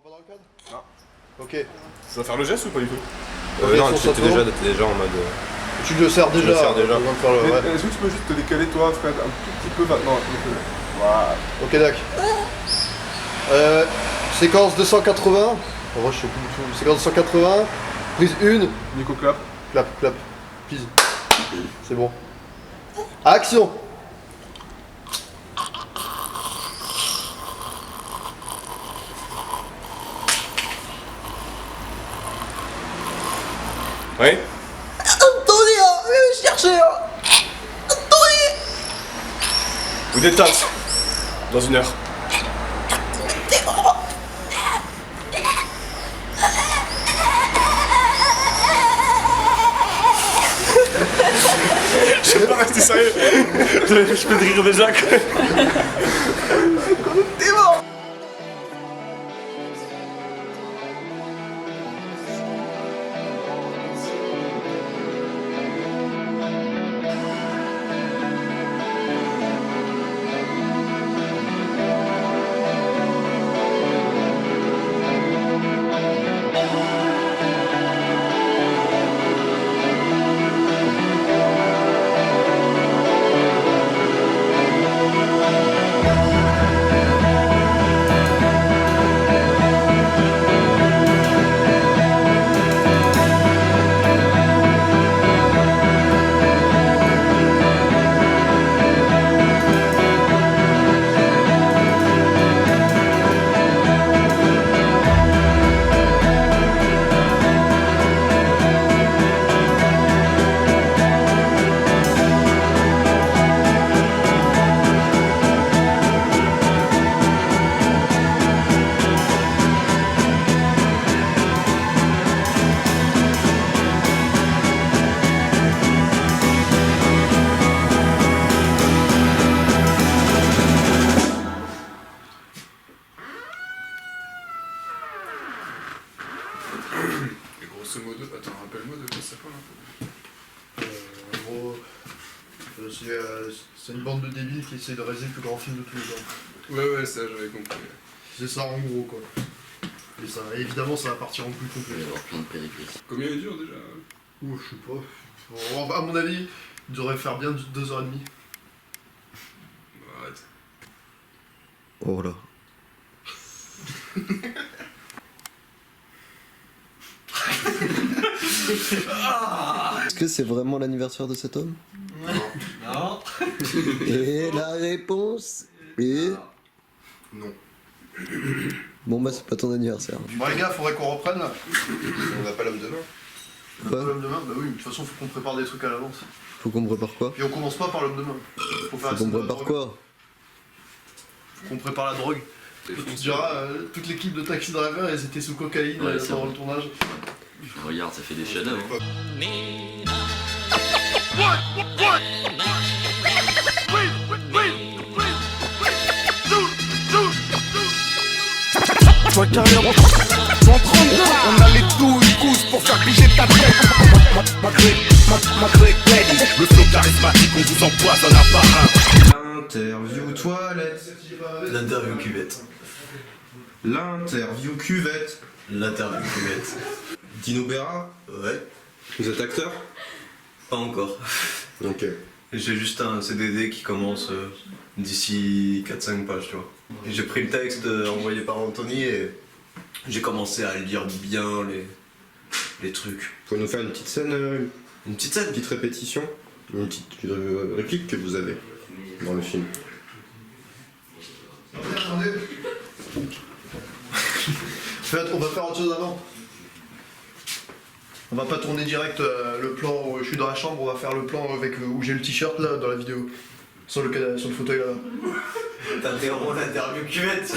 pas dans le cadre? Non. Ok. Je dois faire le geste ou pas du tout? Non, t'étais déjà en mode... Tu le sers déjà. Je le sers déjà. Avant de faire le... ouais. Est-ce que tu peux juste te décaler toi, Fred, un tout petit peu maintenant? Voilà. Ok, d'accord. Séquence 280. En vrai, je sais plus du tout. Séquence 280. Prise 1. Nico clap. Clap, clap. Pise. C'est bon. Action. Oui. Anthony, viens me chercher. Anthony. Vous détache. Dans 1 heure. Je vais pas rester sérieux. Je peux te rire déjà. T'es mort. Et grosso modo, attends, rappelle-moi de quoi ça parle un peu. En gros, c'est une bande de débiles qui essaie de réaliser le plus grand film de tous les temps. Ouais, ça j'avais compris. C'est ça en gros quoi. Et ça, évidemment ça va partir en couille Il va y complet. avoir plein de péripéties. Combien il dure déjà? Ouh, je sais pas. Bon, à mon avis, il devrait faire bien 2h30. Arrête. Oh là. Est-ce que c'est vraiment l'anniversaire de cet homme? Non. Et la réponse est... Non. Bon bah c'est pas ton anniversaire. Bon les gars, faudrait qu'on reprenne là. On n'a pas l'homme de main. Quoi? L'homme de main? Bah oui, mais de toute façon faut qu'on prépare des trucs à l'avance. Faut qu'on prépare quoi? Puis on commence pas par l'homme de main. Faut faire Faut qu'on la prépare drogue. quoi? Faut qu'on prépare la drogue. On se dira, toute l'équipe de Taxi Driver, ils étaient sous cocaïne Ouais, c'est pendant vrai. le tournage. Regarde, ça fait des chefs-d'œuvre. Toi carrément 132, on a les douilles gousses pour faire piger ta tête. Ma ready. Le flow charismatique, on vous empoisonne un par un. L'interview toilette. L'interview cuvette. L'interview cuvette. L'interview cuvette. Dino Berra. Ouais. Vous êtes acteur? Pas encore. Ok. J'ai juste un CDD qui commence d'ici 4-5 pages, tu vois. Et j'ai pris le texte envoyé par Anthony et j'ai commencé à lire bien les trucs. Vous pouvez nous faire une petite scène, Une petite scène. une petite répétition, une petite réplique que vous avez dans le film. Attendez. On va faire autre chose avant. On va pas tourner direct le plan où je suis dans la chambre, on va faire le plan avec où j'ai le t-shirt là dans la vidéo. Sur le fauteuil là. T'interromps l'interview cuvette.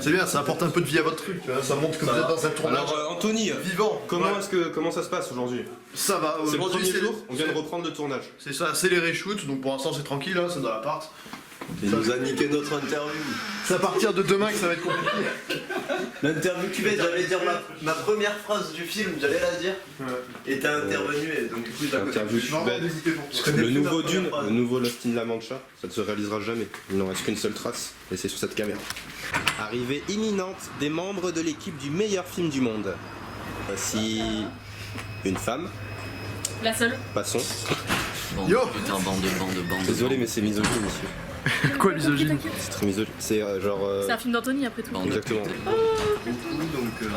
C'est bien, ça apporte un peu de vie à votre truc, tu vois, ça montre que vous êtes dans un tournage Alors Anthony, vivant. comment ça se passe aujourd'hui? Ça va, C'est le aujourd'hui, premier jour, on vient de reprendre le tournage. C'est ça, c'est les reshoot, donc pour l'instant c'est tranquille, hein, c'est dans l'appart. Il nous a niqué notre interview. C'est à partir de demain que ça va être compliqué. L'interview cuvette, j'allais dire ma première phrase du film, j'allais la dire. Et t'es intervenu et donc du coup j'ai Interview Je vais vraiment cuvette. hésiter pour toi. connais Le plus nouveau la Dune, première phrase. le nouveau Lost in La Mancha, ça ne se réalisera jamais. Il n'en reste qu'une seule trace, et c'est sur cette caméra. Arrivée imminente des membres de l'équipe du meilleur film du monde. Voici une femme, La seule. passons. Yo. Putain, bande. Désolé, mais c'est misogyne, monsieur. Quoi misogyne? C'est très misogyne. C'est genre. C'est un film d'Anthony après tout. Exactement.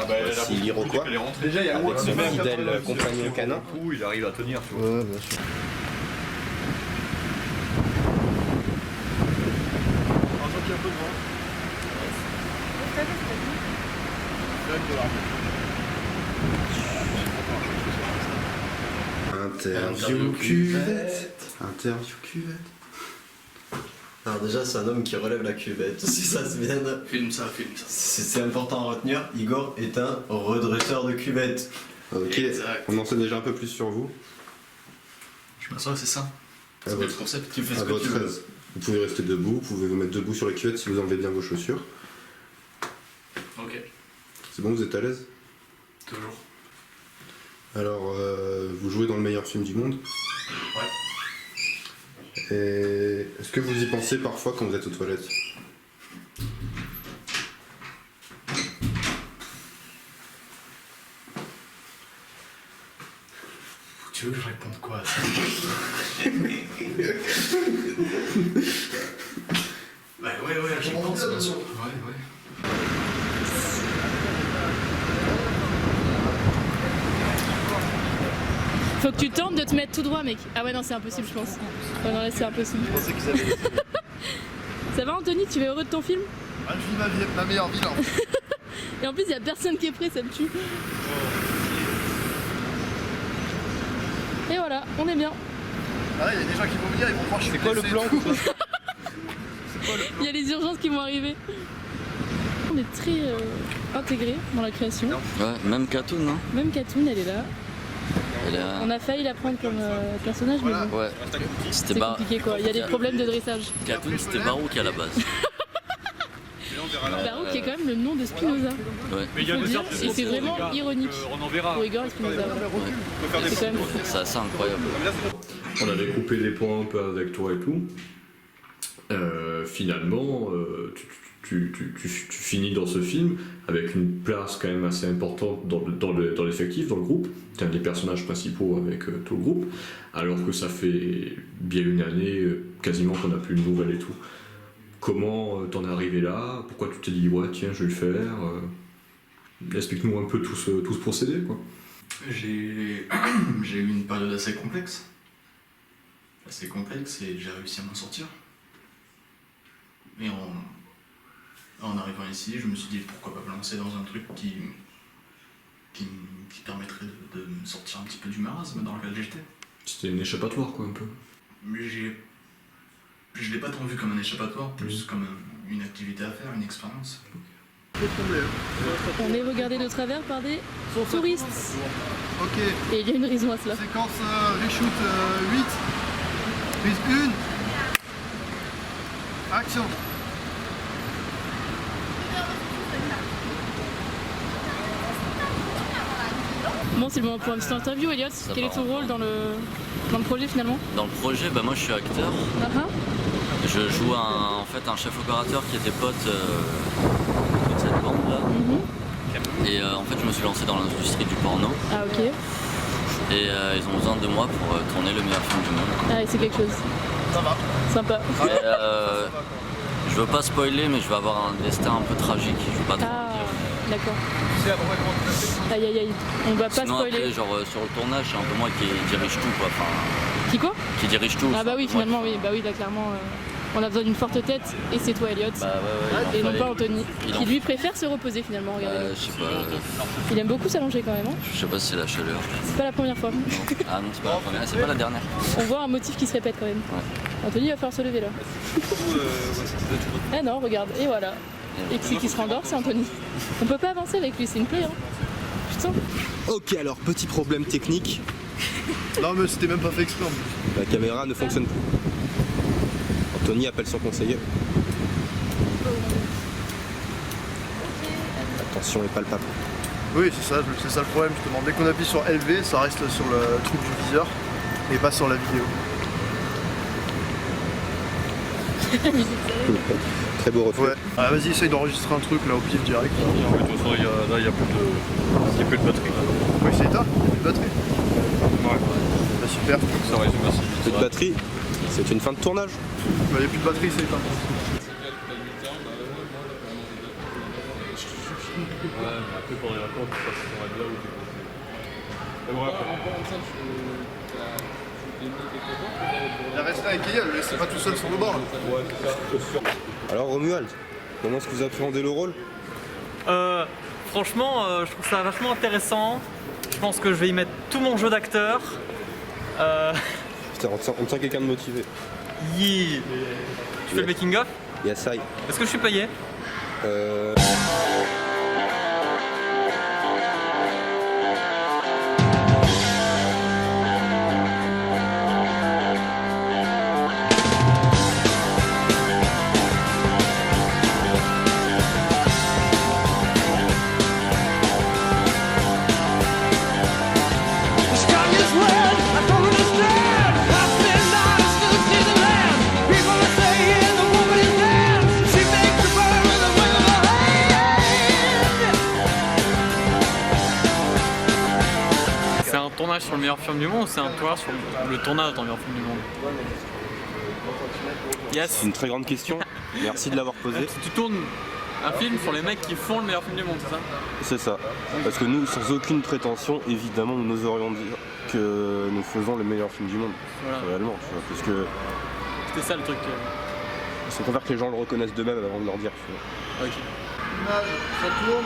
Voici l'Iroquois, Déjà, il y a avec son fidèle compagnon canin. Il arrive à tenir, tu vois. Ouais, bien sûr. Interview cuvette. Interview cuvette. Alors déjà c'est un homme qui relève la cuvette, si ça se vient. Filme ça. C'est important à retenir, Igor est un redresseur de cuvette. Ok, Exact. on en sait déjà un peu plus sur vous. Je m'assois, c'est ça. À C'est le votre, concept. Tu fais à ce que tu votre veux. aise. Vous pouvez rester debout, vous pouvez vous mettre debout sur la cuvette si vous enlevez bien vos chaussures. Ok. C'est bon, vous êtes à l'aise? Toujours. Alors, vous jouez dans le meilleur film du monde? Et est-ce que vous y pensez parfois quand vous êtes aux toilettes? Tu veux que je réponde quoi à ça? Bah ouais, j'y pense bien sûr. Ouais. Faut que tu tentes de te mettre tout droit, mec. Ah ouais, non, c'est impossible, je pense. Ouais, non, là, c'est impossible. Je pensais qu'ils avaient. Ça va, Anthony? Tu es heureux de ton film? Ah, je vis ma meilleure vie là. Et en plus, il y a personne qui est prêt, ça me tue. Et voilà, on est bien. Ah là, il y a des gens qui vont venir, ils vont croire que je suis quoi le blessé plan, et tout. Il y a les urgences qui vont arriver. On est très intégrés dans la création. Ouais, même Katoun, hein. Même Katoun, elle est là. Elle a... On a failli la prendre comme personnage, mais bon, Ouais. C'était c'est compliqué quoi. Il y a des problèmes de dressage. Katoun, c'était Barouk à la base. Barouk qui est quand même le nom de Spinoza. Ouais. Mais il y a Faut de dire, sortes et c'est vraiment ironique. On en verra. Pour Igor et Spinoza. Ouais. C'est quand même fou. C'est assez incroyable. On avait coupé les points un peu avec toi et tout. Finalement, tu finis dans ce film avec une place quand même assez importante dans l'effectif, dans le groupe. Tu es un des personnages principaux avec tout le groupe, alors que ça fait bien une année quasiment qu'on n'a plus de nouvelles et tout. Comment t'en es arrivé là? Pourquoi tu t'es dit ouais tiens je vais le faire? Explique-nous un peu tout ce procédé quoi. J'ai eu une période assez complexe. Et j'ai réussi à m'en sortir. Et en arrivant ici, je me suis dit pourquoi pas me lancer dans un truc qui permettrait de me sortir un petit peu du marasme dans lequel j'étais. C'était une échappatoire quoi un peu. Mais je l'ai pas tant vu comme un échappatoire, plus comme une activité à faire, une expérience. On est regardé de travers par des touristes. Ok, Et il y a une raison à cela. séquence reshoot 8. Prise 1. Action. Bon, c'est le moment pour une petite interview, Elliot. Quel est ton rôle dans le projet finalement? Dans le projet, moi je suis acteur. Je joue en fait un chef opérateur qui était pote de cette bande-là. Et en fait, je me suis lancé dans l'industrie du porno. Ah, ok. Et ils ont besoin de moi pour tourner le meilleur film du monde. Ah, et c'est quelque chose. Ça va. Sympa. Et, je veux pas spoiler, mais je vais avoir un destin un peu tragique. Je veux pas trop Ah, le dire. d'accord. Aïe aïe aïe, on va pas Sinon spoiler. après, genre sur le tournage, c'est un peu moi qui dirige tout quoi. Enfin, Qui quoi? qui dirige tout. Ah bah oui, c'est moi finalement, oui, bah oui, là clairement, on a besoin d'une forte tête et c'est toi, Elliot. Bah ouais, Et non il en pas fallait. Anthony, Il en qui lui préfère se reposer finalement, regardez. Je sais pas, Il aime beaucoup s'allonger quand même, hein. je sais pas si c'est la chaleur. C'est pas la première fois. Ah non, c'est pas la première, c'est pas la dernière. On voit un motif qui se répète quand même. Anthony il va falloir se lever là. Eh non, regarde, et voilà. Et qui se rendort, c'est Anthony. On peut pas avancer avec lui, c'est une plaie, hein. Putain. Ok, alors petit problème technique, Non, mais c'était même pas fait exprès en plus. la caméra ne fonctionne plus. Anthony appelle son conseiller. Attention est palpable. Oui, c'est ça le problème justement. Dès qu'on appuie sur LV, ça reste sur le truc du viseur et pas sur la vidéo. Très beau reflet. Ouais. Ah, vas-y, essaye d'enregistrer un truc là au pif direct. De toute façon, il y a plus de batterie. Oui, c'est éteint, il n'y a plus de batterie. Ouais. Bah, super. Ça résume assez vite. Plus de batterie, c'est une fin de tournage. Bah, il n'y a plus de batterie, c'est éteint. Ouais, mais après pour les vacances, tu passes sur la là ou mais bon, après. Il reste là avec Eyal, le laissez pas tout seul sur le bord là. Ouais, c'est ça. Alors Romuald, comment est-ce que vous appréhendez le rôle? Franchement, je trouve ça vachement intéressant. Je pense que je vais y mettre tout mon jeu d'acteur. Putain, on sent quelqu'un de motivé. Tu fais le making of? Yes, I. Est-ce que je suis payé? C'est un tournage sur le meilleur film du monde ou c'est un tournage sur le tournage dans le meilleur film du monde? Yes. C'est une très grande question. Merci de l'avoir posée. Tu tournes un film sur les mecs qui font le meilleur film du monde, c'est ça? C'est ça. Parce que nous, sans aucune prétention, évidemment, nous n'oserions dire que nous faisons le meilleur film du monde. Voilà. Réellement, tu vois. Parce que C'était ça le truc. c'est pour faire que les gens le reconnaissent d'eux-mêmes avant de leur dire. Tu vois. Ok. Image, ça tourne.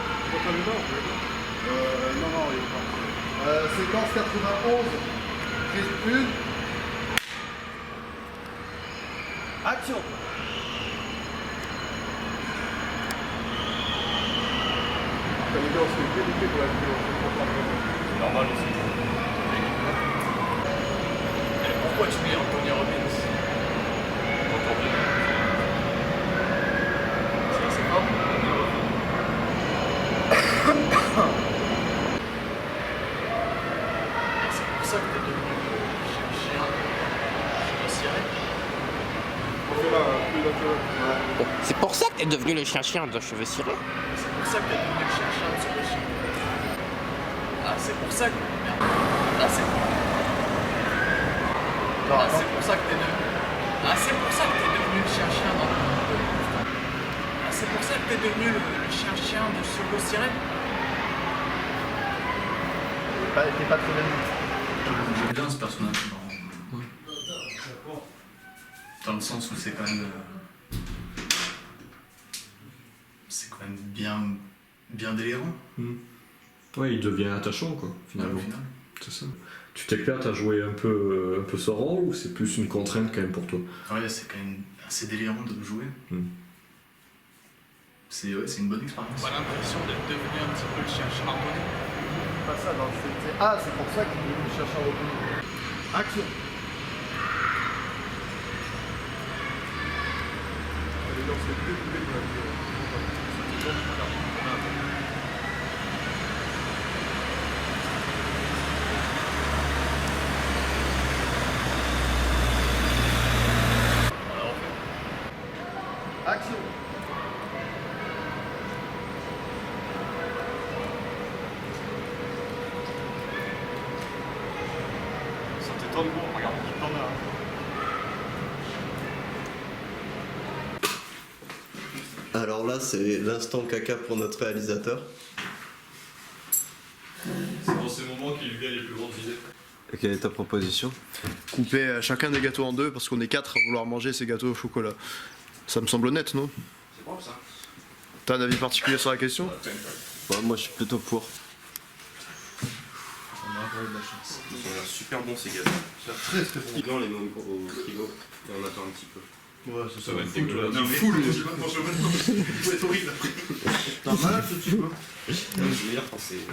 Non, il est pas. Séquence 91, prise 1. Action. C'est normal aussi. Pourquoi tu mets Anthony Robbins? C'est fort. C'est pour ça que t'es devenu chirurgien C'est pour ça que t'es devenu le chien de cheveux cirés. C'est pour ça que t'es devenu chirurgien de chirurgien. Ah, c'est pour ça que. Merde. Ah, c'est pour ça que t'es devenu. Ah, c'est pour ça que t'es devenu le chien dans le. Ah, c'est pour ça que t'es devenu le chien de Cheveux cirés. T'es pas très bien. J'aime bien ce personnage dans le sens où c'est quand même bien délirant. Ouais, il devient attachant, quoi, finalement. Au final. C'est ça. Tu t'éclates à jouer un peu ce rôle ou c'est plus une contrainte quand même pour toi? Ouais, c'est quand même assez délirant de le jouer. C'est une bonne expérience. On a l'impression d'être devenu un petit peu le chien charbonné. Pas ça, non, c'est pour ça qu'il est venu chercher un reconnu. Action. Action. Ça t'étonne, bon, regarde, tu t'en as. Alors là, c'est l'instant caca pour notre réalisateur. C'est dans ces moments qu'il lui vient les plus grandes idées. Et quelle est ta proposition? Couper chacun des gâteaux en deux parce qu'on est 4 à vouloir manger ces gâteaux au chocolat. Ça me semble honnête, non? C'est bon ça. T'as un avis particulier sur la question? Ouais, moi, je suis plutôt pour. On a super bon ces gâteaux. Très très bon. Non, les met au frigo et on attend un petit peu. Ouais, c'est Ça va être dégueulasse. Non, mais full, je vais pas manger maintenant. Ça va être horrible après. T'as un malade ce petit peu. Le meilleur quand c'est.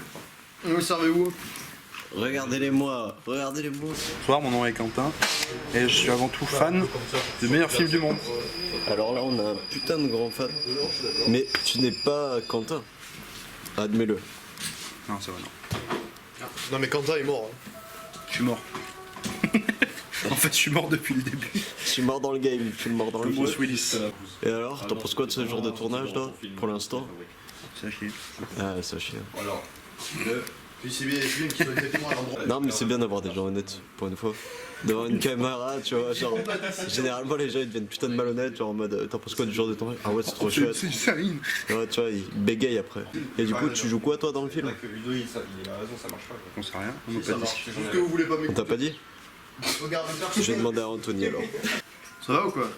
Vous le servez où? Regardez-les-moi, regardez-les-moi. Bonsoir, mon nom est Quentin et je suis avant tout fan du meilleur film du monde. Alors là, on a un putain de grand fan. Mais tu n'es pas Quentin. Admets-le. Non, c'est vrai, non. Non mais Quentin est mort. Je suis mort. En fait, je suis mort depuis le début. Je suis mort dans le game, je suis mort dans le Bruce game. Willis. Et alors, t'en penses quoi de ce genre de tournage là, pour l'instant? Ça chie. Ah, ça chie. Alors, c'est bien qu'il soit exactement à l'endroit. Non, mais c'est bien d'avoir des gens honnêtes, pour une fois. D'avoir une caméra, tu vois, genre. Généralement, les gens ils deviennent putain de malhonnêtes, genre en mode t'en penses quoi du genre de tournage? Ah ouais, c'est trop chouette. C'est Sarine. Ouais, tu vois, ils bégayent après. Et du coup, tu joues quoi toi dans le film? Ludo, il a raison, ça marche pas. On sait rien, on m'a pas dit. Je trouve que vous voulez pas On m'écouter. t'a pas dit? Regarde, Je vais demander à Anthony alors. Ça va ou quoi?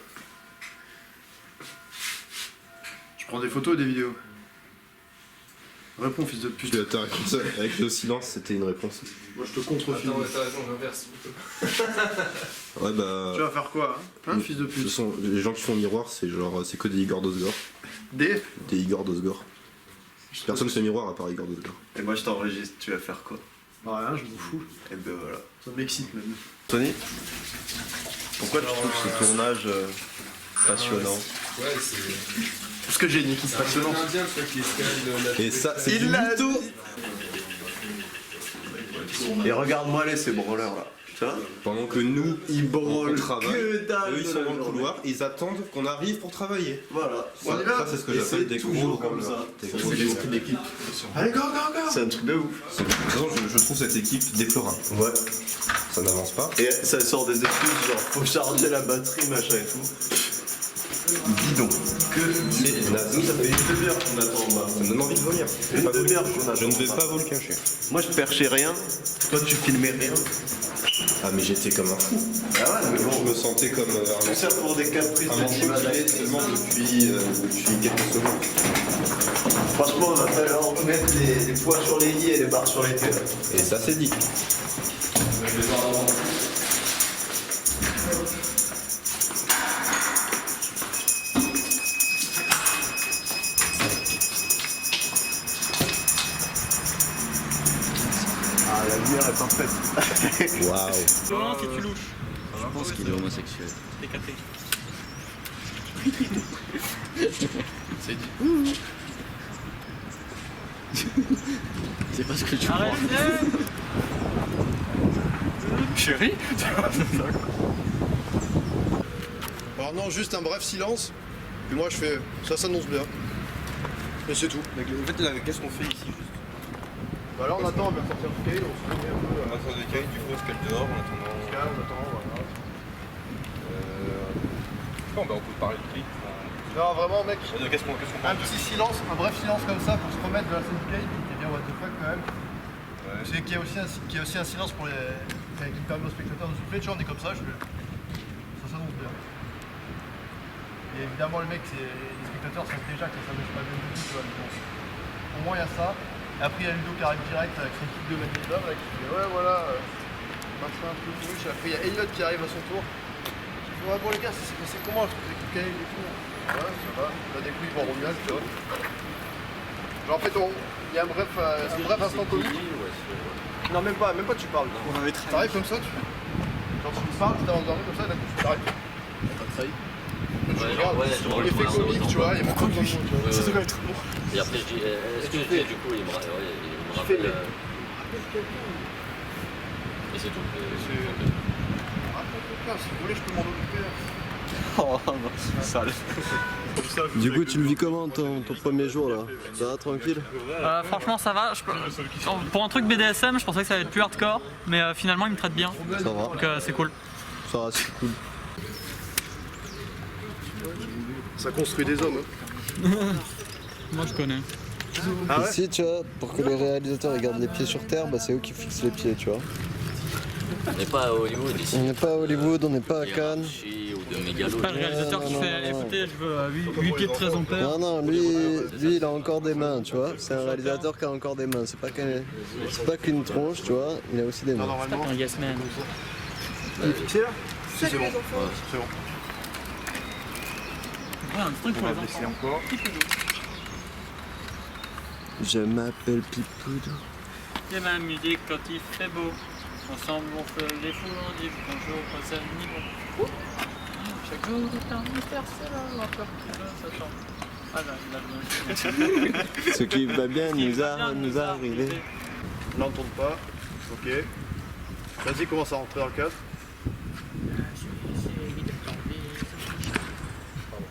Je prends des photos et des vidéos. Réponds, fils de pute. Attends, avec le silence, c'était une réponse. Moi je te contrefilme. Attends, t'as raison, j'inverse. Ouais, bah. Tu vas faire quoi hein, fils de De toute pute? façon, les gens qui font miroir, c'est genre, c'est que des Igor Dosgor. Des Des Igor Dosgor. Personne fait miroir à part Igor Dosgor. Et moi je t'enregistre, tu vas faire quoi? Bah rien, je m'en fous. Et ben voilà. Ça m'excite même. Tony, pourquoi tu trouves ce tournage passionnant? Ouais, c'est. Parce que j'ai une équipe passionnante. Un indien, tu vois, qui escalade la. Et ça, c'est Il du l'a mytho. Et regarde-moi les ces branleurs là. Tu vois? Pendant que nous, Ils branlent on travaille, que dalle. eux ils sont dans le couloir, ils attendent qu'on arrive pour travailler. Voilà. Ça, ça, c'est ce que j'appelle des gros toujours comme branleurs. ça. Des Ça, gros c'est l'esprit branleurs. d'équipe. Allez, go, go, go! C'est un truc de ouf. De toute façon, je trouve cette équipe déplorable. Ouais. Ça n'avance pas. Et ça sort des excuses genre faut charger la batterie, machin et tout. Bidon. C'est naze. Nous ça fait une demi-heure qu'on attend en bas. Ça me donne envie de venir. Une demi-heure qu'on attend. Je ne vais en bas. pas vous le cacher. Moi je perchais rien, toi tu filmais rien. Ah, mais j'étais comme un fou. Ah ouais, mais Je bon. me sentais comme Tout ça pour des caprices un de manchot Chimala. seulement depuis quelques secondes. Franchement, on va falloir mettre les poids sur les i et les barres sur les t. Et ça, c'est dit. Ah, la lumière est parfaite. Waouh. Non, si tu louches. Je pense qu'il est homosexuel. T'es capté. C'est dit. C'est pas ce que tu Arrête. Chérie. Alors non, juste un bref silence. Puis moi je fais, ça s'annonce bien. Et c'est tout. En fait, là, qu'est-ce qu'on fait ici? Bah là on attend, on va sortir du cahier, on se remet un peu. On attend des cailles, du coup, on se cale dehors en attendant. On attend, voilà. Bon, bah, on peut parler de clip. Non, vraiment, mec, Qu'est-ce qu'on un petit silence, un bref silence comme ça pour se remettre de la scène du cahier, qui est bien what the fuck quand même. C'est qu'il y a aussi un silence pour les. Qui permet aux spectateurs de souffler, tu vois, on est comme ça, ça s'annonce bien. Et évidemment, les spectateurs savent déjà que ça s'annonce pas bien du tout, tu vois. Mais bon, au moins, il y a ça. Et après, il y a Ludo qui arrive direct avec son équipe de manipulation, là, qui fait ouais, voilà, machin, un truc, rouge. Et après, il y a Elliot qui arrive à son tour. Qui fait ouais, bon, les gars, c'est comment le truc avec le cahier et tout? Ouais, ça va. Là, des coups, ils vont revenir, tu vois. Genre, en fait, il y a un bref instant comique. Non, même pas, tu parles. T'arrives comme ça, genre tu parles, tu t'es endormi comme ça, et d'un coup tu t'arrêtes. T'as trahi. Tu regardes, l'effet comique, tu vois, il y a même pas besoin de mots, tu vois. Ça doit être bon. Et après je dis, est-ce que du coup il me rappelle. Et c'est tout. Si vous voulez, je peux m'en occuper. Oh, sale. Du coup, tu le vis comment ton premier jour là? Ça va tranquille? Franchement, ça va. Pour un truc BDSM, je pensais que ça allait être plus hardcore, mais finalement, il me traite bien. Ça va. Donc c'est cool. Ça va, c'est cool. Ça construit des hommes. Moi, je connais. Ah ouais? Ici, tu vois, pour que les réalisateurs ils gardent les pieds sur terre, bah, c'est eux qui fixent les pieds, tu vois. On n'est pas à Hollywood ici. On n'est pas à Hollywood, on n'est pas à Cannes. Ou de mégalo. Pas le réalisateur qui fait écoutez, je veux 8 pieds de 13 ampères. Non, non, lui, il a encore des mains, tu vois. C'est un réalisateur qui a encore des mains. C'est pas qu'une tronche, tu vois. Il a aussi des mains. C'est pas un yes man. C'est là? Si, c'est bon. C'est bon. Ouais, un truc pour les enfants. Encore. Je m'appelle Pipoudou. Et ma musique quand il fait beau. Ensemble on fait les fous, on dit bonjour au niveau. Chaque jour est un mystère, c'est là, encore ça chante. Ah là, Ce qui va bien nous arriver. Là on tourne pas. Ok. Vas-y, commence à rentrer dans le cadre.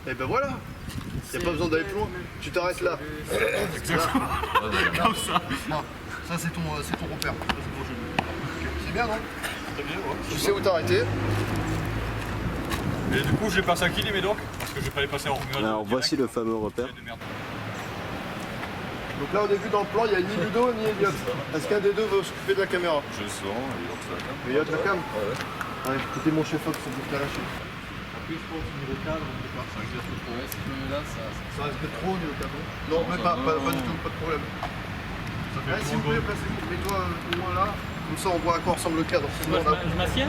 Et ben voilà. Y a pas besoin d'aller plus loin. Tu t'arrêtes là. Comme ça. Non, ça c'est ton repère. C'est bien, non? Très bien, ouais. Tu sais où t'arrêter. Et du coup, je vais passer à qui les médocs? Parce que je vais pas les passer en Romuald. Alors voici le fameux repère. Donc là au début dans le plan, il y a ni Ludo ni Elliot. Est-ce qu'un des deux veut s'occuper de la caméra? Je sors, Il y a de la cam. Ouais. Allez, écoutez mon chef Fox, on peut te la lâcher. Après, je pense niveau cadre, on peut faire ça. Je laisse trop. Si tu me mets là, ça. Ça risque d'être trop niveau cadre. Non, mais pas du tout, pas de problème. Allez, s'il vous plaît, placez-vous. Mets-toi au moins là. Comme ça, on voit à quoi ressemble le cadre. Sinon, Je m'assieds?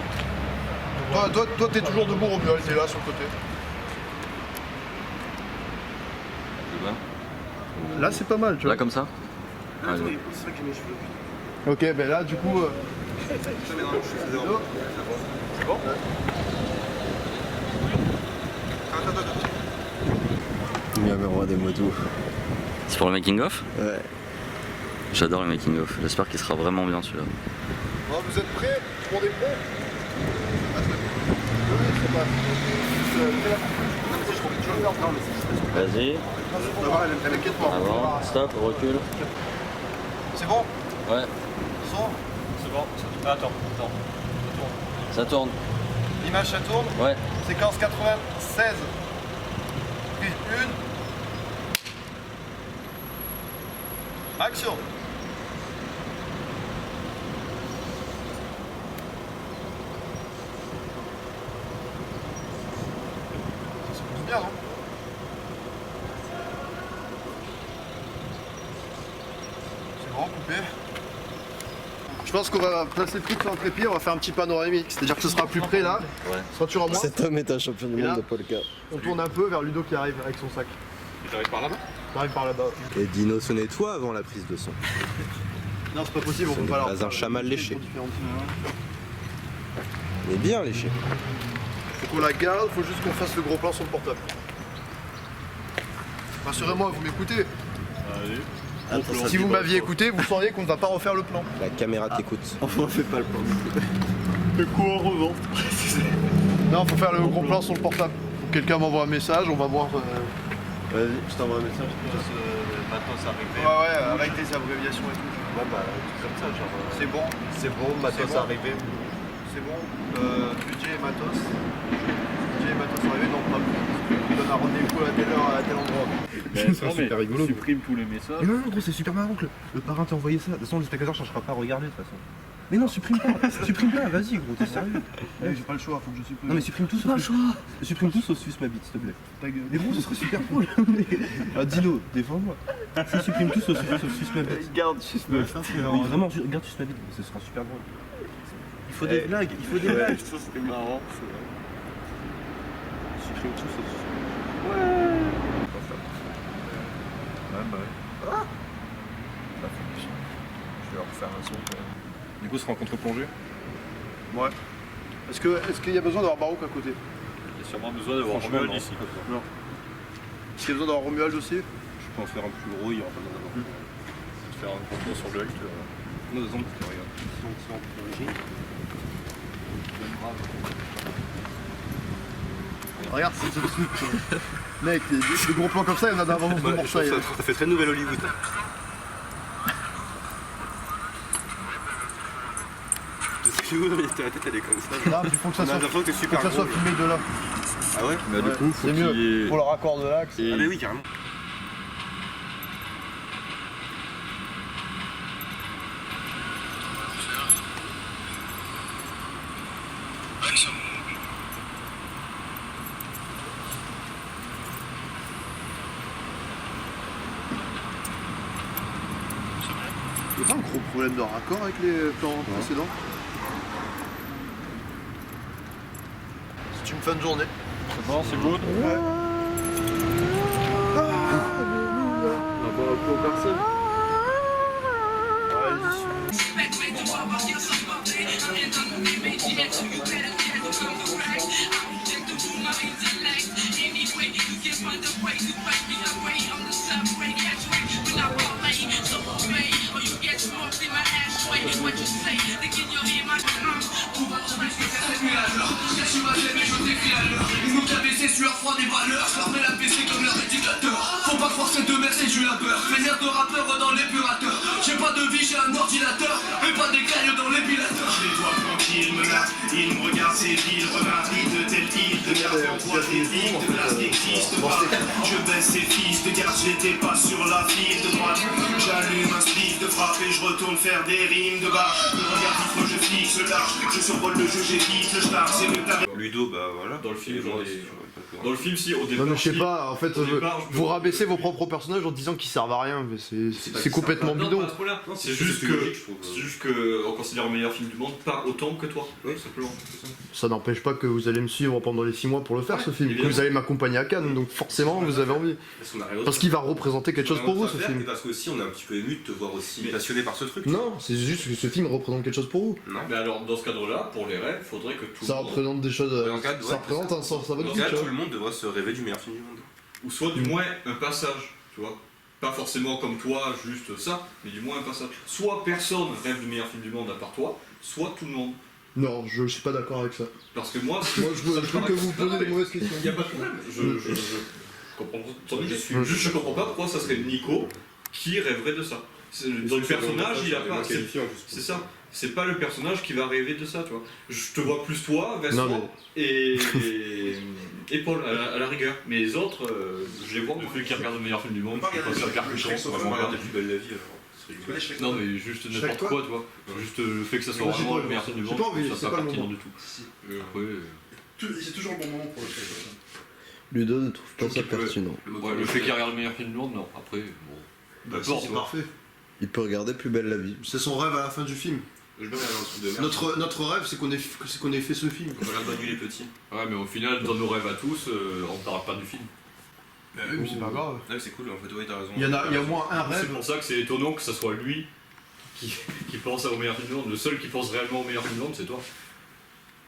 Toi, t'es toujours debout, Romuald, t'es là sur le côté. Là, c'est pas mal, tu vois. Là, comme ça? C'est vrai que j'ai mes cheveux. Ok, ben là, du coup. C'est bon? Numéro 1 des motos. C'est pour le making-of? Ouais. J'adore le making-of. J'espère qu'il sera vraiment bien celui-là. Bon, vous êtes prêts? Tout le monde est prêt? Vas-y. Avant, stop, recule. C'est bon? Ouais, Son? C'est bon. Attends. ça tourne. L'image, ça tourne? Ouais. Séquence 96. Prise 1. Action. Ça se pousse bien, non? C'est vraiment coupé. Je pense qu'on va placer le truc sur un trépied, on va faire un petit panoramique, c'est-à-dire que ce sera plus près là, ce sera toujours à moi. Cet homme est un champion du Et là, monde de polka. On tourne un peu vers Ludo qui arrive avec son sac. Et t'arrives par là-bas? T'arrives par là-bas. Et Dino, ce n'est toi avant la prise de son. Non, c'est pas possible, on Ce peut n'est pas pas un chat mal léché. Mais bien léché. Faut qu'on la garde, faut juste qu'on fasse le gros plan sur le portable. Rassurez-moi, vous m'écoutez. Allez. Si vous m'aviez écouté, vous sauriez qu'on ne va pas refaire le plan. La caméra t'écoute. Enfin, on fait pas le plan. Le coup en revente. Non, faut faire le gros plan sur le portable. Faut que quelqu'un m'envoie un message, on va voir. Vas-y, je t'envoie un message. Matos arrivé. Ouais, avec des abréviations et tout. Ouais, bah, comme ça, genre. C'est bon, C'est bon, matos bon. arrivé. c'est bon. Budget et matos. Budget et matos arrivé, non, pas bon. On donne un rendez-vous à telle heure, à tel endroit. C'est super rigolo. Supprime tous les messages. Mais non, gros, c'est super marrant que le parrain t'ait envoyé ça. De toute façon, le spectateur cherchera pas à regarder de toute façon. Mais non, supprime pas, vas-y gros, t'es sérieux. J'ai pas le choix, faut que je supprime. Non mais supprime tout sauf Suce ma bite, s'il te plaît. Ta gueule. Mais gros, ce serait super cool. Ah, Dino, défends-moi. Si supprime tout sauf Suce ma bite. Garde, juste me. Oui, vraiment, regarde Suce ma bite, ce sera super drôle. Il faut des blagues, il faut des blagues. Ça c'était marrant. Supprime tout sauf Suce ma bite. Ouais, bah ouais. Je vais leur refaire un son quand même. Du coup, ce sera en contre-plongée. Ouais. Est-ce qu'il y a besoin d'avoir Barouk à côté? Il y a sûrement besoin d'avoir Romuald ici. Non. Est-ce qu'il y a besoin d'avoir Romuald aussi? Je peux en faire un plus gros, il y aura pas besoin d'avoir. Faire un contour sur le Hulk. Non, deux ans, regarde. Si on privilégie. Regarde ce truc. Mec, des gros plans comme ça, il y en a d'avance de morceaux. Ça fait très nouvelle Hollywood. Mais ta tête elle est comme ça. Non, il faut que ça soit, faut que t'es super soit filmé de là. Ah ouais? Bah, du coup, faut C'est qu'il y mieux. ait- Pour le raccord de l'axe. Et- Ah mais oui, carrément. Il y a pas un gros problème de raccord avec les plans précédents? C'est une fin de journée. C'est bon, c'est good. Ouais. On va pas personne. Ouais, j'y suis. Ils nous cabaissaient sur leur froid des valeurs, je leur mets la PC comme leur éducateur. Faut pas croire ces deux merci, j'ai eu la peur. Fainéant de rappeur dans l'épurateur. J'ai pas de vie, j'ai un ordinateur, et pas d'écailles dans l'épilateur. Les doigts tranquilles me lave, il me regarde ses villes, remarque de telle île, de merde en bois des villes, de glace n'existe pas. Je baisse ses fils de garde, j'étais pas sur la file de droite. J'allume un spliff de frappe et je retourne faire des rimes de bas. Le regard vif, je fixe large, je survole le jeu, j'évite le star, c'est le taré. Ludo, bah voilà. Dans le film, dans le film, si au départ. Non mais je sais pas, en fait, vous rabaissez vos propres personnages en disant qu'ils servent à rien, mais c'est complètement bidon. C'est juste que on considère le meilleur film du monde pas autant que toi. Oui, simplement. Ça n'empêche pas que vous allez me suivre pendant les 6 mois pour le faire ce film, que vous allez m'accompagner à Cannes, donc forcément vous avez envie. Parce qu'il va représenter quelque chose pour vous ce film. Et parce qu'aussi on est un petit peu ému de te voir aussi passionné par ce truc. Non, c'est juste que ce film représente quelque chose pour vous. Non. Mais alors dans ce cadre-là, pour les rêves, faudrait que tout ça représente des choses. Ça représente un sens, ça va tout le monde devrait se rêver du meilleur film du monde. Ou soit du moins un passage, tu vois. Pas forcément comme toi, juste ça, mais du moins un passage. Soit personne rêve du meilleur film du monde à part toi, soit tout le monde. Non, je suis pas d'accord avec ça. Parce que moi, je veux que vous posez des mauvaises questions. Il n'y a pas de problème. Je comprends ton idée. Juste, je comprends pas pourquoi ça serait Nico qui rêverait de ça. Dans le personnage, il a pas. C'est ça. C'est pas le personnage qui va rêver de ça, tu vois. Je te vois plus toi, Vincent et Paul à la rigueur. Mais les autres, je les vois. Celui qui regarde le meilleur film du monde, je pense que c'est Carcuchon. On va regarder Plus belle la vie alors. Non mais juste n'importe quoi, tu vois. Juste le fait que ça soit vraiment le meilleur film du monde, ça pas pertinent du tout. C'est toujours le bon moment pour le faire. Ludo ne trouve pas ça pertinent. Ouais, le fait qu'il regarde le meilleur film du monde, non. Après, bon. Bah si, c'est parfait. Il peut regarder Plus belle la vie. C'est son rêve à la fin du film. Notre rêve, c'est qu'on ait fait ce film. On regarde Manu les petits. Ouais, mais au final, dans nos rêves à tous, on ne parle pas du film. Bah oui, mais c'est pas grave. Ouais, c'est cool, en fait, ouais, t'as raison. Il y a au moins un rêve. C'est pour ça que c'est étonnant que ce soit lui qui pense au meilleur film du monde. Le seul qui pense réellement au meilleur film du monde, c'est toi.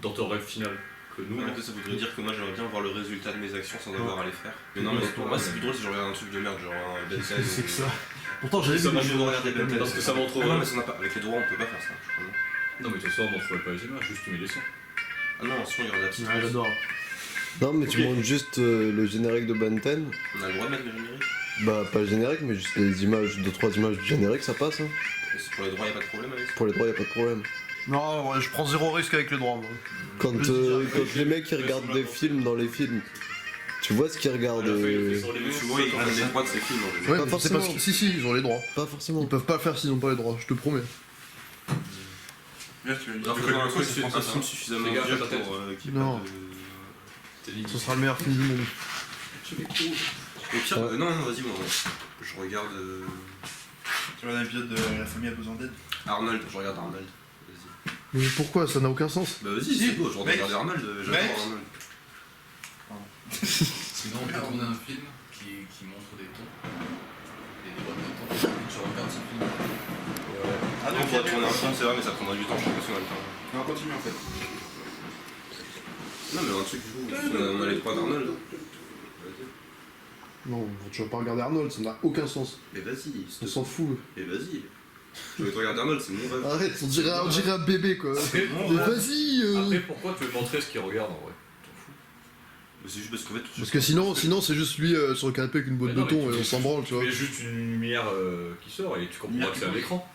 Dans ton rêve final. Que nous, ça voudrait dire que moi j'aimerais bien voir le résultat de mes actions sans avoir à les faire. Mais non, mais pour moi c'est plus drôle si je regarde un truc de merde, genre un Ben 10. C'est que ça. Pourtant j'avais ça je veux regarder Ben 10. Parce que ça montre. Non, mais ça n'a pas. Avec les droits on peut pas faire ça, je crois. Non, mais de toute façon on montrerait pas les images, juste tu mets les sons. Ah non, sinon il regarde la petite. Ouais, j'adore. Non, mais tu montres juste le générique de Ben 10. On a le droit de mettre le générique? Bah, pas le générique, mais juste les images, 2-3 images du générique, ça passe. Hein. Pour les droits, y'a pas de problème avec ça? Pour les droits, y'a pas de problème. Non, je prends zéro risque avec les droits. Moi. Quand les mecs ils regardent des films dans les films, tu vois ce qu'ils regardent. Souvent ils prennent les droits de ces films. Ouais, pas forcément. Si, ils ont les droits. Pas forcément. Ils peuvent pas le faire s'ils ont pas les droits, je te promets. Là, tu veux un film suffisamment vieux pour qu'il n'y ait pas de... Ce sera le meilleur film du monde. Au pire, non, vas-y, moi, je regarde... Tu regardes un épisode de La famille a besoin d'aide? Arnold, je regarde Arnold. Vas-y. Mais pourquoi? Ça n'a aucun sens. Bah vas-y, c'est beau, je regarde Arnold, j'adore Arnold. Sinon, on peut tourner un film qui montre des tons. Et des bonnes tons. Tu regardes ce film. Ah non, on pourrait tourner un film, c'est vrai, mais ça prendra du temps, je sais pas si on a le temps. On va continuer en fait. Non, mais un truc, on a les trois d'Arnold. Non, tu vas pas regarder Arnold, ça n'a aucun sens. Mais vas-y, on s'en fout. Mais vas-y. Je vais te regarder Arnold, c'est mon rêve. Arrête, on dirait un bébé quoi. Mais vas-y Après, pourquoi tu veux montrer ce qu'il regarde en vrai? C'est juste parce qu'en fait... Parce que sinon c'est juste lui sur le canapé avec une boîte de thon et on s'en branle, tu vois. Tu mets juste une lumière qui sort et tu comprends que c'est à l'écran.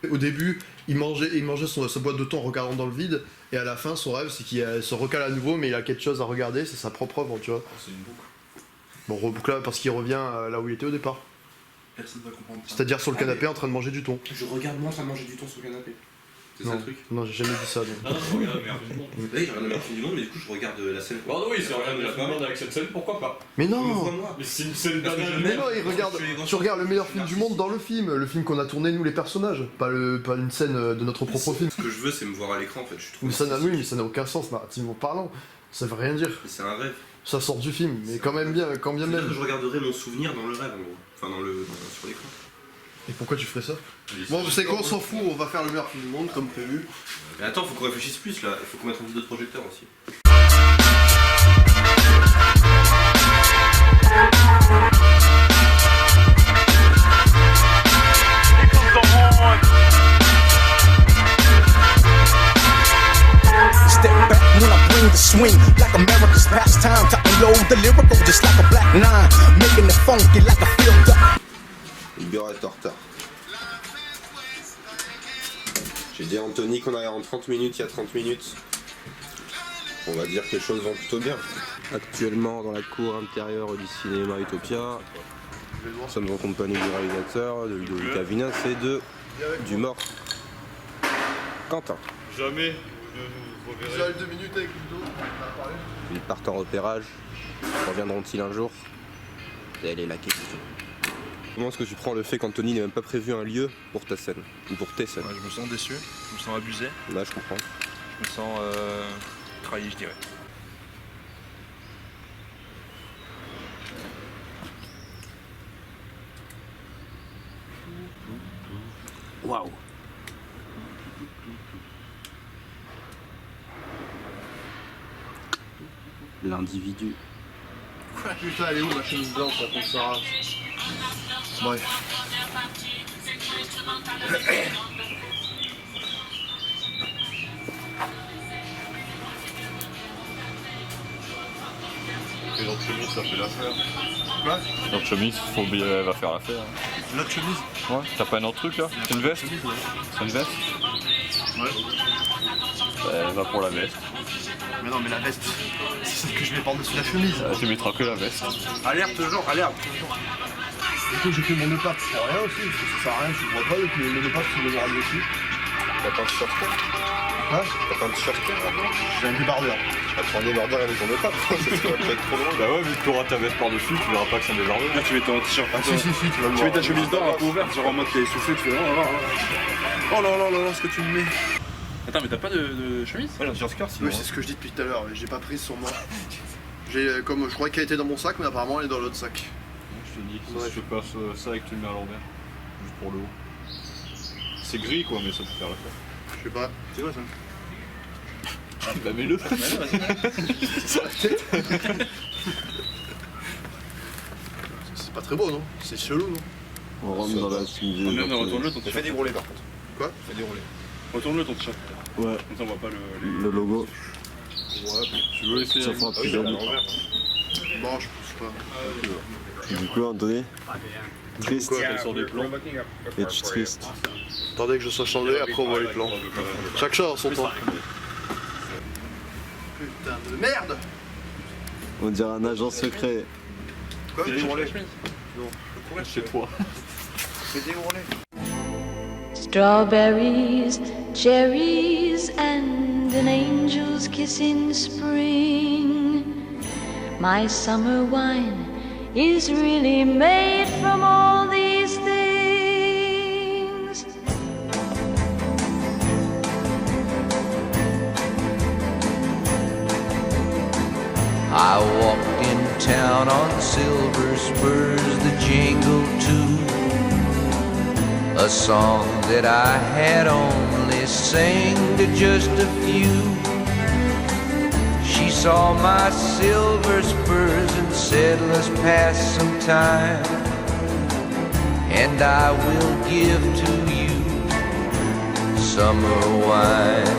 Au début, il mangeait sa boîte de thon en regardant dans le vide, et à la fin, son rêve, c'est qu'il se recale à nouveau, mais il a quelque chose à regarder, c'est sa propre œuvre, tu vois. C'est une boucle. Bon, reboucle là, parce qu'il revient là où il était au départ. Personne va comprendre. C'est-à-dire sur le canapé en train de manger du thon. Je regarde moi en train de manger du thon sur le canapé. C'est ça le truc? Non, j'ai jamais dit ça. Ah non, je regarde le meilleur film du monde. Oui, je regarde le meilleur film du monde, mais du coup, je regarde la scène. Pardon, oui, c'est regarder le meilleur film du monde avec cette scène, pourquoi pas? Mais non! Mais c'est une scène banale. Mais non, tu regardes le meilleur film du monde dans le film qu'on a tourné nous les personnages, pas une scène de notre propre film. Ce que je veux, c'est me voir à l'écran en fait. Je trouve mais ça n'a aucun sens narrativement parlant. Ça veut rien dire. C'est un rêve. Ça sort du film, mais quand même bien, quand bien même. Je regarderai mon souvenir dans le rêve en gros. Enfin, sur l'écran. Et pourquoi tu ferais ça? Bon, vous savez quoi, on s'en fout, on va faire le meilleur film du monde comme prévu. Mais attends, faut qu'on réfléchisse plus là, il faut qu'on mette un peu de projecteurs aussi. Step back when I bring the swing, like America's pastime. To unload the lyrical, just like a black line, making it funky like a field up. Igor est en retard. J'ai dit à Anthony qu'on allait en 30 minutes, il y a 30 minutes. On va dire que les choses vont plutôt bien. Actuellement dans la cour intérieure du cinéma Utopia, nous sommes en compagnie du réalisateur, de Ludovic Avinas et du mort Quentin. Jamais. Vous avez 2 minutes avec Ludo, on va parler. Ils partent en repérage. Reviendront-ils un jour? Telle est la question. Comment est-ce que tu prends le fait qu'Anthony n'ait même pas prévu un lieu pour ta scène? Ou pour tes scènes? Ouais, je me sens déçu, je me sens abusé. Là, je comprends. Je me sens trahi, je dirais. Waouh! L'individu. Putain, elle est où la chemise blanche là pour Sarah? Bref. Et l'autre chemise, ça fait l'affaire. Quoi? L'autre chemise, elle va faire l'affaire. L'autre chemise? Ouais, t'as pas un autre truc là? C'est une veste? C'est une veste? Ouais. Elle va pour la veste. Mais non, mais la veste, c'est celle que je mets par-dessus la chemise. Tu mettras que la veste. Alerte toujours, alerte toujours. Du coup, j'ai fait mon nœud pape pour rien aussi, parce que ça sert à rien, tu le vois pas, donc le nœud pape, tu le vois dessus. T'as pas un t-shirt? Hein? T'as pas un t-shirt maintenant? J'ai un débardeur. Tu vas prendre un débardeur avec ton nœud pape, ça va être trop drôle. Bah ouais, vu que tu auras ta veste par-dessus, tu verras pas que c'est un débardeur. Là, tu mets ton t-shirt. Ah si, tu vas le voir. Tu mets ta chemise d'or un peu ouverte, genre en mode t'es essoufflé, tu fais oh là là là là, ce que tu me mets. Attends, mais t'as pas de chemise? Ouais, j'ai un skirt sinon. Oui, c'est ce que je dis depuis tout à l'heure, j'ai pas prise sur moi. Comme je croyais qu'elle était dans mon sac, mais apparemment elle est dans l'autre sac. Je te dis, si je passe ça et que tu le mets à l'envers, juste pour le haut. C'est gris quoi, mais ça peut faire l'affaire. Je sais pas. C'est quoi ça? Bah mets-le. Sur la tête. C'est pas très beau non? C'est chelou non? On rentre dans la suite. Retourne-le ton t-shirt. Fais dérouler par contre. Quoi? Fais dérouler. Retourne-le ton t-shirt. Ouais. Comme ça on voit pas Le logo. Ouais, Tu veux essayer? Ça fera plus joli. bon, je pousse pas. Du coup, Anthony, triste. Sur des plans. Es-tu triste? Attendez que je sois changé, après on voit les plans. Chaque chose en son temps. Putain de merde! On dirait un agent secret. Quoi? Fais dérouler. Non. Chez toi. Fais dérouler. Strawberries, cherries, and an angel's kiss in spring. My summer wine is really made from all these things. I walked in town on silver spurs, the jingle too. A song that I had only sang to just a few. She saw my silver spurs and said, let's pass some time. And I will give to you summer wine.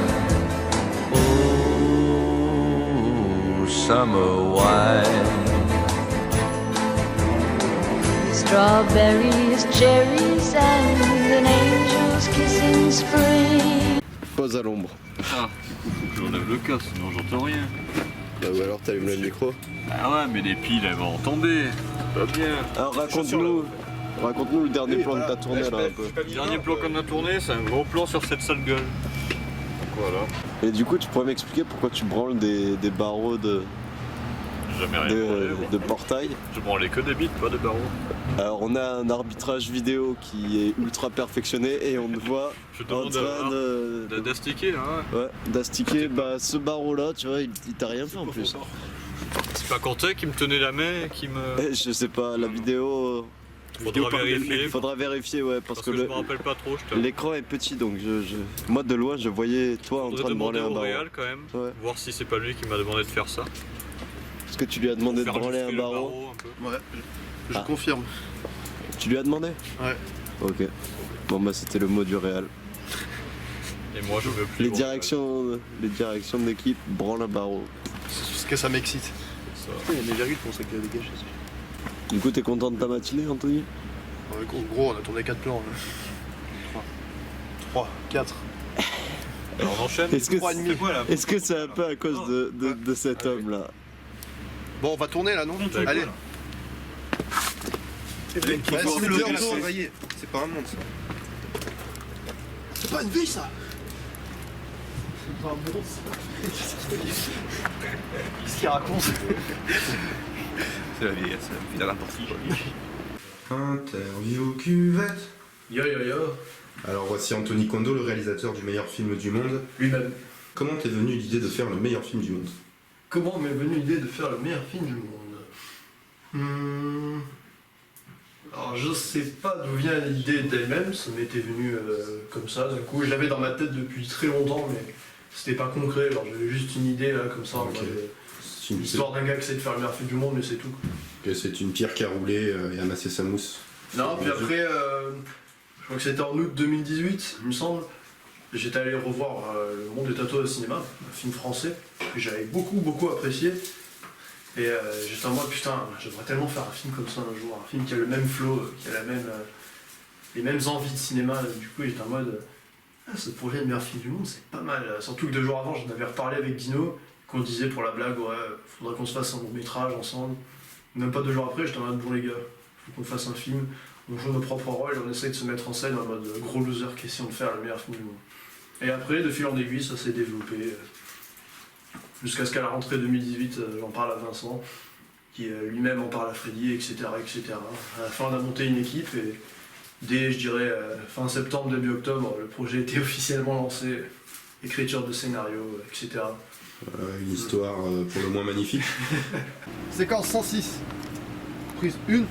Oh, summer wine. Strawberries, cherries, and an angel's kiss in spring. Pose à l'ombre. Ah, faut que j'enlève le casque, sinon j'entends rien. Bah ou alors t'allumes le micro. Ah ouais, mais les piles elles vont tomber. Pas bien. Alors raconte-nous le dernier plan de ta tournée là un peu. Le dernier plan qu'on a tourné, c'est un gros plan sur cette sale gueule. Donc voilà. Et du coup tu pourrais m'expliquer pourquoi tu branles des barreaux de portail? Je branlais que des bites, pas des barreaux. Alors on a un arbitrage vidéo qui est ultra perfectionné et on te voit en train d'astiquer hein. Ouais, d'astiquer ce barreau là, tu vois, il t'a rien fait en plus. C'est pas Quentin qui me tenait la main et qui me... Je sais pas, la vidéo Faudra vérifier, ouais, parce que je me rappelle pas trop. l'écran est petit, donc moi de loin je voyais toi en train de branler un barreau. Réal quand même, voir si c'est pas lui qui m'a demandé de faire ça. Est-ce que tu lui as demandé de branler un barreau? Ouais, je confirme. Tu lui as demandé? Ouais. Ok. Bon bah c'était le mot du Real. Et moi je veux plus. Les directions d'équipe, branle un barreau. Parce que ça m'excite. Il y a des virgules pour ça qu'il a dégagé. Du coup t'es content de ta matinée, Anthony? En gros, on a tourné 4 plans. 3, 4. Alors on enchaîne. Est-ce que c'est un peu à cause de cet homme là? Bon, on va tourner là, non? Allez. C'est pas un monde ça. C'est pas une vie ça. C'est pas un monde ça. Qu'est-ce qu'il raconte? C'est la vieillesse, c'est la vie à n'importe qui. Interview cuvette. Yo yo yo. Alors voici Anthony Kondo, le réalisateur du meilleur film du monde. Lui-même. Comment t'es venue l'idée de faire le meilleur film du monde? Comment m'est venue l'idée de faire le meilleur film du monde? Alors je sais pas d'où vient l'idée d'elle-même, ça m'était venu comme ça, du coup je l'avais dans ma tête depuis très longtemps mais c'était pas concret, genre j'avais juste une idée là comme ça, l'histoire d'un gars qui essaie de faire le meilleur film du monde mais c'est tout. Que c'est une pierre qui a roulé et amassé sa mousse. Non, puis après, je crois que c'était en août 2018, il me semble, j'étais allé revoir Le Monde des tatouages au cinéma, un film français que j'avais beaucoup apprécié. Et j'étais en mode putain, j'aimerais tellement faire un film comme ça un jour, un film qui a le même flow, qui a les mêmes envies de cinéma. Du coup j'étais en mode ce projet de meilleur film du monde c'est pas mal. Surtout que 2 jours avant j'en avais reparlé avec Dino, qu'on disait pour la blague ouais, faudrait qu'on se fasse un long métrage ensemble. Même pas 2 jours après j'étais en mode bon les gars, faut qu'on fasse un film, on joue nos propres rôles, on essaye de se mettre en scène en mode gros loser qui essayent de faire le meilleur film du monde. Et après de fil en aiguille ça s'est développé. Jusqu'à ce qu'à la rentrée 2018, j'en parle à Vincent, qui lui-même en parle à Freddy, etc., etc. À la fin, on a monté une équipe et dès, je dirais, fin septembre, début octobre, le projet était officiellement lancé. Écriture de scénario, etc. Une histoire pour le moins magnifique. Séquence 106. Prise 1.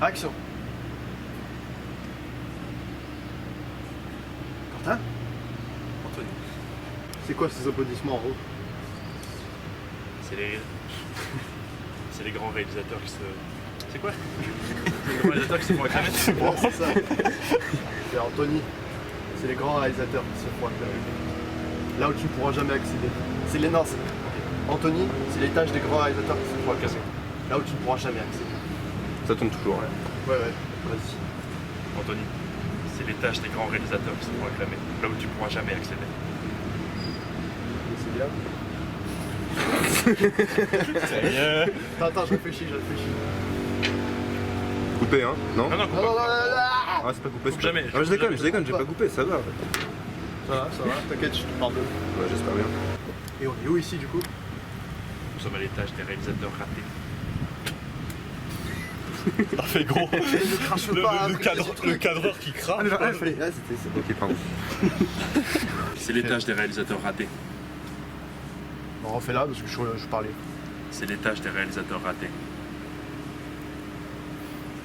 Action. Quentin ? C'est quoi ces applaudissements en haut? C'est les grands réalisateurs qui se... C'est quoi? Les grands réalisateurs qui se font acclamer. C'est bon, c'est ça. C'est Anthony. C'est les grands réalisateurs qui se font acclamer. Là où tu ne pourras jamais accéder. C'est les nains. Anthony, c'est l'étage des grands réalisateurs qui se font acclamer. Là où tu ne pourras jamais accéder. Ça tombe toujours. Ouais, vas-y. Anthony, c'est l'étage des grands réalisateurs qui se font acclamer. Là où tu ne pourras jamais accéder. C'est bien. Attends, je réfléchis. Coupé, hein? Non? Non. Ah, c'est pas coupé, c'est jamais. Ah, je déconne, j'ai pas coupé, ça va. Ça va, t'inquiète, je te pardonne. Ouais, j'espère bien. Et on est où ici du coup? Nous sommes à l'étage des réalisateurs ratés. Ça fait gros. Ne crache pas. Le cadreur qui crame. Ah, fallait. Ah, c'était. Ok, pardon. C'est l'étage des réalisateurs ratés. On refait là parce que je parlais. C'est l'étage des réalisateurs ratés.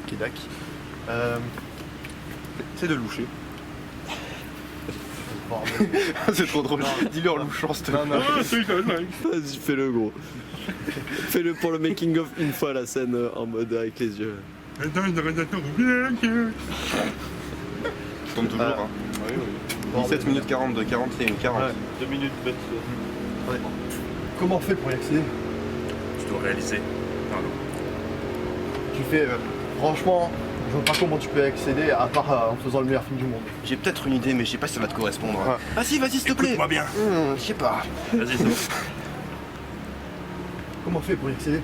Ok, dac. C'est de loucher. C'est trop drôle. Dis-le en louchant, s'il te plaît. Non. Vas-y, fais-le gros. Fais-le pour le making of une fois la scène en mode avec les yeux. Je tombe toujours, hein. Oui. 17 minutes 42, 41, 40. Ouais. 2 minutes bête. Ouais. Comment on fait pour y accéder? Tu dois réaliser. Pardon. Tu fais. Franchement, je vois pas comment tu peux y accéder à part en faisant le meilleur film du monde. J'ai peut-être une idée, mais je sais pas si ça va te correspondre. Ouais. Ah si, vas-y, s'il te plaît. Écoute-moi bien. Je sais pas. Vas-y, c'est bon. Comment on fait pour y accéder?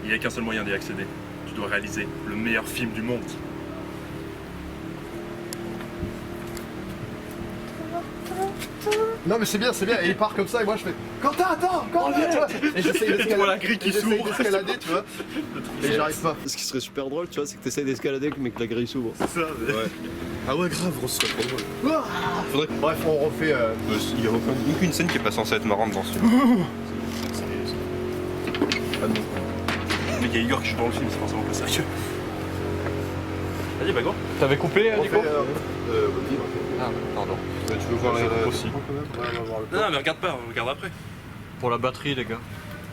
Il n'y a qu'un seul moyen d'y accéder. Tu dois réaliser le meilleur film du monde. Non mais c'est bien, et il part comme ça et moi je fais Quentin, attends, tu vois. Et j'essaye d'escalader, tu vois. Et j'arrive pas. Ce qui serait super drôle, tu vois, c'est que t'essayes d'escalader mais que la grille s'ouvre. C'est ça, mais... Ouais. Ah ouais, grave, ce serait trop drôle. Faudrait... Bref, on refait... Il y a aucune scène qui est pas censée être marrante dans ce film. mais il y a Igor qui joue dans le film, c'est forcément pas sérieux. Vas-y, bah go. T'avais coupé, Nico Ah, pardon. Tu veux voir les aussi. Non, mais regarde pas, on regarde après. Pour la batterie, les gars.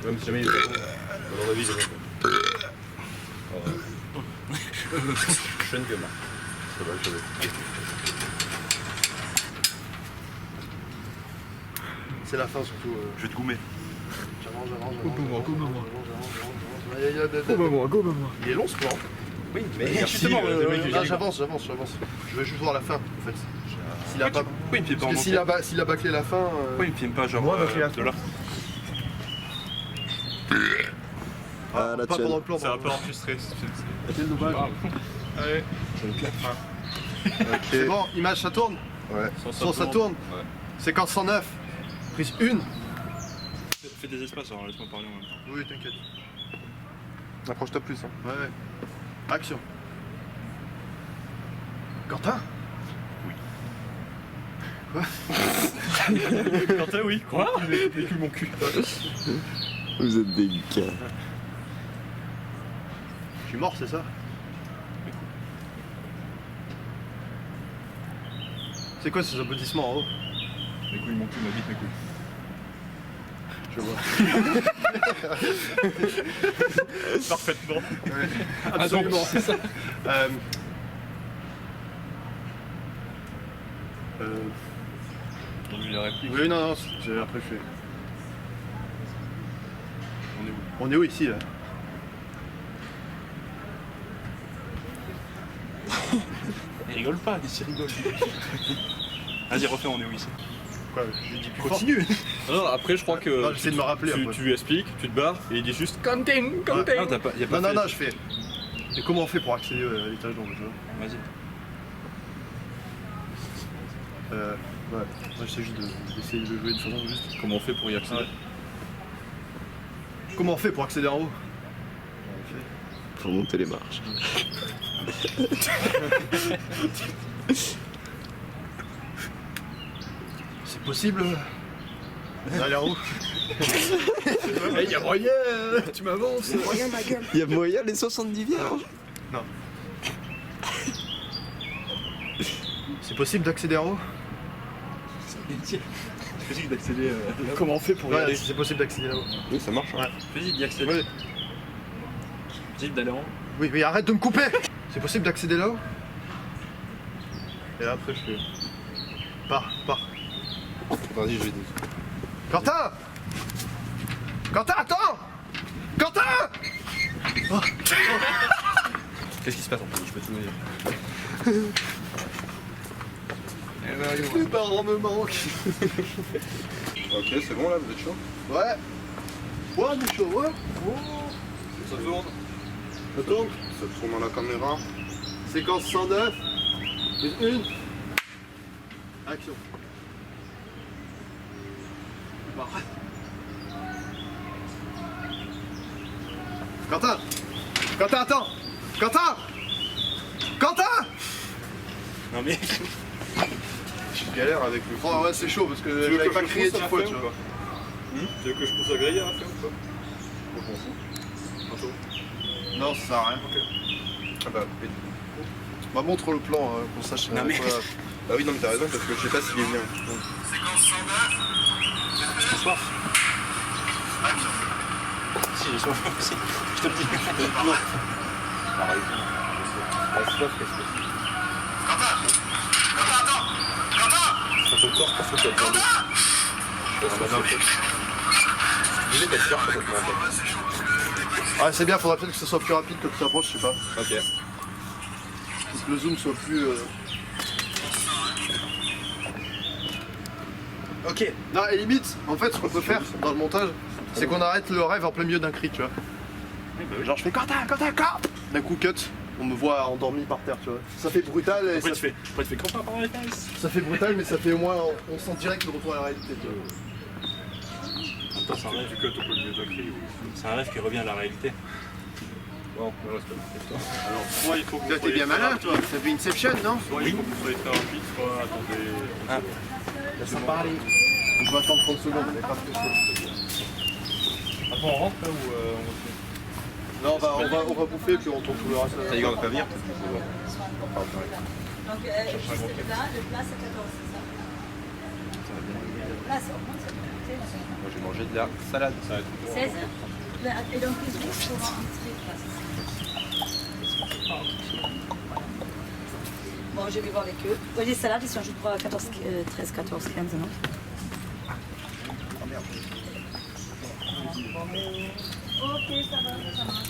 Même si jamais il est pas bon. Dans la vie, c'est Jeune gamin. Ça va, je savais. C'est la fin surtout. Je vais te goumer. J'avance. Il est long ce plan. Oui, mais justement, j'avance. Je veux juste voir la fin, en fait. S'il a pas... Oui, il me filme pas en Parce que s'il a bâclé la fin... Oui, il me filme pas genre de là. Ah, la pas tienne. pendant le plan. C'est un peu enregistré. Quel dommage. Allez. Je me claque. C'est bon, image ça tourne. Ouais. Son ça tourne. Ouais. Séquence 109. Prise 1. Fais des espaces, alors laisse-moi parler en même temps. Oui, t'inquiète. Approche-toi plus. Hein. Ouais. Action. Quentin? Oui. Quoi? Quentin, oui. Quoi? Il vécu mon cul. Vous êtes des gars. Je suis mort, c'est ça? C'est quoi ces applaudissements en haut? Mes couilles, mon cul, ma bite, mes couilles. Je vois. Parfaitement. Ouais. Absolument. Ah, c'est ça. Entendu la réplique. Oui, non, après je fais. On est où? On est où ici là? Il rigole pas, ici rigole. Vas-y, refais, on est où ici? Quoi? J'ai dit plus Continue. Non, après je crois que Non, j'essaie de me rappeler après. tu expliques, tu te barres et il dit juste Contain. Non, t'as pas, y a pas Non, fait. je fais. Et comment on fait pour accéder à l'étage dans le jeu? Vas-y. Ouais. Moi j'essaie juste d'essayer de jouer de façon juste. Comment on fait pour y accéder? Ouais. Comment on fait pour accéder en haut? Faut monter les marches. C'est possible d'aller en haut? Il y a moyen, tu m'avances. Il y a moyen, ma gueule. Il y a moyen les 70 vierges. Non. C'est possible d'accéder en haut? C'est possible d'accéder. Comment on fait pour y Ouais, aller? c'est possible d'accéder là-haut. Oui, ça marche. Ouais. Possible d'y accéder. Ouais. Possible d'aller en haut. Oui, mais arrête de me couper! C'est possible d'accéder là-haut? Et après je fais. Pars. Vas-y, je vais dire. Quentin! Quentin, attends! Quentin! Oh. Qu'est-ce qui se passe en fait? Je peux tout dire. Les parents me manquent. Ok, c'est bon là, vous êtes chaud? Ouais. Ouais, on est chaud, ouais. Ça tourne. Ça tourne. Ça tourne dans la caméra. Séquence 109. Prise 1. Action. Bah. Quentin! Quentin, attends! Quentin! Non mais. Je galère avec le. Oh ouais, c'est chaud parce que Tu veux j'avais que pas je crié pousse 10 à fois, faire tu ou vois. Tu veux que je pousse la grille à la fin ou pas? Je m'en fous. Non, ça sert à rien. Ok. Ah bah, Bah, montre le plan qu'on sache. Non, mais- quoi. bah oui, non, mais t'as raison parce que je sais pas s'il est bien. Séquence 109. Ce soir. Si, j'ai soif aussi. Je te le dis. Pareil. Ah, c'est pas fait. Quentin, attends! Ça te corps parce que t'as besoin de. Je disais d'être sûr peut-être en fait. Ah, c'est bien, faudra peut-être que ce soit plus rapide que tu t'approches, je sais pas. Ok. Faut que le zoom soit plus. Ok. Non, et limite, en fait, ce qu'on peut faire dans le montage, c'est qu'on arrête le rêve en plein milieu d'un cri, tu vois. Genre, je fais Quentin! D'un coup, cut, on me voit endormi par terre, tu vois. Ça fait brutal et Après, ça tu fais Quentin par les fesses. Ça fait brutal, mais ça fait au moins. On sent direct le retour à la réalité, tu vois. C'est un rêve du cut au milieu d'un cri. C'est un rêve qui revient à la réalité. Bon, on reste pas. Alors, soit il faut que vous Toi, t'es soyez bien très malin, rapide, toi. Ça fait Inception, non? Soit il faut que vous soyez très rapide, soit attendez. Ah. Laisse-moi parler. On va attendre 30 secondes, on est pas plus. Après, on rentre là ou on continue? Non, bah, on va bouffer puis on tourne tout le reste. Ça y est, on va pas venir. Donc, juste là, le plat c'est 14, c'est ça? Là, c'est au moins, c'est Moi j'ai mangé de la salade. 16. Et donc, plus vite pour rentrer. Bon, je vais voir avec eux. Ouais, les salades, ils sont juste pour 14, 13, 14, 15, non? Ok, ça va, ça marche.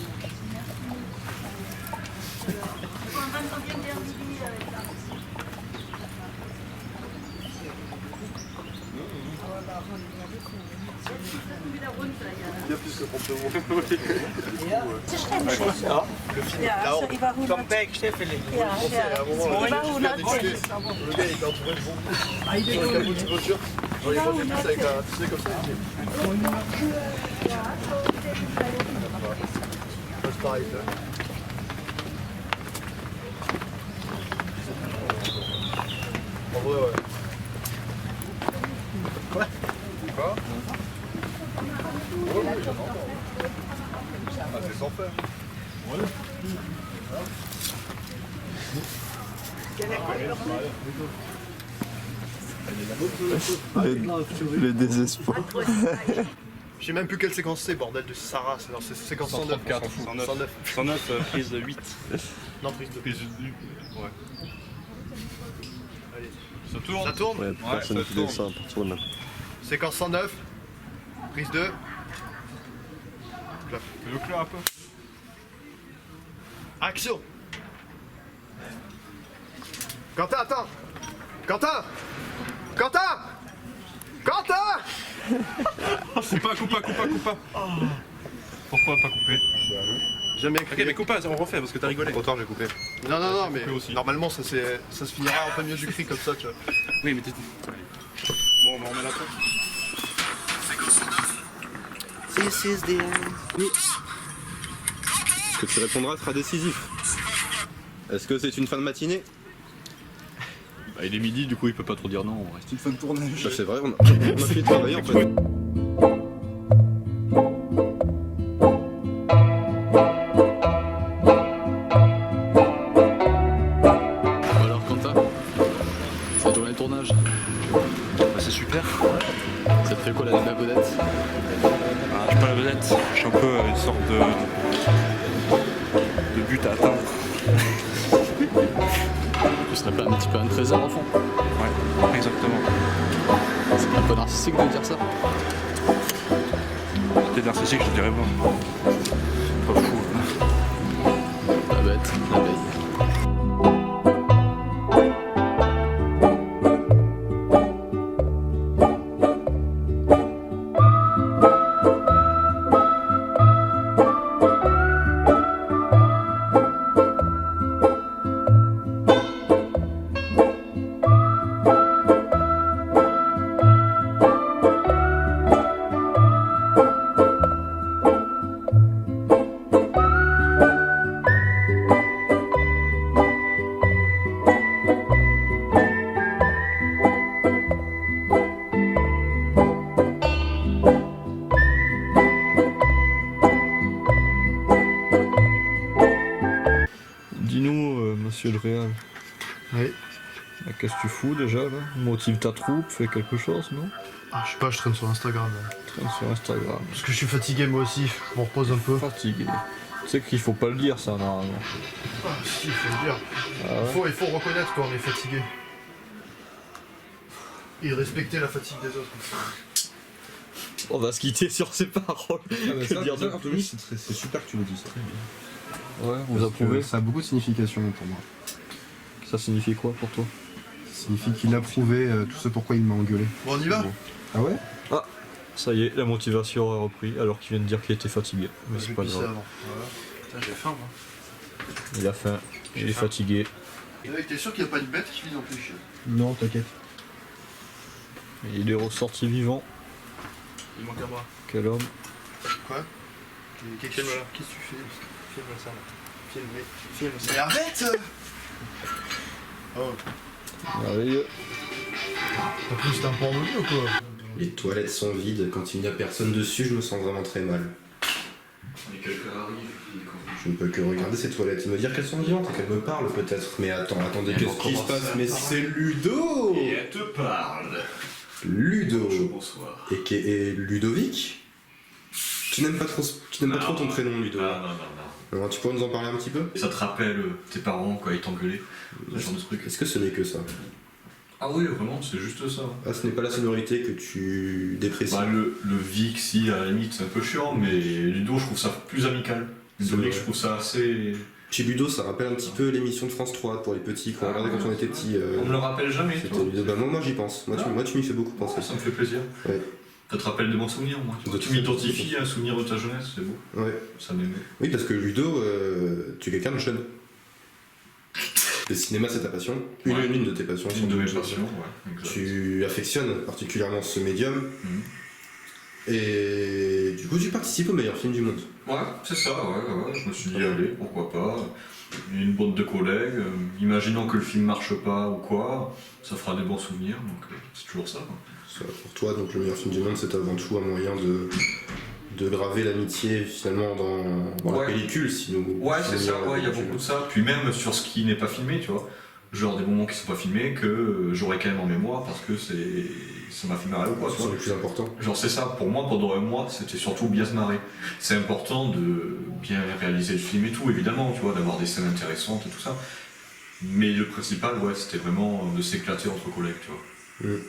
Bien plus que pour le Comme bec, je t'ai fait les. Le gars il était entouré de bonbons. Avec un bout de voiture. Genre il vendait plus avec la. Tu sais comme ça. C'est pareil ça. En vrai ouais. Quoi? Quoi? Ouais, oui, j'en entends. Ah, c'est sans faire. Ouais. Le désespoir. Je sais même plus quelle séquence c'est, bordel de Sarah, c'est dans séquence 109. 109, prise 8. Non, prise 2. Prise 2. Ouais. Allez. Ça tourne? Ça tourne? Ouais, personne qui descend à partir de là. Séquence 109, prise 2. Clap. Tu veux clair un peu? Action! Quentin, attends! Quentin! Quentin! Quentin! Coupa. Pourquoi pas couper? Jamais Ok, mais coupe pas, on refait parce que t'as rigolé. Autant j'ai coupé. Non, mais normalement ça se finira en plein milieu du cri comme ça, tu vois. Oui, mais t'es. Bon, on remet la fin. This is the end. Oui. Ce que tu répondras sera décisif. Est-ce que c'est une fin de matinée? Bah, il est midi, du coup il peut pas trop dire non. Reste une fin de tournage. Bah, c'est vrai, on a fini de travailler en fait. Alors Quentin, c'est la journée de tournage. Bah, c'est super. Ça te fait quoi la vedette? Ah, je suis pas la vedette, je suis un peu une sorte de but à atteindre. Tu serais pas un petit peu un trésor en fond? Ouais, exactement. C'est un peu narcissique de dire ça? T'es narcissique, je dirais pas. Pas fou. La bête, la veille. Dis-nous, monsieur le Réal. Oui. Qu'est-ce que tu fous déjà là? Motive ta troupe, fais quelque chose, non? Ah, je sais pas, je traîne sur Instagram. Traîne sur Instagram. Parce que je suis fatigué moi aussi, je m'en repose un peu. Fatigué. Tu sais qu'il faut pas le dire ça normalement. Ah si, il faut le dire. Ah ouais? Il faut reconnaître quand on est fatigué. Et respecter la fatigue des autres. On va se quitter sur ces paroles. Que dire de plus? C'est super que tu le dises. Ouais, vous approuvez? Ça a beaucoup de signification pour moi. Ça signifie quoi pour toi? Ça signifie qu'il a prouvé tout ce pourquoi il m'a engueulé. Bon, on y va? Ah ouais? Ah, ça y est, la motivation a repris alors qu'il vient de dire qu'il était fatigué. Mais c'est pas grave. Voilà. Putain, j'ai faim moi. Il a faim, il est fatigué. T'es sûr qu'il n'y a pas une bête qui vit dans tes chiottes? Non, t'inquiète. Et il est ressorti vivant. Il manque un bras. Quel homme. Quoi? Qu'est-ce que tu fais? Filme ça. Filme ça. Mais arrête! Oh. Merveilleux. T'as plus c'est un porno ou quoi? Les toilettes sont vides, quand il n'y a personne dessus, je me sens vraiment très mal. Mais quelqu'un arrive. Je ne peux que regarder ces toilettes et me dire qu'elles sont vivantes et qu'elles me parlent peut-être. Mais attendez, qu'est-ce qui se passe? Mais c'est Ludo! Et elle te parle. Ludo. Bonsoir. Et Ludovic? Tu n'aimes pas trop ton prénom, Ludo. Non. Alors, tu pourrais nous en parler un petit peu? Ça te rappelle tes parents quand ils t'engueulaient, ce genre de truc. Est-ce que ce n'est que ça? Ah oui, vraiment, c'est juste ça. Ah, ce n'est pas la sonorité que tu déprécies? Bah, le Vic, si, à la limite, c'est un peu chiant, mais Ludo, je trouve ça plus amical. Ludovic, je trouve ça assez... Chez Ludo, ça rappelle un petit peu l'émission de France 3 pour les petits, qu'on regardait quand on était petits. On me le rappelle jamais, toi. Bah, moi j'y pense. Moi, tu m'y fais beaucoup penser. Ça me fait plaisir. Ouais. Ça te rappelle de bons souvenirs, moi. Tu m'identifies à un souvenir de ta jeunesse, c'est beau. Ouais. Ça m'aimait. Oui, parce que Ludo, tu es quelqu'un de jeune. Le cinéma, c'est ta passion. Une de tes passions. Une de mes passions, ouais. Exact. Tu affectionnes particulièrement ce médium. Et du coup, tu participes au meilleur film du monde. Ouais, c'est ça, ouais. Je me suis dit, allez, pourquoi pas. Une bande de collègues, imaginons que le film marche pas ou quoi, ça fera des bons souvenirs, donc c'est toujours ça. Quoi. Pour toi, donc le meilleur film du monde, c'est avant tout un moyen de graver l'amitié finalement dans la pellicule, si nous. Ouais, c'est ça, il y a beaucoup de ça. Puis même sur ce qui n'est pas filmé, tu vois. Genre des moments qui sont pas filmés que j'aurais quand même en mémoire parce que ça m'a fait marrer ou quoi. C'est le plus important. Genre c'est ça, pour moi pendant un mois c'était surtout bien se marrer. C'est important de bien réaliser le film et tout évidemment, tu vois, d'avoir des scènes intéressantes et tout ça. Mais le principal, ouais, c'était vraiment de s'éclater entre collègues, tu vois.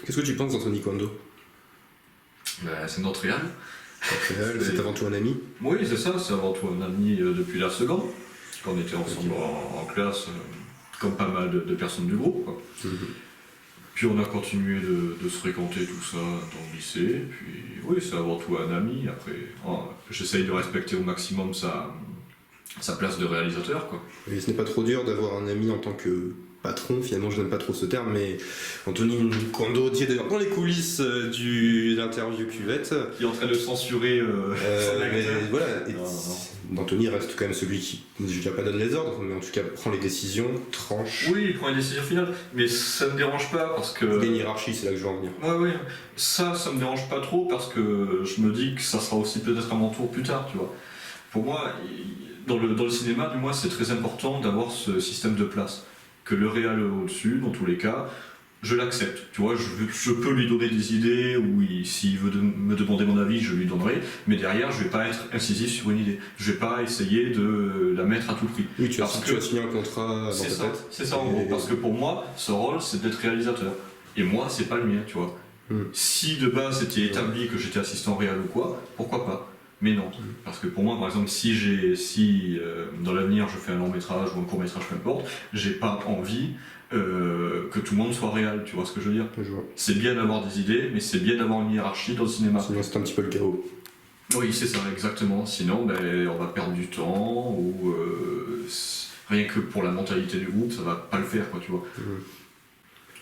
Qu'est-ce que tu penses d'Anthony Quando? C'est notre réal. C'est avant tout un ami? Oui, c'est ça, c'est avant tout un ami depuis la seconde. Quand on était ensemble en classe. Comme pas mal de personnes du groupe. Quoi. Puis on a continué de se fréquenter tout ça dans le lycée. Puis oui, c'est avant tout un ami. Après, j'essaye de respecter au maximum sa place de réalisateur. Quoi. Et ce n'est pas trop dur d'avoir un ami en tant que patron, finalement je n'aime pas trop ce terme, mais Anthony Quando dit d'ailleurs dans les coulisses de l'interview cuvette. Qui est en train de censurer mais voilà, Anthony reste quand même celui qui, je dirais pas donne les ordres, mais en tout cas prend les décisions, tranche. Oui, il prend les décisions finales, mais ça me dérange pas parce que... Il y a une hiérarchie, c'est là que je veux en venir. Ouais, ça me dérange pas trop parce que je me dis que ça sera aussi peut-être à mon tour plus tard, tu vois. Pour moi, dans le cinéma, du moins, c'est très important d'avoir ce système de place. Que le réal au-dessus, dans tous les cas, je l'accepte. Tu vois, je peux lui donner des idées, ou s'il veut me demander mon avis, je lui donnerai, mais derrière, je vais pas être incisif sur une idée. Je vais pas essayer de la mettre à tout prix. Oui, tu vas signer un contrat dans ta tête. C'est ça, en gros, parce que pour moi, ce rôle, c'est d'être réalisateur. Et moi, c'est pas le mien, tu vois. Si de base, c'était établi que j'étais assistant réal ou quoi, pourquoi pas? Mais non, parce que pour moi, par exemple, si dans l'avenir je fais un long métrage ou un court métrage, peu importe, j'ai pas envie que tout le monde soit réel, tu vois ce que je veux dire? C'est bien d'avoir des idées, mais c'est bien d'avoir une hiérarchie dans le cinéma. Sinon c'est un petit peu le chaos. Oui, c'est ça, exactement. Sinon, on va perdre du temps, ou rien que pour la mentalité du groupe, ça va pas le faire, quoi, tu vois.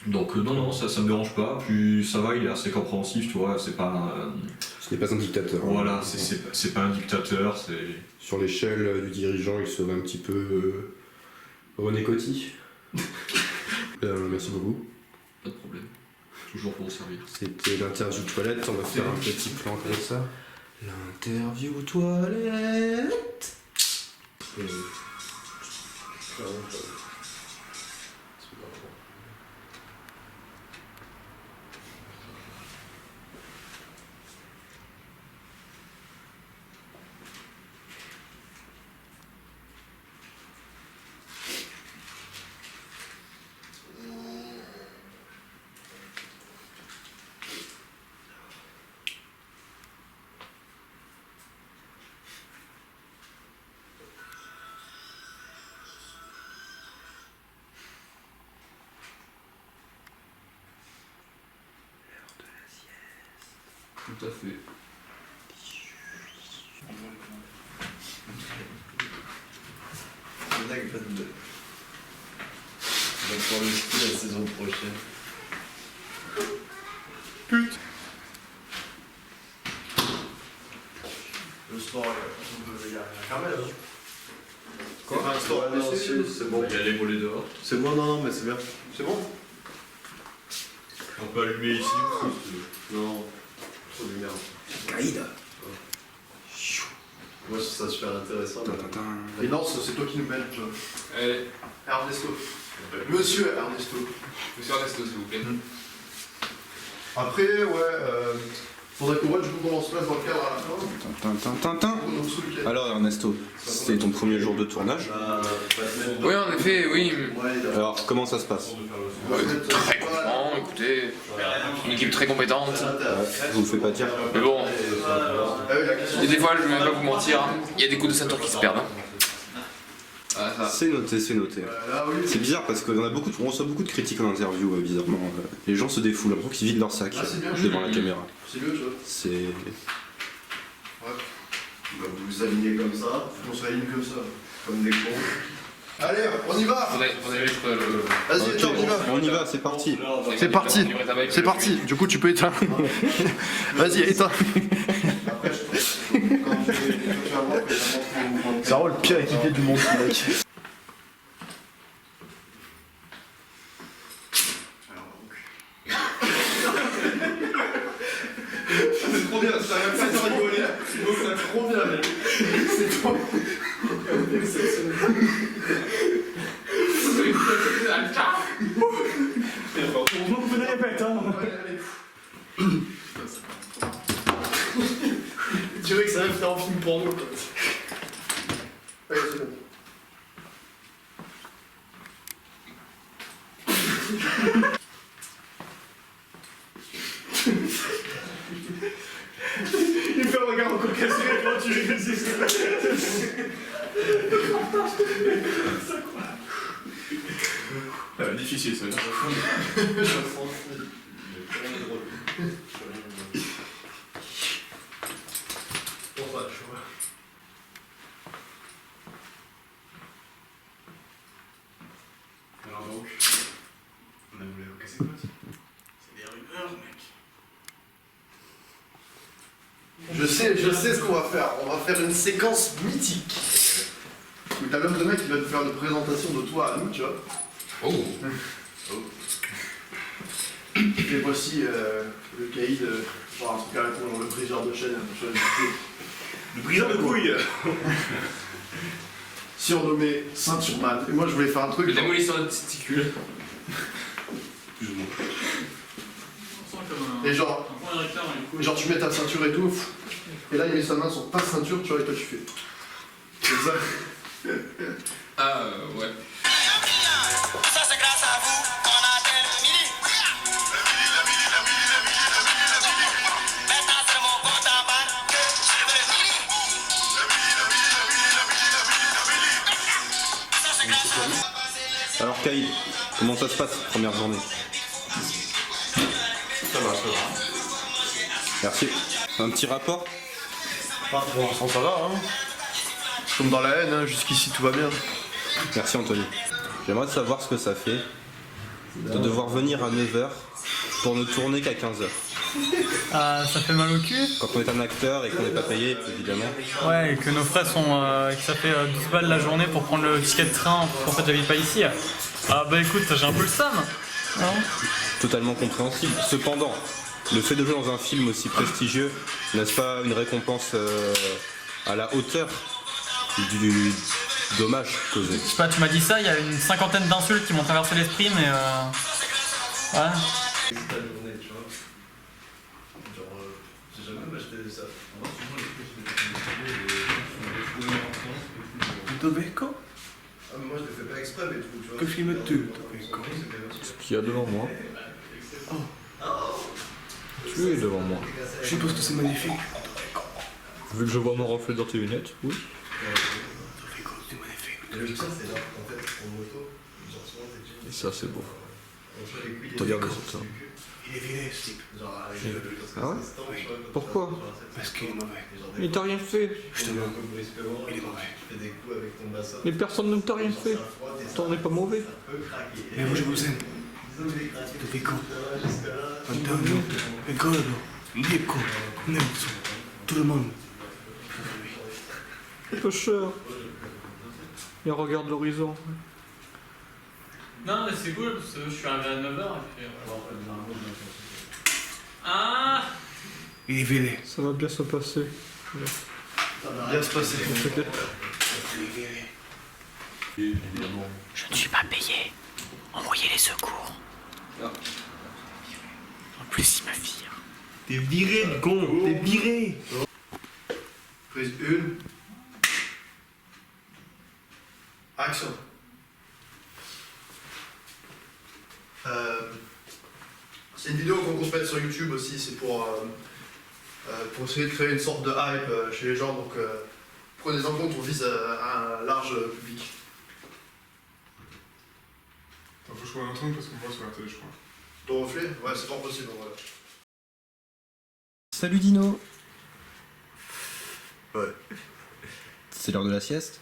Donc non, ça me dérange pas, puis ça va, il est assez compréhensif, tu vois, c'est pas ce n'est pas un dictateur. Voilà, c'est pas un dictateur, c'est... Sur l'échelle du dirigeant, il serait un petit peu René Coty. Merci beaucoup. Pas de problème, toujours pour vous servir. C'était l'interview toilette, on va faire un petit plan comme ça. L'interview toilette. Tout à fait. C'est là que on va faire le ski la saison prochaine. Putain. Le sport, il y a Carmel, hein. Quoi? Un sport, non, c'est bon. Il y a les volets dehors. C'est bon, non, mais c'est bien. C'est bon? On peut allumer ici ou non. Trop de lumière. Caïda. Moi je trouve ça super intéressant. Et non, c'est toi qui nous mènes, tu vois. Allez. Ernesto. Monsieur Ernesto. Monsieur Ernesto, s'il vous plaît. Après, ouais, faudrait qu'on voit du coup comment on se passe dans le cadre à la fin. Alors Ernesto, c'était ton premier jour de tournage. Oui, en effet, oui. Alors comment ça se passe? Très content, écoutez, une équipe très compétente. Je vous le fais pas dire. Mais bon, et des fois, je vais même pas vous mentir, il y a des coups de ceinture qui se perdent. C'est noté, c'est noté. C'est bizarre parce qu'on reçoit beaucoup de critiques en interview, bizarrement. Les gens se défoulent, l'impression qu'ils vident leur sac devant la caméra. C'est mieux, tu vois. C'est... Ouais. Bah, vous vous alignez comme ça, on se réaligne comme ça, comme des cons. Allez, on y va. Vas-y, attends, on y va. On y va, c'est parti. C'est parti, c'est parti. Du coup, tu peux éteindre. Vas-y, éteins. C'est vraiment le pire équipier du monde, ce mec. C'est trop bien, ça rien fait de rigoler. C'est trop bien, mec. C'est trop bien. On peut répéter, hein. Tu dirais que ça va faire un film porno. Allez, c'est bon. Il fait le regard encore cassé quand tu lui dis ça. Difficile, ça. Alors donc, on a voulu casser quoi? C'est des rumeurs, mec. Je sais ce qu'on va faire. On va faire une séquence mythique. Où t'as l'homme de mec qui va te faire une présentation de toi à nous, tu vois. Oh. Et voici le caïd, genre un truc à la con, genre le briseur de chaîne, le briseur de couilles. Surnommé Ceintureman. Et moi je voulais faire un truc. Le démolisseur de testicules. Et genre tu mets ta ceinture et tout, et là il met sa main sur ta ceinture, tu vois, et toi tu fais. C'est ça. Ah ouais. Ça c'est grâce à vous qu'on a terminé. Maintenant c'est mon compte en banque. Je veux le mini. Alors Kaïd, comment ça se passe, première journée? Ça va. Merci. Un petit rapport? Pour l'instant ça va, hein. Je tombe dans la haine, hein. Jusqu'ici tout va bien. Merci Anthony. J'aimerais savoir ce que ça fait de devoir venir à 9h pour ne tourner qu'à 15h. Ça fait mal au cul. Quand on est un acteur et qu'on n'est pas payé, évidemment. Ouais, et que nos frais sont. que ça fait 12 balles la journée pour prendre le ticket de train, parce qu'en fait j'habite pas ici. Ah bah écoute, j'ai un peu le seum. Totalement compréhensible. Cependant, le fait de jouer dans un film aussi prestigieux, n'est-ce pas une récompense à la hauteur du dommage causé? Je sais pas, tu m'as dit ça, il y a une cinquantaine d'insultes qui m'ont traversé l'esprit, mais ouais. J'ai jamais acheté ça. Tobacco? Ah, mais moi je le fais pas exprès, mais tu vois. Que filmes-tu, Tobacco? Ce qu'il y a devant moi. Tu es devant moi. Je suppose que c'est magnifique. Vu que je vois mon reflet dans tes lunettes, oui. Et ça c'est beau. Regarde ça. Il est vilain ce type. Ah ouais? Pourquoi? Parce qu'il est mauvais. Il t'a rien fait. Justement, il est mauvais. Mais personne ne t'a rien fait. T'en es pas mauvais. Mais moi je vous aime. Tobacco. Antonio. Ricordo. Nico. Nelson. Tout le monde. Pêcheur. Et regarde l'horizon. Non, mais c'est cool parce que je suis arrivé à 9h et puis. Ah! Il est vilain. Ça va bien se passer. Ça va bien se passer. Je ne suis pas payé. Envoyez les secours. En plus, il me vire. T'es viré, con. T'es viré. Prise 1. Action. C'est une vidéo qu'on compte mettre sur YouTube aussi, c'est pour essayer de créer une sorte de hype chez les gens, donc prenez-en compte, on vise un large public. Attends, faut que je trouve un truc parce qu'on voit sur la télé, je crois. Ton reflet? Ouais, c'est pas possible, voilà. Salut Dino. Ouais. C'est l'heure de la sieste?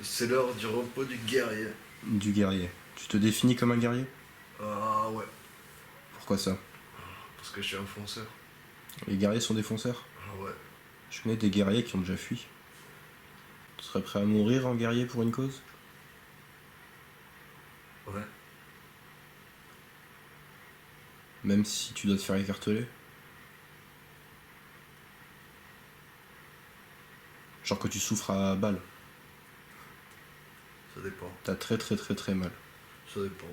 C'est l'heure du repos du guerrier. Du guerrier. Tu te définis comme un guerrier? Ah ouais. Pourquoi ça? Parce que je suis un fonceur. Les guerriers sont des fonceurs? Ah ouais. Je connais des guerriers qui ont déjà fui. Tu serais prêt à mourir en guerrier pour une cause? Ouais. Même si tu dois te faire écarteler? Genre que tu souffres à balle? Ça dépend. T'as très mal. Ça dépend.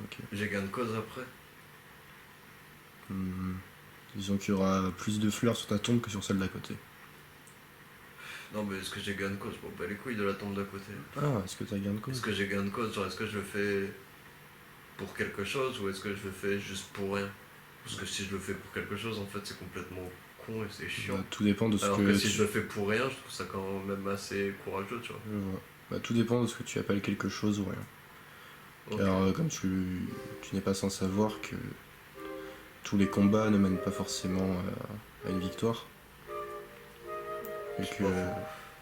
Ok. J'ai gain de cause après. Disons qu'il y aura plus de fleurs sur ta tombe que sur celle d'à côté. Non mais est-ce que j'ai gain de cause? Bon bah les couilles de la tombe d'à côté. Ah, est-ce que t'as gain de cause? Est-ce que j'ai gain de cause? Genre est-ce que je le fais pour quelque chose ou est-ce que je le fais juste pour rien? Parce que si je le fais pour quelque chose en fait c'est complètement con et c'est chiant. Bah, tout dépend de ce Alors que si je le fais pour rien je trouve ça quand même assez courageux tu vois. Je vois. Bah, tout dépend de ce que tu appelles quelque chose ou rien. Ok. Car comme tu n'es pas sans savoir que tous les combats ne mènent pas forcément à une victoire. Et que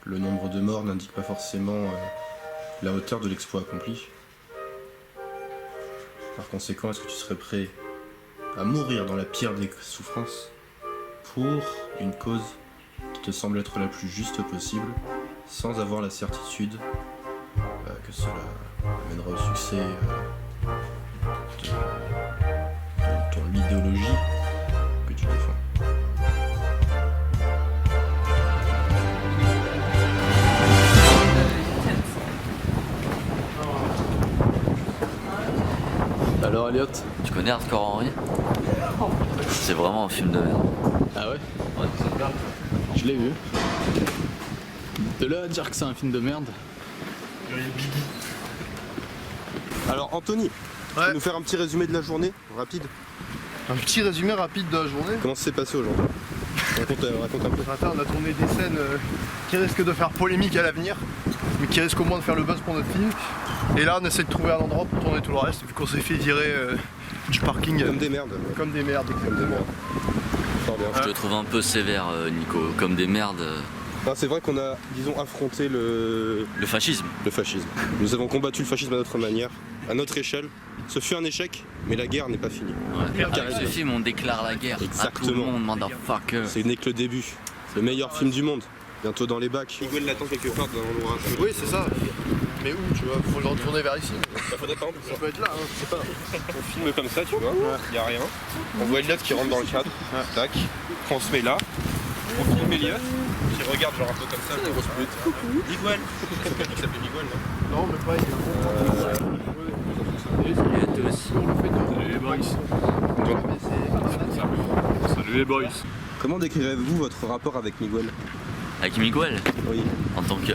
le nombre de morts n'indique pas forcément la hauteur de l'exploit accompli. Par conséquent, est-ce que tu serais prêt à mourir dans la pire des souffrances pour une cause qui te semble être la plus juste possible, sans avoir la certitude que cela amènera au succès de ton idéologie que tu défends? Alors Elliot, Tu connais Hardcore Henry? C'est vraiment un film de merde. Ah ouais? Ouais. Je l'ai vu. De là à dire que c'est un film de merde. Alors Anthony, tu peux nous faire un petit résumé de la journée, rapide? Un petit résumé rapide de la journée. Comment ça s'est passé aujourd'hui? Raconte un peu. Ce matin, on a tourné des scènes qui risquent de faire polémique à l'avenir, mais qui risquent au moins de faire le buzz pour notre film. Et là, on essaie de trouver un endroit pour tourner tout le reste, vu qu'on s'est fait virer du parking. Comme des merdes. Comme des merdes, exactement. Fort bien. Je te trouve un peu sévère, Nico. Comme des merdes. Non, c'est vrai qu'on a, disons, affronté le fascisme. Le fascisme. Nous avons combattu le fascisme à notre manière, à notre échelle. Ce fut un échec, mais la guerre n'est pas finie. Ouais. Avec ce film, on déclare la guerre. Exactement. À tout le monde, motherfucker. Ce n'est que le début. Le meilleur film du monde. Bientôt dans les bacs. Miguel l'attend quelque part dans l'endroit. Oui, c'est ça. Mais où, tu vois? Faut le retourner vers ici. Faudrait pas. Ça peut être là, hein. Je sais pas. On filme comme ça, tu vois. Y a rien. On voit Elliot qui rentre dans le cadre. Tac. On se met là. On filme Elliot qui regarde genre un peu comme ça. La grosse pute. Miguel. C'est quelqu'un qui s'appelle Miguel, non? Non, mais pas. Salut les boys. Comment décrirez-vous votre rapport avec Miguel? Avec Miguel? Oui. En tant que...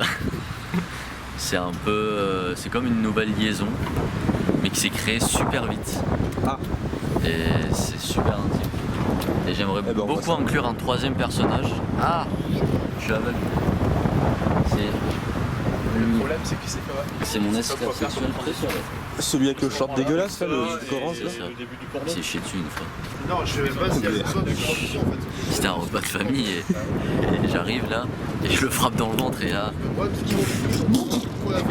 c'est un peu... c'est comme une nouvelle liaison, mais qui s'est créée super vite. Ah. Et c'est super intime. Et j'aimerais beaucoup inclure un troisième personnage. Ah, je suis aveugle. Le problème, c'est que c'est pas... C'est mon esclave sexuel préféré. Celui avec le short dégueulasse, là, le orange, là? C'est chez tu une fois. Non, je sais pas s'il y a besoin de condition en fait. C'était un repas de famille et j'arrive là et je le frappe dans le ventre et là.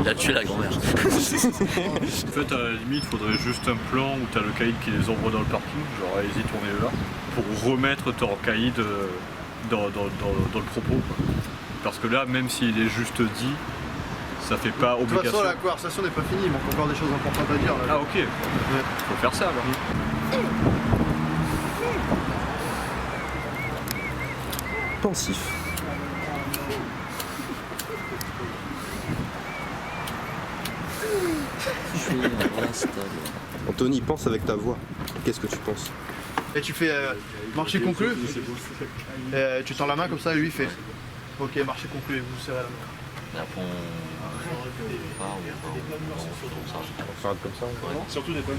Il a tué la grand-mère. En fait, à la limite, il faudrait juste un plan où t'as le caïd qui les envoie dans le parking, genre allez-y, tournez-le là, pour remettre ton caïd dans le propos. Quoi. Parce que là, même s'il est juste dit, ça fait pas De toute obligation. façon, la conversation n'est pas finie, il manque encore des choses importantes à dire. Là. Ah, ok. Faut faire ça alors. Pensif. suis à l'install. Anthony, pense avec ta voix. Qu'est-ce que tu penses? Et tu fais marché conclu. Et tu tends la main comme ça et lui il fait. Ok, marché conclu et vous serrez la main. Et après On s'arrête comme ça. Surtout des pommes.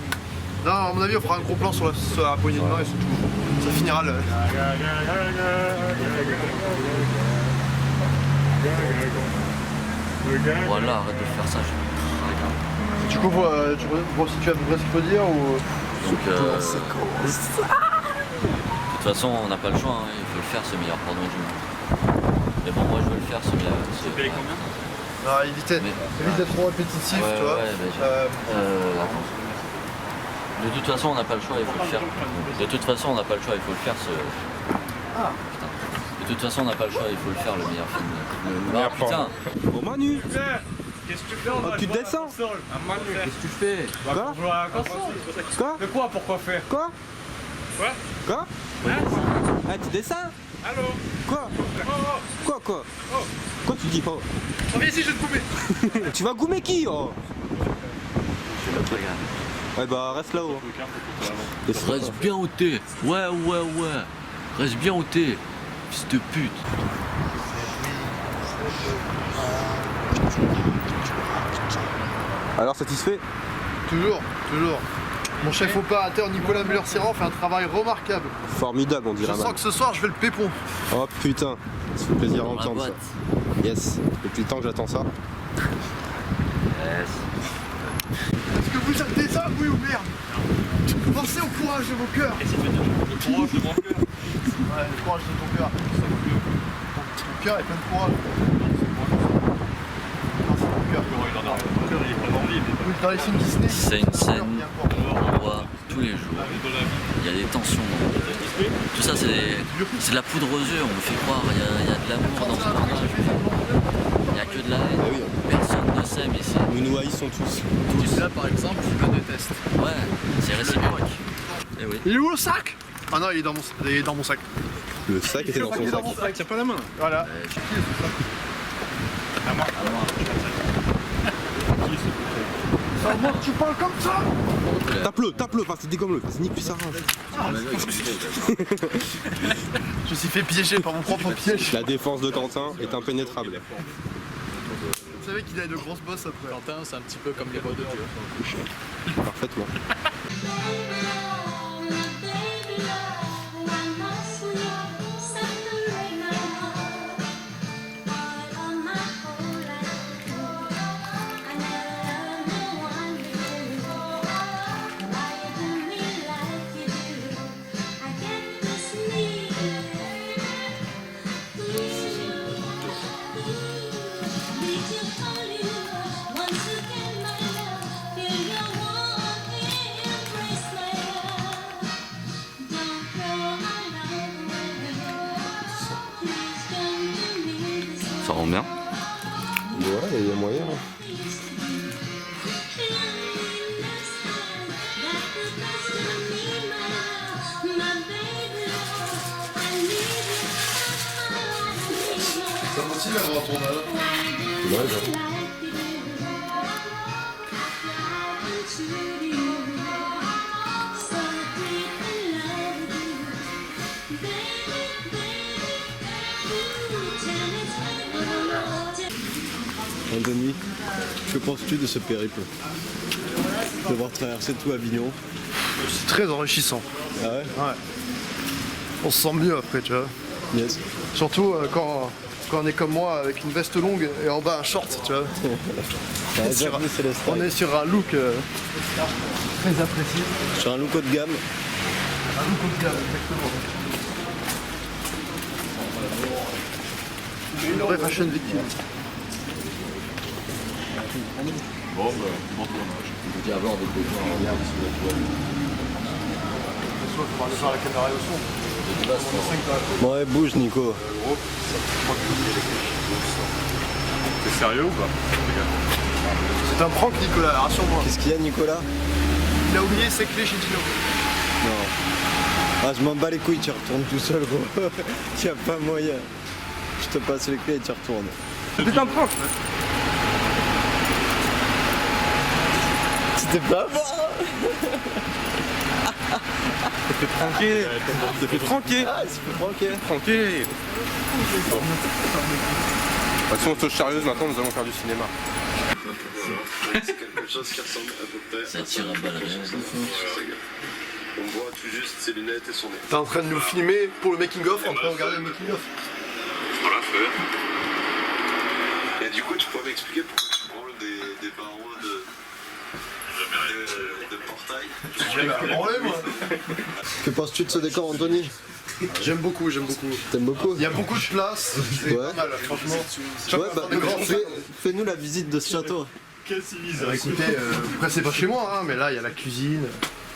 Non, à mon avis, on fera un gros plan sur la poignée de main et c'est tout. Ça finira le. Voilà, arrête de faire ça. Du coup, tu restitues à peu près ce qu'il faut dire ou. Donc, de toute façon, on n'a pas le choix, hein, il faut le faire ce meilleur porno du monde. Mais bon, moi je veux le faire ce meilleur. Tu payes combien? Non, évite d'être trop répétitif, ouais, tu vois. Attends. De toute façon, on n'a pas le choix, il faut le faire. De toute façon, on n'a pas le choix, il faut le faire ce. Putain. De toute façon, on n'a pas le choix, il faut le faire le meilleur film. Le meilleur putain. Oh Manu, Qu'est-ce que tu fais? tu descends? Qu'est-ce que tu fais? Quoi? Jouer à la console. Quoi? De quoi? Pourquoi faire? Quoi? Quoi? Quoi? Hein? Ah, tu descends? Allô? Quoi? Oh, Quoi? Quoi tu dis pas? Reviens ici, je vais te couper. Tu vas goumer qui? Oh ouais bah reste là-haut. Reste bien au thé. Ouais. Reste bien au thé. Fils de pute. Alors satisfait? Toujours. Mon chef opérateur Nicolas Muller-Serrand fait un travail remarquable. Formidable, on dirait. Je sens que ce soir je vais le pépon. Oh putain, ça fait plaisir à entendre ça. Yes, depuis le temps que j'attends ça. Yes. Est-ce que vous achetez ça, oui ou merde? Pensez au courage de vos cœurs. Et si tu fais le courage de mon cœur? Ouais, le courage de ton cœur. Ton cœur est plein de courage. Dans les films Disney, c'est une scène qu'on voit tous les jours. Il y a des tensions. Tout ça, c'est de la poudre aux yeux. On me fait croire il y a de l'amour dans ce tournage. Il n'y a que de la haine. Personne ne s'aime ici. Nous nous haïssons tous. Là par exemple, je le déteste. Ouais, c'est réciproque. Et oui. Il est où le sac? Ah non, il est dans mon sac. Le sac était dans son sac. Tiens pas la main. Voilà. À moi. C'est à moi que tu parles comme ça? Tape-le, enfin c'est dégomme-le, c'est nique plus ça range. Je me suis fait piéger par mon propre piège. La défense de Quentin est impénétrable. Vous savez qu'il a de grosses bosses après. Quentin, c'est un petit peu comme les voix de Dieu. Parfaitement. Ça rend bien. Ouais, il y a moyen. Ça motive à avoir ton âge. Ouais, Anthony, que penses-tu de ce périple? Devoir traverser tout Avignon? C'est très enrichissant. Ah ouais? Ouais. On se sent mieux après, tu vois. Yes. Surtout quand on est comme moi avec une veste longue et en bas un short, tu vois. On est sur un look très apprécié. Sur un look haut de gamme. Un look haut de gamme, exactement. Une vraie fashion victime. Bon, bah, bon tournage. Je dis avoir des besoins en lien sur le toit. Il faudra aller voir la caméra au son. Ouais, bouge Nico. T'es sérieux ou pas? C'est un prank Nicolas, rassure-moi. Qu'est-ce qu'il y a Nicolas? Il a oublié ses clés chez Dino. Non. Ah je m'en bats les couilles, tu retournes tout seul gros. Y'a pas moyen. Je te passe les clés et tu retournes. C'est un prank. C'était pas moi. Ça fait tranquille. Ça fait tranquille. Ah, il s'est fait tranquille. Tranquille. De toute façon, touche sérieuse, maintenant nous allons faire du cinéma. C'est quelque chose qui ressemble à peu près. Ça tire à balles réelles. On voit tout juste ses lunettes et son nez. T'es en train de nous filmer pour le making-of, en train de regarder le making-of. Voilà, fait. Et du coup, tu pourrais m'expliquer pourquoi tu branles des barreaux de portail? J'ai pas branlé, moi. Que penses-tu de ce décor, Anthony? J'aime beaucoup, j'aime beaucoup. T'aimes beaucoup? Il y a beaucoup de place, c'est pas mal, franchement. Ouais, bah, fais-nous la visite de ce château. Quelle civilisation. Écoutez, après c'est pas chez moi, hein, mais là il y a la cuisine.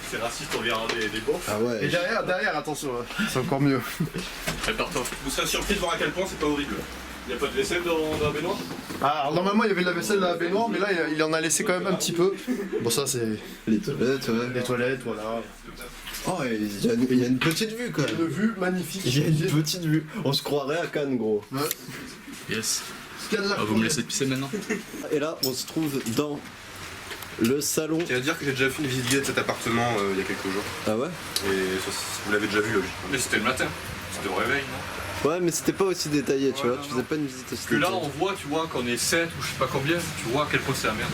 C'est raciste, on verra des beaufs. Ah ouais. Et derrière, attention, c'est encore mieux. Prépare-toi. Vous serez surpris de voir à quel point c'est pas horrible. Il n'y a pas de vaisselle dans la baignoire? Ah, alors normalement il y avait de la vaisselle dans la baignoire, mais là il en a laissé quand même un petit peu. Bon, ça c'est. Les toilettes, ouais. Les toilettes, voilà. Oh, il y a une petite vue quand même. Une vue magnifique. Il y a une petite vue. On se croirait à Cannes, gros. Ouais. Yes. Vous me laissez pisser maintenant? Et là, on se trouve dans le salon. C'est à dire que j'ai déjà fait une visite guidée de cet appartement il y a quelques jours. Ah ouais? Et ça, vous l'avez déjà vu, logiquement. Mais c'était le matin. C'était au réveil, non? Ouais, mais c'était pas aussi détaillé, tu vois. Tu faisais pas une visite aussi Que là, détaillée. on voit, tu vois, qu'on est 7 ou je sais pas combien, tu vois à quel point c'est la merde.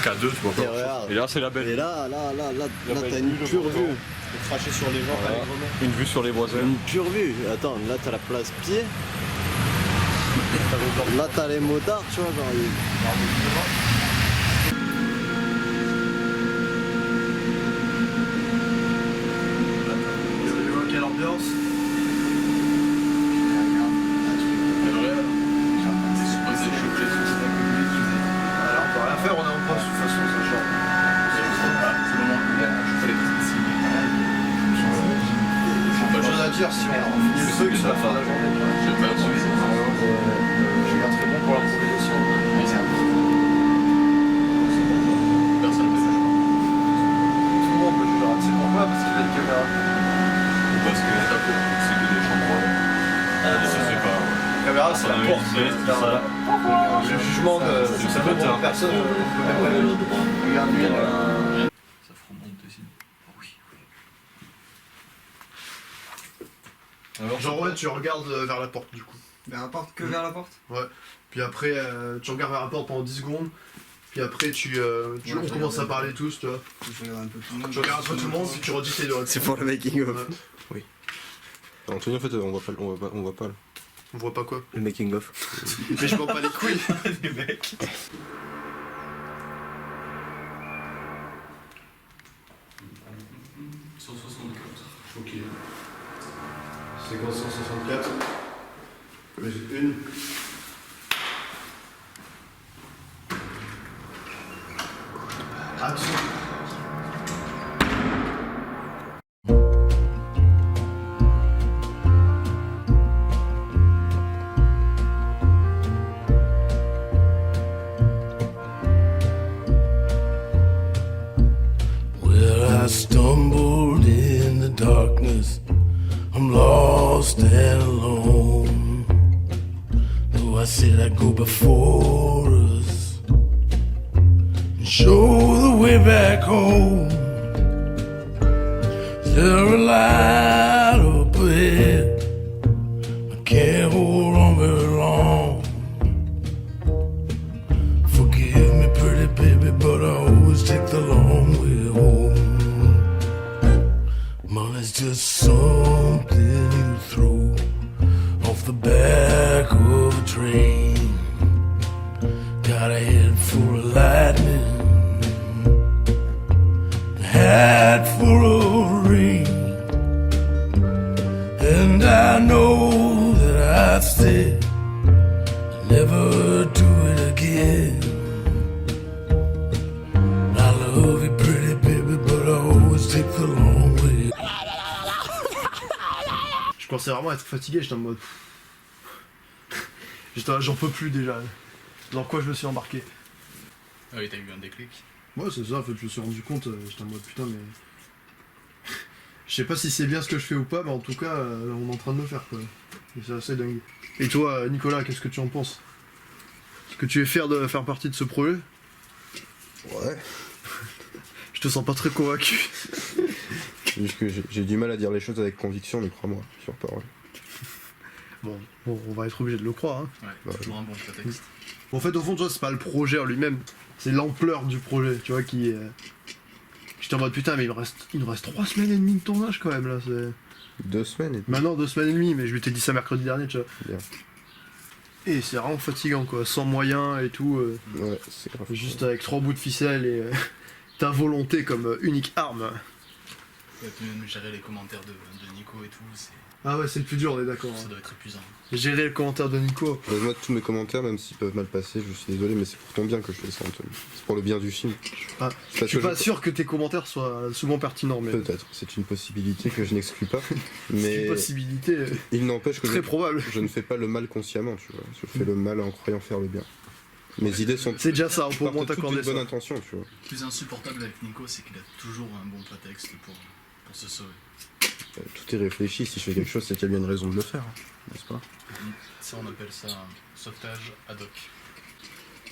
K2, tu vois pas. Et regarde. Et là, c'est la belle. Et là, t'as une pure vue. Cracher sur les gens, une vue sur les voisins. Une pure vue. Attends, là t'as la place pied. Là t'as les motards, tu vois, genre. Quelle ambiance. Alors on peut rien faire, on est en poste de toute façon, ça change. Pas de chose à dire si on finit le truc, c'est la fin de la journée. Je vais très bon pour l'improvisation. Personne ne peut juger. Tout le monde peut juger. C'est pourquoi? Parce qu'il y a une caméra. Ou parce que c'est que des chambres. Ça se fait pas. La caméra, c'est la porte. Le jugement de personne ne peut même pas le regarder. Ça fera monter ici. Oui. Alors, genre, ouais, tu regardes vers la porte du coup. Vers la porte? Que vers la porte? Ouais. Puis après, tu regardes vers la porte pendant 10 secondes. Puis après, on commence à parler tous, tu vois. Je regarde un peu tout le monde. Tu regardes un peu tout le monde, puis tu redis tes deux. C'est pour le making of. Ouais. Oui. Anthony, en fait, on voit pas. On voit pas quoi? Le making of. Mais je m'en bats les couilles. Les mecs. Ok. Séquence 164. Mais une. Action. Well, I stumbled in the darkness. I'm lost and alone. Though I said I'd go before us and show the way back home. There a light up ahead. I can't hold on very long. Forgive me, pretty baby, but I always take the long way home. Money's just something you throw off the back of a train. Got a head full of lightning, a hat full of rain, and I know that I'd stay, never do it again. I love you, pretty baby, but I always take the long way. Je pensais vraiment être fatigué, j'étais en mode. J'en peux plus déjà. Dans quoi je me suis embarqué? Ah oui, t'as eu un déclic. Ouais, c'est ça, en fait, je me suis rendu compte, j'étais en mode putain, mais. Je sais pas si c'est bien ce que je fais ou pas, mais en tout cas, on est en train de le faire quoi. Et c'est assez dingue. Et toi, Nicolas, qu'est-ce que tu en penses? Est-ce que tu es fier de faire partie de ce projet? Ouais. Je te sens pas très convaincu. Juste que j'ai du mal à dire les choses avec conviction, mais crois-moi, sur parole. Bon, on va être obligé de le croire. Hein. Ouais, toujours un bon prétexte. En fait, au fond, tu vois, c'est pas le projet en lui-même, c'est l'ampleur du projet, tu vois, qui est... J'étais en mode putain, mais il nous reste 3 semaines et demie de tournage quand même, là, c'est... 2 semaines et demie. Maintenant, 2 semaines et demie, mais je m'étais dit ça mercredi dernier, tu vois. Bien. Et c'est vraiment fatigant, quoi, sans moyens et tout. Ouais, c'est grave. Juste avec 3 bouts de ficelle et ta volonté comme unique arme. Et puis même gérer les commentaires de Nico et tout, c'est... Ah ouais, c'est le plus dur, on est d'accord. Ça doit être épuisant. Gérer le commentaire de Nico. Moi, tous mes commentaires, même s'ils peuvent mal passer, je suis désolé, mais c'est pour ton bien que je fais ça, Anthony. C'est pour le bien du film. Je suis pas sûr que tes commentaires soient souvent pertinents, mais... Peut-être, c'est une possibilité que je n'exclus pas. Mais c'est une possibilité il n'empêche que très probable. Je ne fais pas le mal consciemment, tu vois. Je fais le mal en croyant faire le bien. Mes idées sont... C'est déjà ça, on peut au moins toutes t'accorder d'une ça. bonne intention, tu vois. Le plus insupportable avec Nico, c'est qu'il a toujours un bon prétexte pour se sauver. Tout est réfléchi, si je fais quelque chose, c'est qu'il y a bien une raison de le faire, n'est-ce pas? Ça, on appelle ça un sauvetage ad hoc.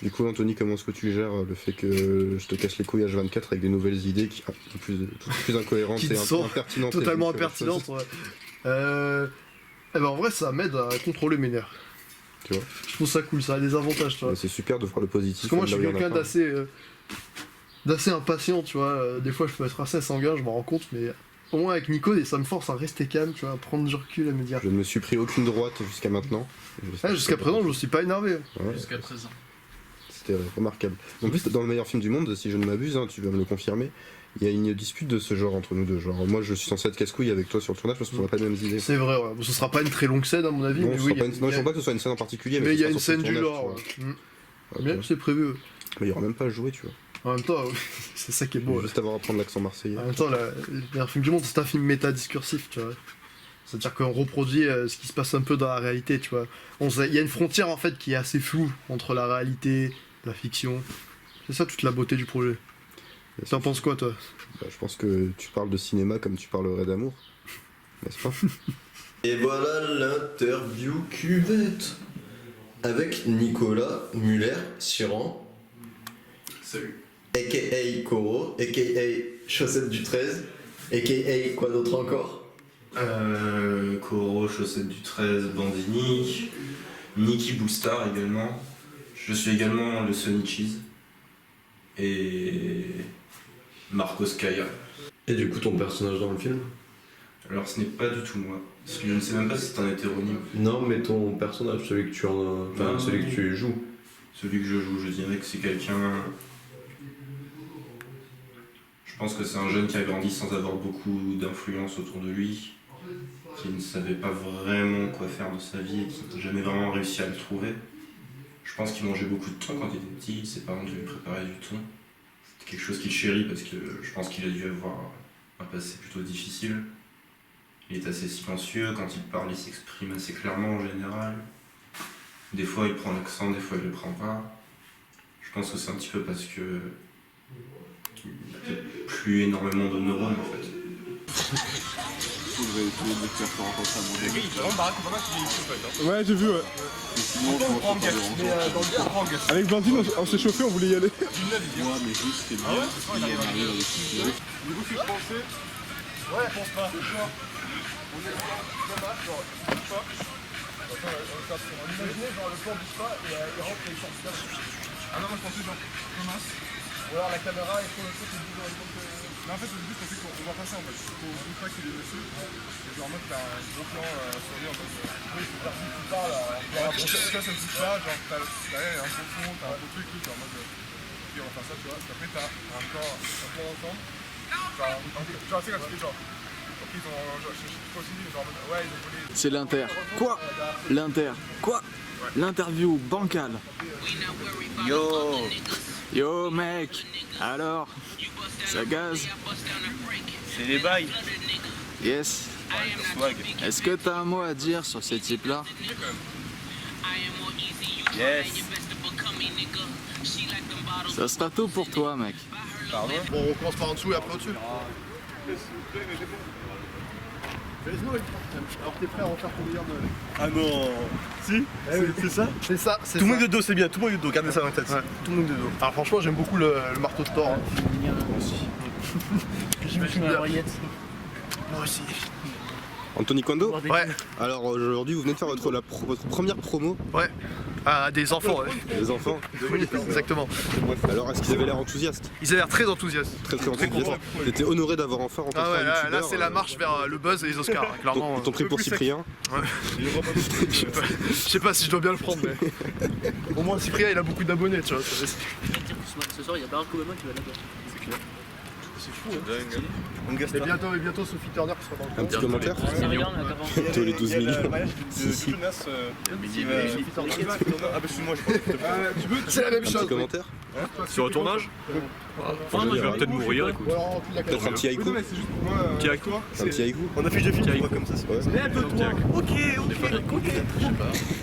Du coup, Anthony, comment est-ce que tu gères le fait que je te casse les couilles H24 avec des nouvelles idées qui toutes plus incohérentes Qui et sont impertinentes? totalement impertinentes, ouais. Eh ben en vrai, ça m'aide à contrôler mes nerfs. Tu vois? Je trouve ça cool, ça a des avantages, tu vois. C'est super de voir le positif. Parce que moi, je suis là où il y en a quelqu'un pas. d'assez impatient, tu vois. Des fois, je peux être assez sanguin, je m'en rends compte, mais au moins avec Nico, ça me force à rester calme, tu vois, à prendre du recul, à me dire. Je ne me suis pris aucune droite jusqu'à maintenant. Jusqu'à présent, je me suis pas énervé. Ouais. Jusqu'à présent. C'était remarquable. En plus, dans le meilleur film du monde, si je ne m'abuse, hein, tu vas me le confirmer, il y a une dispute de ce genre entre nous deux. Genre, moi, je suis censé être casse-couille avec toi sur le tournage parce qu'on n'a pas les mêmes idées. C'est vrai, ouais. Bon, ce sera pas une très longue scène, à mon avis, Non, mais ce oui. sera pas une... Non, je ne pas que ce soit une scène en particulier, mais il y a une ce sera scène sur du le lore, tournage, tu vois. ouais. Bien, c'est prévu. Mais il n'y aura même pas à jouer, tu vois. En même temps, c'est ça qui est beau. Juste avoir à prendre l'accent marseillais. En même temps, le meilleur film du monde, c'est un film métadiscursif, tu vois. C'est-à-dire qu'on reproduit ce qui se passe un peu dans la réalité, tu vois. Il y a une frontière, en fait, qui est assez floue entre la réalité, la fiction. C'est ça toute la beauté du projet. T'en penses quoi, toi? Je pense que tu parles de cinéma comme tu parlerais d'amour, n'est-ce pas? Et voilà l'interview cuvette avec Nicolas Muller-Siran. Salut. A.K.A. Koro, A.K.A. Chaussettes du 13, A.K.A. quoi d'autre encore? Koro, Chaussettes du 13, Bandini, Niki Boostar également. Je suis également le Sunny Cheese. Et Marcos Kaya. Et du coup, ton personnage dans le film? Alors, ce n'est pas du tout moi. Parce que je ne sais même pas si c'est un hétéronyme. Non, mais ton personnage, celui que tu celui que tu joues. Celui que je joue, je dirais que c'est quelqu'un... Je pense que c'est un jeune qui a grandi sans avoir beaucoup d'influence autour de lui, qui ne savait pas vraiment quoi faire de sa vie et qui n'a jamais vraiment réussi à le trouver. Je pense qu'il mangeait beaucoup de thon quand il était petit, ses parents devaient lui préparer du thon. C'était quelque chose qu'il chérit parce que je pense qu'il a dû avoir un passé plutôt difficile. Il est assez silencieux, quand il parle il s'exprime assez clairement en général. Des fois il prend l'accent, des fois il le prend pas. Je pense que c'est un petit peu parce que il n'a peut-être plus énormément de neurones en fait. Faudrait essayer de faire ça rencontrer à manger. Ouais, j'ai vu, ouais. Avec Blandine, on s'est chauffé, on voulait y aller. Ouais, mais juste, c'est bien. Il est marié avec lui. Du coup, je suis français. Ouais, je pense pas. On est là, genre, il pas. On imaginait genre le plan du spa et il rentre et il sort bien. Ah non, moi je pensais genre, Thomas. Ou alors la caméra et pour le truc, il dit dans le compte. Non, en fait, le but c'est qu'on va passer en fait. Une fois qu'il est dessus, et genre en mode t'as un gros plan sur lui en fait. Oui, c'est parti, tu parles. Genre, tu vois, ça me dit là, genre t'as un gros fond, t'as un beau truc, genre en mode. Ok, on va faire ça, tu vois. Après, t'as un plan ensemble. Genre, tu sais, quand tu dis genre. Ok, ils ont. Je sais pas aussi, genre en mode. Ouais, ils ont volé. C'est l'Inter. Quoi? L'Inter. Quoi? L'interview bancale. Yo. Yo mec. Alors? Ça gaze? C'est les bails. Yes. Swag. Est-ce que t'as un mot à dire sur ces types-là? Yes. Ça sera tout pour toi mec. Pardon? Bon, on commence par en dessous et après au-dessus. Fais-le alors tes frères vont faire ton meilleur Noël. Ah non. Si, c'est ça. C'est ça, Tout le monde de dos, c'est bien, tout le monde de dos, gardez ça dans la tête. Ouais. Tout le monde de dos. Alors franchement j'aime beaucoup le marteau de Thor. Hein. j'imagine bien. Moi aussi. Anthony Kondo? Ouais. Alors aujourd'hui, vous venez de faire votre première promo? Ouais. À des enfants, ouais. Des enfants? Oui, exactement. Alors, est-ce qu'ils avaient l'air enthousiastes? Ils avaient l'air très enthousiastes. Très enthousiastes. J'étais honoré d'avoir enfin rencontré Ah ouais, un là youtubeur. c'est la marche vers le buzz et les Oscars, hein, clairement. Ils t'ont pris pour Cyprien? Ouais. Je sais pas si je dois bien le prendre, mais au moins Cyprien il a beaucoup d'abonnés, tu vois. Ce soir, il y a Barack Obama qui va là-bas. C'est clair. C'est fou, hein. Et bientôt Sophie Turner qui sera dans le Un petit commentaire? C'est rien, là, Bientôt les 12 millions. Si. C'est la même chose. Un petit commentaire? Sur le tournage Enfin, il va peut-être mourir, écoute. Peut-être un petit haïku? Petit haïku? Un petit haïku? On a fait de film comme ça.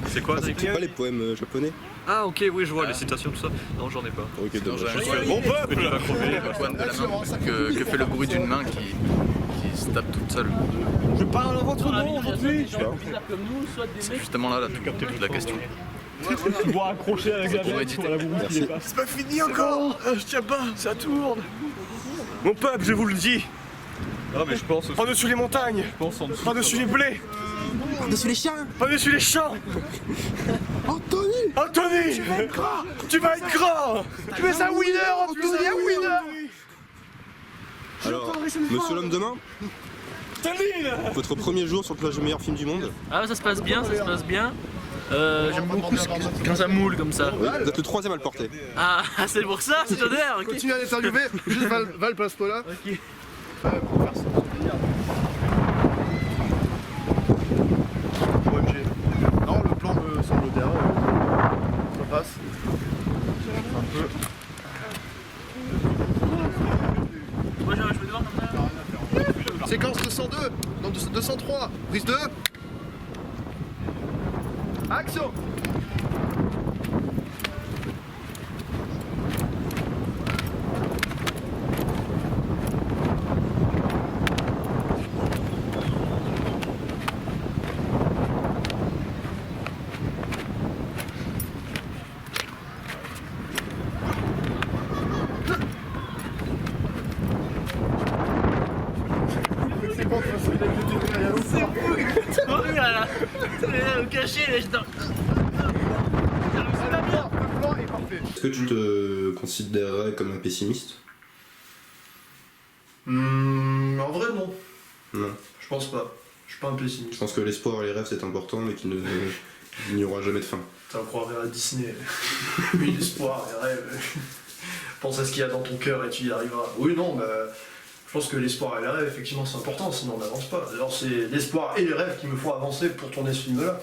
C'est quoi? C'est pas les poèmes japonais? Ah ok, oui, je vois les citations, tout ça. Non, j'en ai pas. Ok, dommage. Mon peuple! Que fait le bruit d'une main qui se tape toute seule? Je parle à votre nom aujourd'hui. C'est justement là toute la question. Tu dois accrocher avec la veste pour la bourre qui dépasse. C'est pas fini encore. Je tiens pas, ça tourne. Mon peuple, je vous le dis. Ah mais je pense... Par-dessus les montagnes. Par-dessus les blés. Par-dessus les chiens. Par-dessus les champs. Anthony. Anthony. Tu vas être grand. Tu es un winner, Anthony, un winner. Alors, monsieur l'homme de main, votre premier jour sur le plage du meilleur film du monde? Ah, ça se passe bien, ça se passe bien. J'aime beaucoup quand ça moule comme ça. Oui, vous êtes le troisième à le porter. Ah, c'est pour ça, c'est honneur. Okay. Continue à l'interviewer, juste Val place-toi là. Ok. Pour faire ça. OMG. Non, le plan me semble bien. Ça passe. Un peu. Moi, je vais devoir comme ça. Séquence 202, non 203, prise 2. Action. Est-ce que tu te considérerais comme un pessimiste? En vrai non. Non. Je pense pas. Je suis pas un pessimiste. Je pense que l'espoir et les rêves c'est important mais qu'il n'y aura jamais de fin. Ça croirait à Disney. Oui, l'espoir, les rêves. Pense à ce qu'il y a dans ton cœur et tu y arriveras. Oui, non, bah, je pense que l'espoir et les rêves, effectivement, c'est important, sinon on n'avance pas. Alors c'est l'espoir et les rêves qui me font avancer pour tourner ce film-là.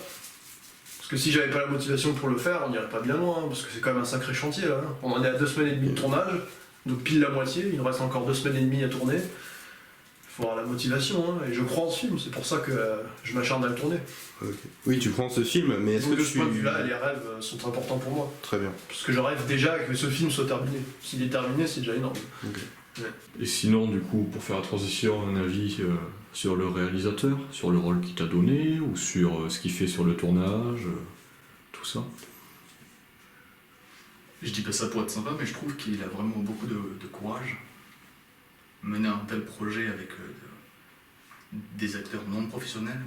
Parce que si j'avais pas la motivation pour le faire, on n'irait pas bien loin, hein, parce que c'est quand même un sacré chantier là. On en est à 2 semaines et demie de tournage, donc pile la moitié, il nous reste encore 2 semaines et demie à tourner. Il faut avoir la motivation, hein, et je crois en ce film, c'est pour ça que je m'acharne à le tourner. Okay. Oui, tu prends ce film, mais est-ce que de ce point de vue-là, les rêves sont importants pour moi. Très bien. Parce que je rêve déjà que ce film soit terminé. S'il est terminé, c'est déjà énorme. Okay. Ouais. Et sinon, du coup, pour faire la transition, un avis sur le réalisateur, sur le rôle qu'il t'a donné, ou sur ce qu'il fait sur le tournage, tout ça? Je dis pas ça pour être sympa, mais je trouve qu'il a vraiment beaucoup de courage. Mener un tel projet avec des acteurs non professionnels,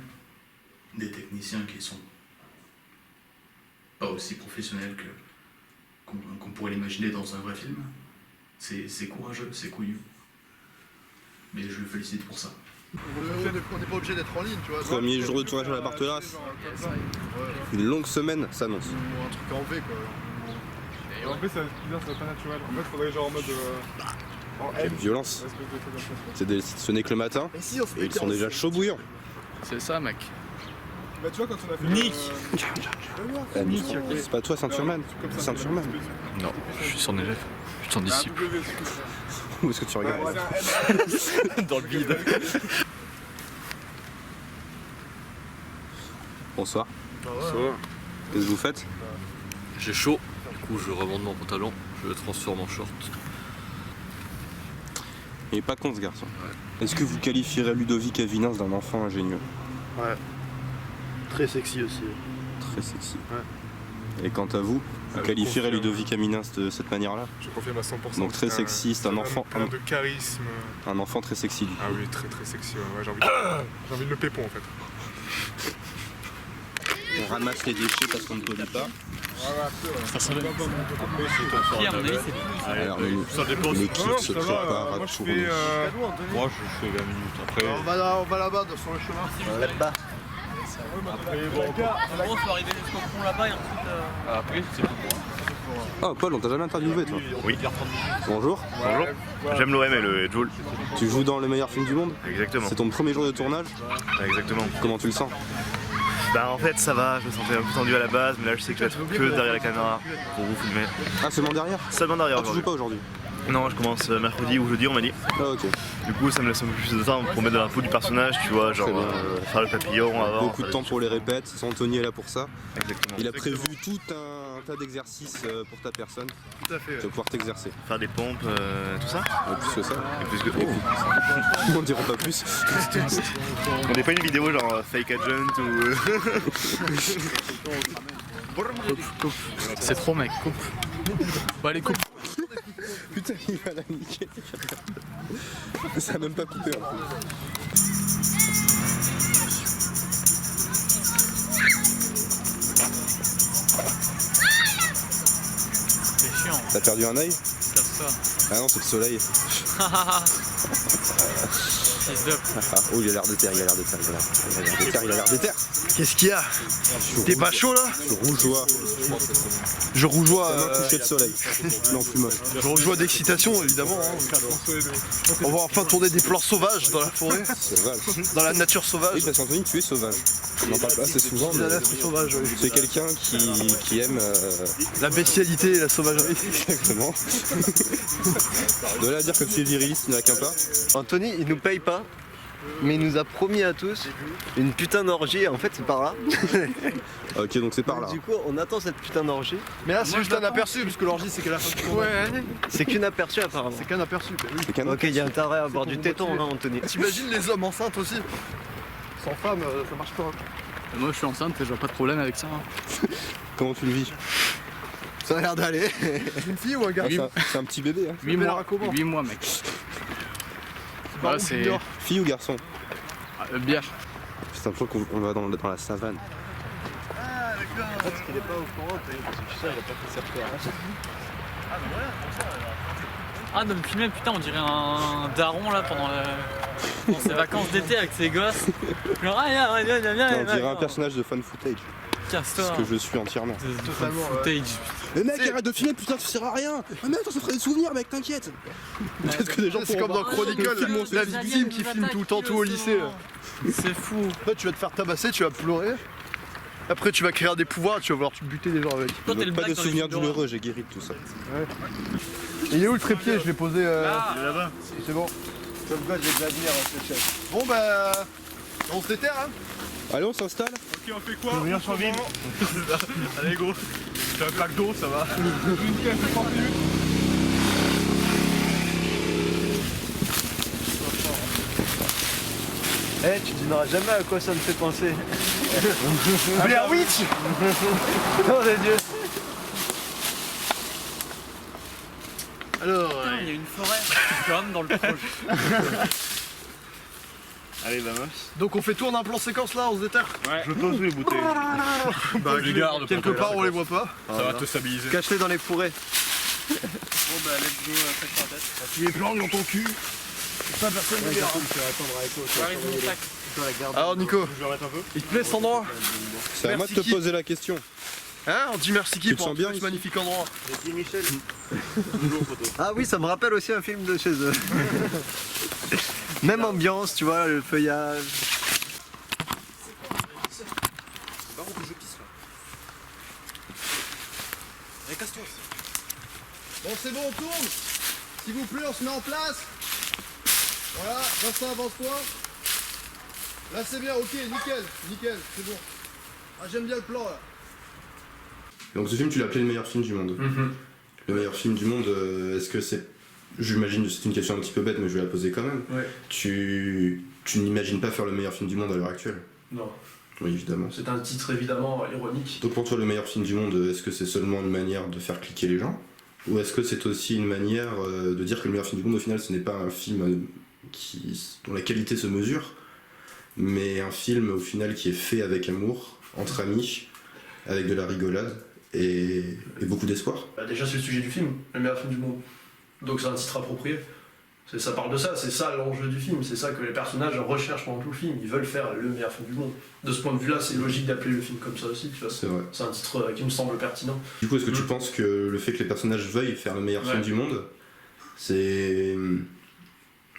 des techniciens qui sont pas aussi professionnels qu'on pourrait l'imaginer dans un vrai film. C'est courageux, c'est couillu. Mais je le félicite pour ça. On n'est pas obligé d'être en ligne, tu vois. Premier jour de tournage à la Barthelasse. Une longue semaine s'annonce. Ou un truc en V quoi. Et en V, ça va pas naturel. En fait, faudrait genre en mode. Quelle violence. Ce n'est que le matin et ils sont déjà chauds bouillants. C'est ça, mec. Bah, tu vois, quand on a fait. Nick C'est pas toi, Ceintureman. Ceintureman. Non, je suis son élève. Je suis son disciple. Où est-ce que tu regardes? Dans le vide. Bonsoir. Bonsoir. Qu'est-ce que vous faites? J'ai chaud, du coup je remonte mon pantalon, je le transforme en short. Il est pas con ce garçon. Ouais. Est-ce que vous qualifierez Ludovic Avinins d'un enfant ingénieux? Ouais. Très sexy aussi. Très sexy. Ouais. Et quant à vous, vous qualifierez Ludovic Hamelin de cette manière-là? Je confirme à 100%. Donc très sexy, c'est un enfant. Plein de charisme. Un enfant très sexy du coup. Ah oui, très très sexy. Ouais, j'ai envie de le pépon en fait. On ramasse les déchets parce qu'on ne pollue pas. Ça serait Qui, à mon avis, c'est plus. Alors ça dépend. l'équipe se prépare à Moi je tourner. fais. Moi je fais 20 minutes. Après, On va là-bas, sur le chemin. Là-bas. après bon. En gros, faut arriver jusqu'au pont là-bas et ensuite. Après, c'est plus pour moi. Oh Paul, on t'a jamais interviewé toi? Oui. Bonjour. Bonjour. J'aime l'OM et le Joule. Tu joues dans le meilleur film du monde? Exactement. C'est ton premier jour de tournage? Exactement. Comment tu le sens? Bah en fait ça va, je me sentais un peu tendu à la base, mais là je sais que je vais être que derrière la caméra pour vous filmer. Ah seulement derrière? Seulement derrière Tu joues pas aujourd'hui? Non, je commence mercredi ou jeudi on m'a dit. Ah ok. Du coup ça me laisse un peu plus de temps pour mettre dans la peau du personnage, tu vois, genre faire le papillon avant. Beaucoup de temps pour les répètes, Anthony est là pour ça. Exactement. Il a prévu tout un tas d'exercices pour ta personne. Tout à fait. Tu vas pouvoir t'exercer. Faire des pompes, tout ça. Et plus que ça. Et plus que... On dira pas plus. On n'est pas une vidéo genre fake agent ou... C'est trop, mec, coupe. Bon, allez, coupe. Putain, il va la niquer. Ça a même pas coupé en plus. C'est chiant. T'as perdu un œil? Casse-toi. Ah non, c'est le soleil. Oh, il a l'air de terre, il a l'air de terre, il a l'air de terre, il a l'air de terre. Qu'est-ce qu'il y a? T'es pas chaud là? Je rougeoie. Je rougeois. Comme un coucher de soleil. Non, plus moche. Je rougeois d'excitation évidemment. Hein. On va enfin tourner des plans sauvages dans la forêt. Sauvage. Dans la nature sauvage. Oui, parce qu'Anthony, tu es sauvage. On n'en parle pas assez souvent. La nature sauvage, oui. Tu es quelqu'un qui aime. La bestialité et la sauvagerie. Exactement. De là à dire que tu es viriliste, il n'y en a qu'un pas. Anthony, il nous paye pas, mais il nous a promis à tous une putain d'orgie. En fait, c'est par là. Ok, donc c'est par là. Du coup, on attend cette putain d'orgie. Mais là, c'est juste un aperçu, parce que l'orgie, c'est qu'à la fin du tournage. Ouais. C'est qu'une aperçu apparemment. C'est qu'un aperçu. Oui. Ok, il y a intérêt à avoir du téton, hein, Anthony. T'imagines les hommes enceintes aussi? Sans femme, ça marche pas. Moi, je suis enceinte et je vois pas de problème avec ça. Comment tu le vis? Ça a l'air d'aller. Une fille ou un gars? C'est un petit bébé. Hein. 8 mois, mec. Ouais, c'est. Fille ou garçon? Bière. C'est un peu qu'on va dans la savane. Ah, d'accord. Parce qu'il est pas au courant, parce que tu sais, il a pas fait sa préparation. Ah, mais voilà, comme ça. Ah, de me filmer, putain, on dirait un daron là pendant ses vacances d'été avec ses gosses. Genre, ah, viens. On dirait un personnage de fan footage. Casse-toi. Ce que je suis entièrement. Totalement. Footage. Mais mec, arrête de filmer, putain, tu sers à rien. Ah mec, ça ferait des souvenirs, mec, t'inquiète. Peut-être que des gens C'est comme dans Chronicle, la victime qui filme tout le temps tout au lycée. C'est fou. Là, tu vas te faire tabasser, tu vas pleurer. Après, tu vas créer des pouvoirs, tu vas vouloir buter des gens avec. Pas de souvenirs douloureux, j'ai guéri de tout ça. Ouais. Il est où le trépied? Je l'ai posé. Là-bas. C'est bon. Comme quoi, j'ai de l'avenir, ce chef. Bon, bah. On se déterre, hein? Allez, on s'installe. Ok, on fait quoi? Tu veux venir sur le vide? Allez, go. Fais un plaque d'eau, ça va. Eh, tu devineras jamais à quoi ça me fait penser. Blair Witch. Nom de Dieu. Alors, Putain, il y a une forêt comme dans le projet. Allez, vamos. donc on fait tourner un plan séquence là, on se déterre. Ouais. Je pose les bouteilles. Bah, les garde. quelque part on les voit pas. Ça va te stabiliser. Cache-les dans les fourrés. Bon, bah, let's go, faites la tête. Tu les plantes dans ton cul. Ça, personne ne verra. J'arrive mon sac. Alors, Nico, Je vais remettre un peu. il te plaît cet endroit? C'est à moi de te poser la question. Hein? On dit merci qui Tu te pour sens bien ce ici magnifique endroit? Merci Michel. Toujours photo. Ah oui, ça me rappelle aussi un film de chez eux. Même ambiance, tu vois, le feuillage. Bon, c'est bon, on tourne. S'il vous plaît, on se met en place. Voilà, Vincent, avance-toi. Là, c'est bien, ok, nickel, c'est bon. Ah, j'aime bien le plan là. Donc ce film, tu l'as appelé le meilleur film du monde. Le meilleur film du monde, est-ce que c'est... J'imagine que c'est une question un petit peu bête, mais je vais la poser quand même. Ouais. Tu n'imagines pas faire le meilleur film du monde à l'heure actuelle? Non. Oui, évidemment. C'est un titre évidemment ironique. Donc pour toi, le meilleur film du monde, est-ce que c'est seulement une manière de faire cliquer les gens? Ou est-ce que c'est aussi une manière de dire que le meilleur film du monde, au final, ce n'est pas un film dont la qualité se mesure, mais un film, au final, qui est fait avec amour, entre amis, avec de la rigolade et beaucoup d'espoir? Déjà, c'est le sujet du film, le meilleur film du monde. Donc c'est un titre approprié. Ça parle de ça, c'est ça l'enjeu du film, c'est ça que les personnages recherchent pendant tout le film, ils veulent faire le meilleur film du monde. De ce point de vue-là, c'est logique d'appeler le film comme ça aussi, tu vois. C'est vrai. C'est un titre qui me semble pertinent. Du coup, est-ce que tu penses que le fait que les personnages veuillent faire le meilleur film du monde, c'est...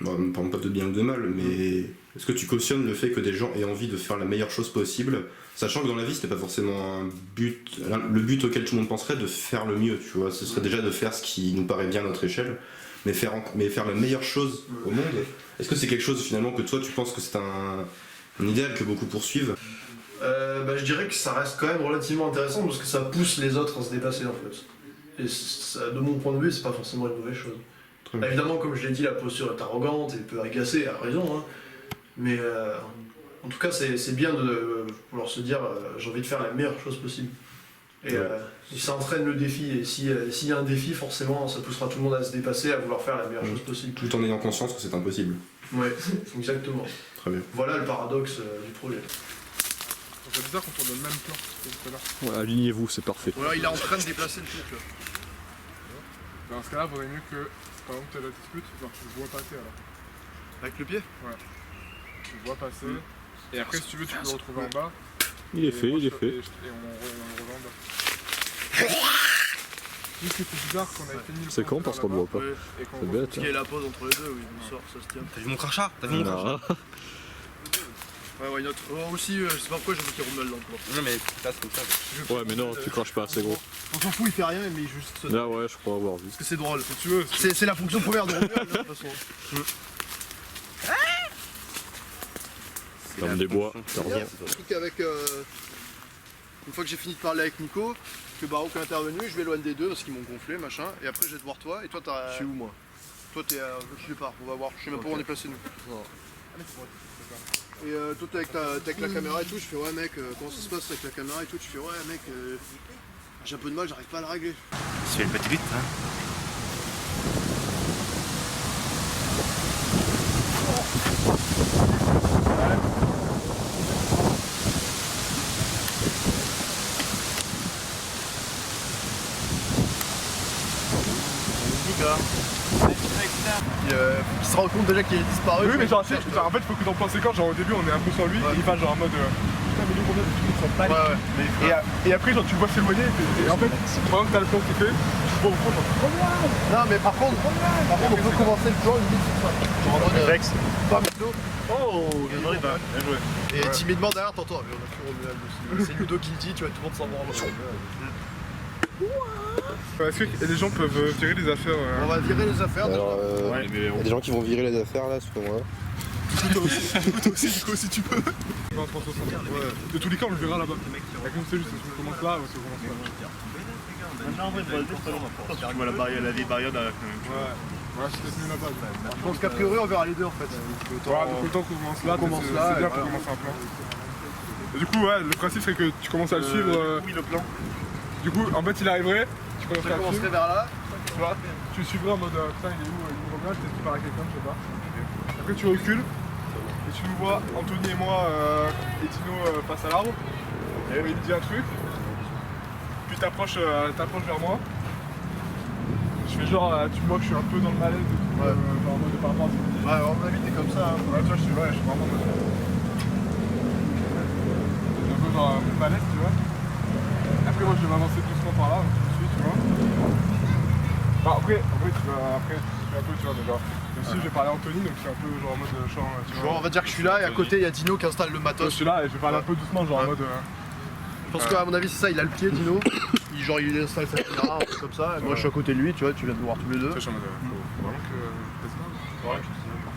Bon, on ne parle pas de bien ou de mal, mais est-ce que tu cautionnes le fait que des gens aient envie de faire la meilleure chose possible, sachant que dans la vie, c'était pas forcément le but auquel tout le monde penserait, de faire le mieux, tu vois. Ce serait déjà de faire ce qui nous paraît bien à notre échelle, mais faire la meilleure chose au monde. Est-ce que c'est quelque chose finalement que toi tu penses que c'est un idéal que beaucoup poursuivent? Je dirais que ça reste quand même relativement intéressant parce que ça pousse les autres à se dépasser en fait. Et ça, de mon point de vue, c'est pas forcément une mauvaise chose. Évidemment, comme je l'ai dit, la posture est arrogante et peut agacer, à raison, hein. Mais en tout cas, c'est bien de vouloir se dire j'ai envie de faire la meilleure chose possible. Et ça entraîne le défi, et s'il y a un défi, forcément, ça poussera tout le monde à se dépasser, à vouloir faire la meilleure chose possible. Tout en ayant conscience que c'est impossible. Ouais, exactement. Très bien. Voilà le paradoxe du projet. C'est bizarre qu'on tourne le même plan que tout à l'heure. Ouais, alignez-vous, c'est parfait. Ou alors il est en train de déplacer le truc là. Dans ce cas-là, il vaudrait mieux que, par exemple, tu as la dispute, genre tu le vois passer alors. Avec le pied? Ouais. Tu le vois passer, et après si tu veux, tu peux le retrouver en bas. Il est fait, il est fait. Et on le revend en bas. Juste que c'est bizarre qu'on ait fini le C'est con parce qu'on le voit pas. C'est bête. Parce qu'il y a la pause entre les deux, oui, il sort, ça se tient. T'as vu mon crachat? T'as vu mon crachat? Ouais, why not? Oh, aussi, je sais pas pourquoi j'ai mis qu'il Rommel dans le plan. Non, mais tu passes comme ça. Ouais, mais non, tu craches pas, c'est gros. On s'en fout, il fait rien, mais il juste saute. Là, ouais, je crois avoir vu. Parce que c'est drôle, si tu veux. C'est la fonction première de Rommel, de toute façon. L'homme des bois, ça revient. Le truc avec. Une fois que j'ai fini de parler avec Nico, que Barouk est intervenu, je vais loin des deux parce qu'ils m'ont gonflé, machin. Et après, je vais te voir toi. Et toi, t'as. Je suis où moi? Toi, t'es à. Je sais pas, on va voir. Je sais même pas où on est placé nous. Et toi, t'es avec la caméra et tout. Je fais, ouais, mec, comment ça se passe avec la caméra et tout? Tu fais, ouais, mec, j'ai un peu de mal, j'arrive pas à la régler. Tu fais le petit vite, hein? Il se rend compte déjà qu'il est disparu. Oui, mais genre, en fait, faut que dans le plan séquence, genre au début, on est un peu sur lui, et il va genre en mode. Putain, mais lui, combien de films sont pas. Et après, genre, tu le vois s'éloigner, et en fait, pendant que t'as le plan qui fait, tu vois au fond, genre. Non, mais par contre, on peut commencer le plan limite sur ça. Genre en mode. Rex. Pas maintenant. Oh, bien joué. Et timidement derrière, t'entends. On a plus Romuald aussi. C'est Ludo qui le dit, tu vois, tout le monde s'en branle. Est-ce que les gens peuvent virer les affaires? On va virer les affaires. Alors, il y a des gens qui vont virer les affaires là, selon moi. Toi aussi, Nico, si tu peux. De tous les cas, on le verra là-bas. Comme c'est juste, on commence là, on commence là. Maintenant, en vrai, tu vois la vieille barrière derrière. Ouais, c'est peut-être mieux là-bas. Je pense qu'a priori, on verra les deux en fait. Donc autant qu'on commence là, c'est bien pour commencer un plan. Et du coup, ouais, le principe serait que tu commences à le suivre. Oui, le plan. Du coup, en fait, il arriverait, tu commencerais à le suivre. vers là. Tu vois, tu le suivrais en mode putain, il est où Romain, peut-être qu'il parle à quelqu'un, je sais pas. Après, tu recules et tu nous vois, Anthony et moi et Dino face à l'arbre. Et il me dit un truc. Puis t'approches vers moi. Je fais genre, tu vois que je suis un peu dans le malaise et tout, genre en mode par rapport à ce que tu dis. Ouais, à mon avis, t'es comme ça. Hein. Ouais, tu vois, je suis vraiment en mode. Un peu dans le malaise, tu vois. Après, moi, je vais m'avancer doucement par là, tout de suite, tu vois. Enfin, après, tu fais un peu, tu vois, déjà. Aussi, je vais parler à Anthony, donc je suis un peu genre en mode champ, tu vois. Genre, on va dire que je suis là et à côté, il y a Dino qui installe le matos. Je suis là et je vais parler un peu doucement, genre en mode. Je pense qu'à mon avis, c'est ça, il a le pied, Dino. Il installe sa caméra, un truc comme ça. Et moi, je suis à côté de lui, tu vois, tu viens de voir tous les deux. Je suis en mode. Vraiment que. Ouais, je sais pas.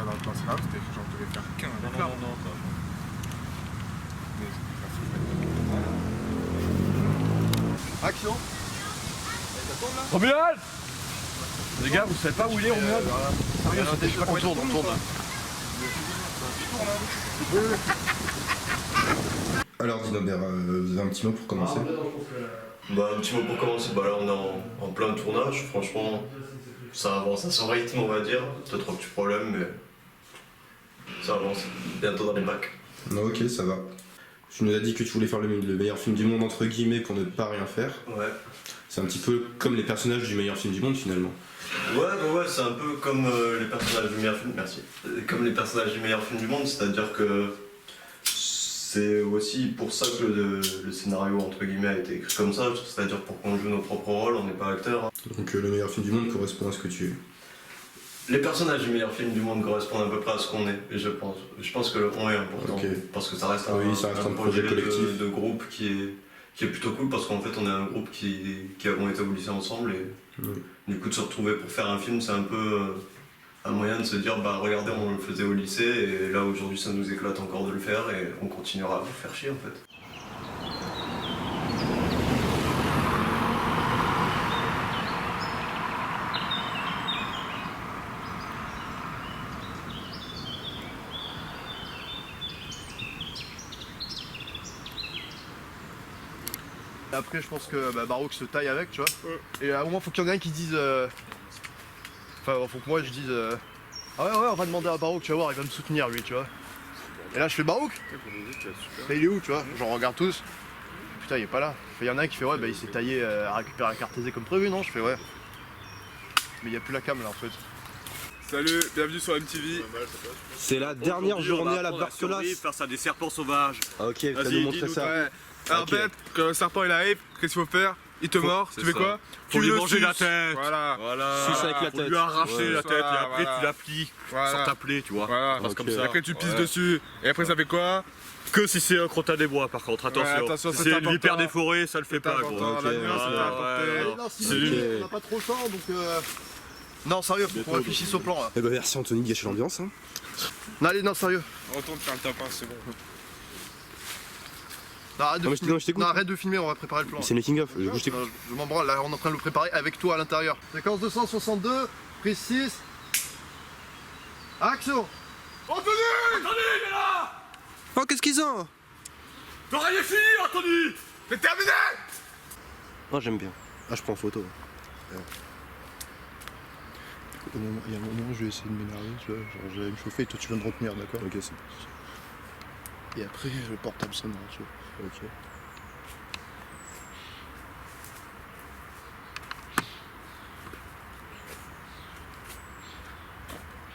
Dans le plan, c'est grave, c'était genre, je devais faire qu'un. Non. Action. Romuald! Les gars, vous savez pas où il est, Romuald? Je sais pas qu'on tourne. Alors Dinobert, vous avez un petit mot pour commencer? Bah, un petit mot pour commencer, bah là on est en plein tournage, franchement ça avance à son rythme on va dire, 2-3 petits problèmes mais ça avance, bientôt dans les bacs. Ok, ça va. Tu nous as dit que tu voulais faire le meilleur film du monde entre guillemets pour ne pas rien faire. Ouais. C'est un petit peu comme les personnages du meilleur film du monde finalement. Ouais, c'est un peu comme les personnages du meilleur film, merci. Comme les personnages du meilleur film du monde, c'est-à-dire que c'est aussi pour ça que le scénario entre guillemets a été écrit comme ça, c'est-à-dire pour qu'on joue nos propres rôles, on n'est pas acteur. Hein. Donc le meilleur film du monde correspond à ce que tu es. Les personnages du meilleur film du monde correspondent à peu près à ce qu'on est, et je pense que le on est important, parce que ça reste un projet collectif de groupe qui est plutôt cool, parce qu'en fait on est un groupe qui avons été au lycée ensemble, et du coup de se retrouver pour faire un film c'est un peu un moyen de se dire bah regardez on le faisait au lycée, et là aujourd'hui ça nous éclate encore de le faire, et on continuera à vous faire chier en fait. Après je pense que Baroque se taille avec, tu vois. Et à un moment faut qu'il y en ait un qui dise... Enfin faut que moi je dise... Ah ouais on va demander à Baroque, tu vas voir, il va me soutenir lui, tu vois. Et là je fais Baroque. Mais il est où, tu vois? J'en regarde tous. Putain il est pas là. Il y en a un qui fait ouais il s'est taillé à récupérer la carte aisée comme prévu, non? Je fais ouais. Mais il n'y a plus la cam là en fait. Salut, bienvenue sur MTV. C'est la dernière journée à la Bartolas. Face à des serpents sauvages. Ah, ok, tu vas nous montrer ça. Ouais. Alors bête, quand le serpent il arrive, qu'est-ce qu'il faut faire? Il te mord, tu fais quoi? Faut lui manger suces. la tête. Voilà. Suce avec la tête. Faut lui arracher la tête, et après voilà. tu l'appliques Voilà. sans t'appeler, tu vois. Voilà. Comme ça. Après tu pisses dessus. Et après ça fait quoi? Que si c'est un crottin des bois par contre, attention. Ouais, attention, si c'est c'est une important. vipère des forêts, ça le fait pas gros. La nuance, c'est Non sinon on n'a pas trop le temps donc... Non sérieux, faut qu'on réfléchisse au plan là. Eh ben merci Anthony de gâcher l'ambiance. Hein. Non allez, non sérieux. Retourne faire le tapin, c'est bon. Non, arrête de Non, filmer. je t'écoute. Non, arrête de filmer, on va préparer le plan. C'est le making of, je t'écoute. Je m'en branle, là on est en train de le préparer avec toi à l'intérieur. Séquence 262, prise 6. Action. Anthony, il est là. Oh qu'est-ce qu'ils ont? T'as rien fini Anthony. C'est terminé. Oh j'aime bien. Ah je prends en photo. Il y a un moment où je vais essayer de m'énerver, tu vois, genre je vais me chauffer et toi tu vas me retenir, d'accord? Ok, c'est... Et après le portable sonne, tu vois. Ok.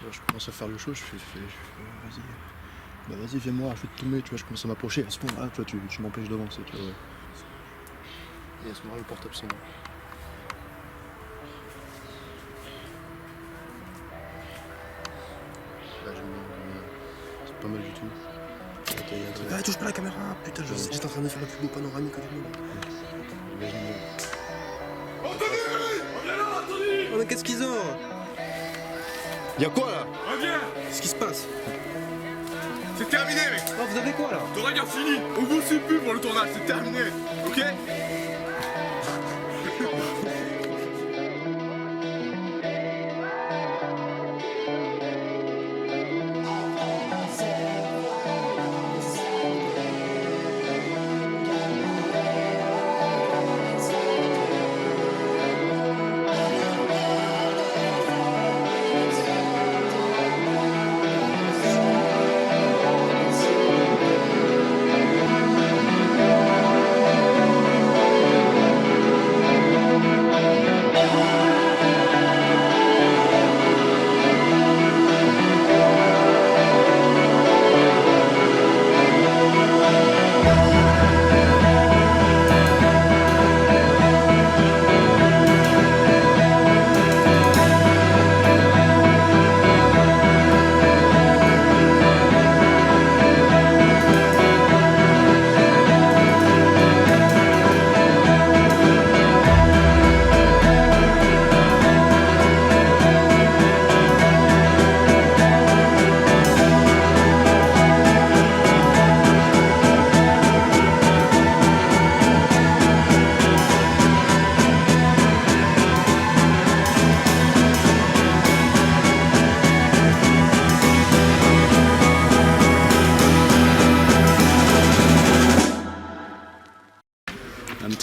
Là, je commence à faire le show, je fais vas-y. Bah vas-y viens moi, je vais te tomber, tu vois, je commence à m'approcher, à ce moment-là, tu vois, tu m'empêches d'avancer, tu vois. Et à ce moment-là le portable sonne. C'est pas mal du tout. Ah, touche pas la caméra, putain, j'étais en train de faire le plus beau panoramique du monde. Anthony, reviens là Anthony. Oh mais qu'est-ce qu'ils ont? Y'a quoi là? Reviens. Qu'est-ce qui se passe? C'est terminé mec. Oh vous avez quoi là? T'auras rien fini. On vous suit plus pour le tournage, c'est terminé. Ok?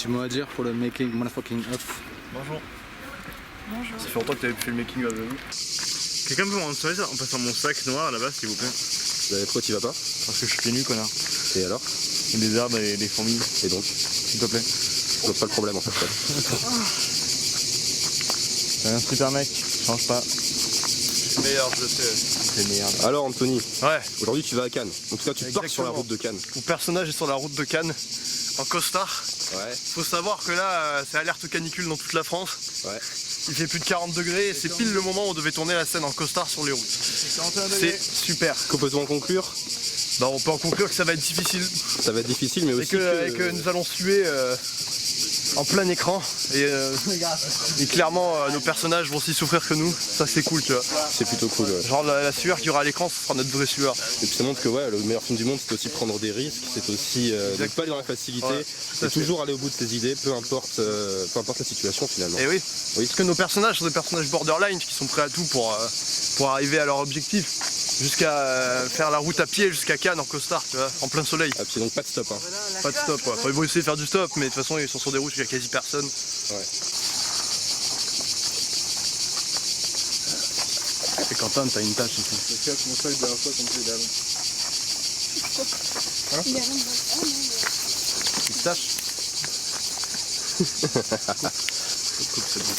petit mot à dire pour le making motherfucking of. Bonjour. Bonjour. Ça fait longtemps que t'avais fait le making of de vous. Quelqu'un peut me rendre service en passant mon sac noir là-bas, s'il vous plaît? Pourquoi tu vas pas? Parce que je suis pieds nus, connard. Et alors? Il y a des arbres et des fourmis. Et donc? S'il te plaît. Je vois pas le problème en fait. T'es un super mec, change pas. Je suis meilleur, je le sais. C'est merde. Alors Anthony, ouais. Aujourd'hui tu vas à Cannes. En tout cas tu pars sur la route de Cannes. Mon personnage est sur la route de Cannes, en costard. Ouais. Faut savoir que là, c'est alerte canicule dans toute la France. Ouais. Il fait plus de 40 degrés et c'est pile le moment où on devait tourner la scène en costard sur les routes. C'est super. Que peut-on en conclure? Bah, on peut en conclure que ça va être difficile. Ça va être difficile, mais aussi que nous allons suer en plein écran et clairement nos personnages vont aussi souffrir que nous. Ça c'est cool, tu vois. C'est plutôt cool. Ouais. Genre la sueur qu'il y aura à l'écran, ce sera notre vraie sueur. Et puis ça montre que ouais, le meilleur film du monde, c'est aussi prendre des risques, c'est aussi ne pas aller dans la facilité, Ouais, c'est toujours aller au bout de ses idées, peu importe la situation finalement. Et oui. Parce que nos personnages sont des personnages borderline qui sont prêts à tout pour arriver à leur objectif. Jusqu'à faire la route à pied jusqu'à Cannes en costard, tu vois, en plein soleil. À pied, donc pas de stop. Hein. Pas de stop, quoi. Enfin, ils vont essayer de faire du stop, mais de toute façon ils sont sur des routes où il n'y a quasi personne. Ouais. Et Quentin, t'as une tâche ici. Je cache mon sac derrière toi comme tu es là. Pistache. C'est bon.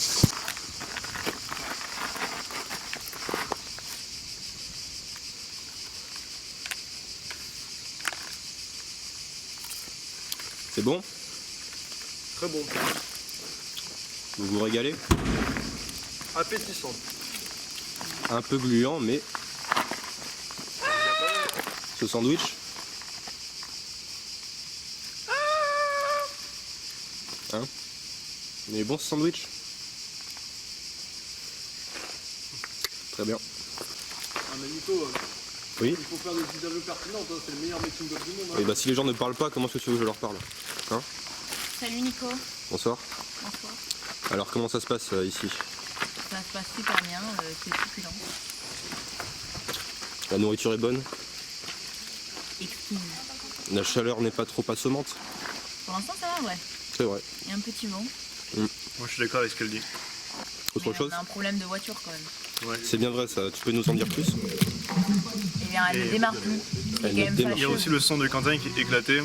C'est bon? Très bon. Vous vous régalez? Appétissant. Un peu gluant, mais... Ce sandwich? Hein? Il est bon ce sandwich? Très bien. Ah mais Nico, oui? il faut faire des interviews pertinentes, hein. C'est le meilleur making of du monde. Hein. Et bah si les gens ne parlent pas, comment est-ce que tu veux que je leur parle? Hein? Salut Nico. Bonsoir. Bonsoir. Alors comment ça se passe ici? Ça se passe super bien, c'est succulent. La nourriture est bonne? Exquise. La chaleur n'est pas trop assommante? Pour l'instant ça va, ouais. C'est vrai. Il y a un petit vent. Moi je suis d'accord avec ce qu'elle dit. Autre chose? On a un problème de voiture quand même. Ouais. C'est bien vrai ça, tu peux nous en dire plus? Eh bien elle ne démarre plus. Elle ne démarre. Il y a aussi le son de Quentin qui est éclaté.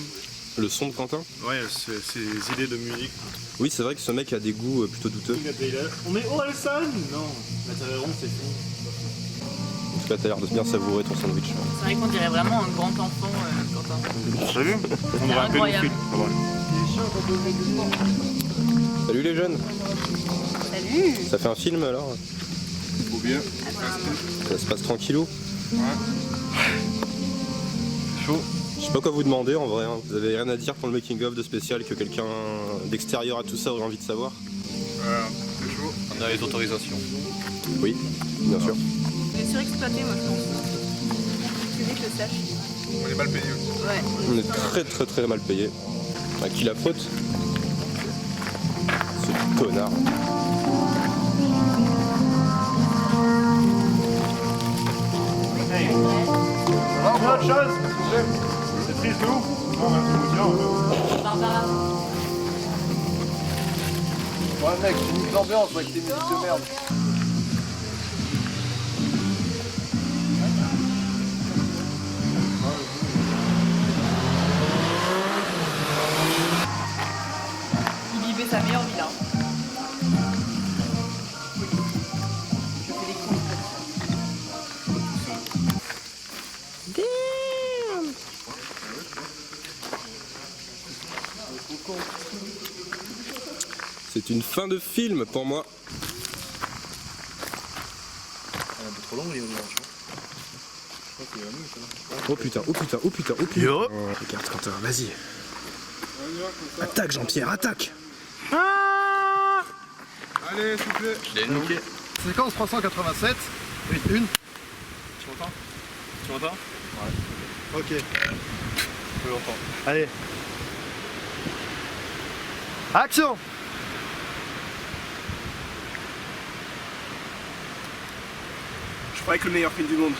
Le son de Quentin? Ouais, ses idées de musique. Oui, c'est vrai que ce mec a des goûts plutôt douteux. On est au Alsan? Non, la Taverne c'est fou. En tout cas, t'as l'air de bien savourer ton sandwich. C'est vrai qu'on dirait vraiment un grand enfant, Quentin. T'as vu? On dirait un pédophile. Salut les jeunes. Salut. Ça fait un film alors? Trop bien. Ça se passe tranquillou? Ouais. Chaud. Je sais pas quoi vous demander en vrai, hein. Vous avez rien à dire pour le making of de spécial que quelqu'un d'extérieur à tout ça aurait envie de savoir? C'est chaud. On a les autorisations. Oui, bien sûr. Il est surexploité moi je pense. Tu veux que je le sache? On est mal payé aussi. Ouais. On est très mal payé. À qui la faute? Ce connard. Hey. Ça va, on fait autre chose, s'il vous plaît? C'est triste de ouf. Non, mais Barbara. Ouais mec, j'ai une ambiance avec tes musiques de merde. Il vivait sa meilleure vie là. C'est une fin de film pour moi. Elle est un peu trop longue, les Oh putain, oh putain, oh putain, oh putain. Yo. Regarde Quentin, vas-y. Attaque Jean-Pierre, attaque. Allez, s'il vous plaît. Je l'ai noté. Séquence 387. Oui, une. Tu m'entends? Tu m'entends? Ok. Je l'entends. Allez. Action! Je croyais que le meilleur film du monde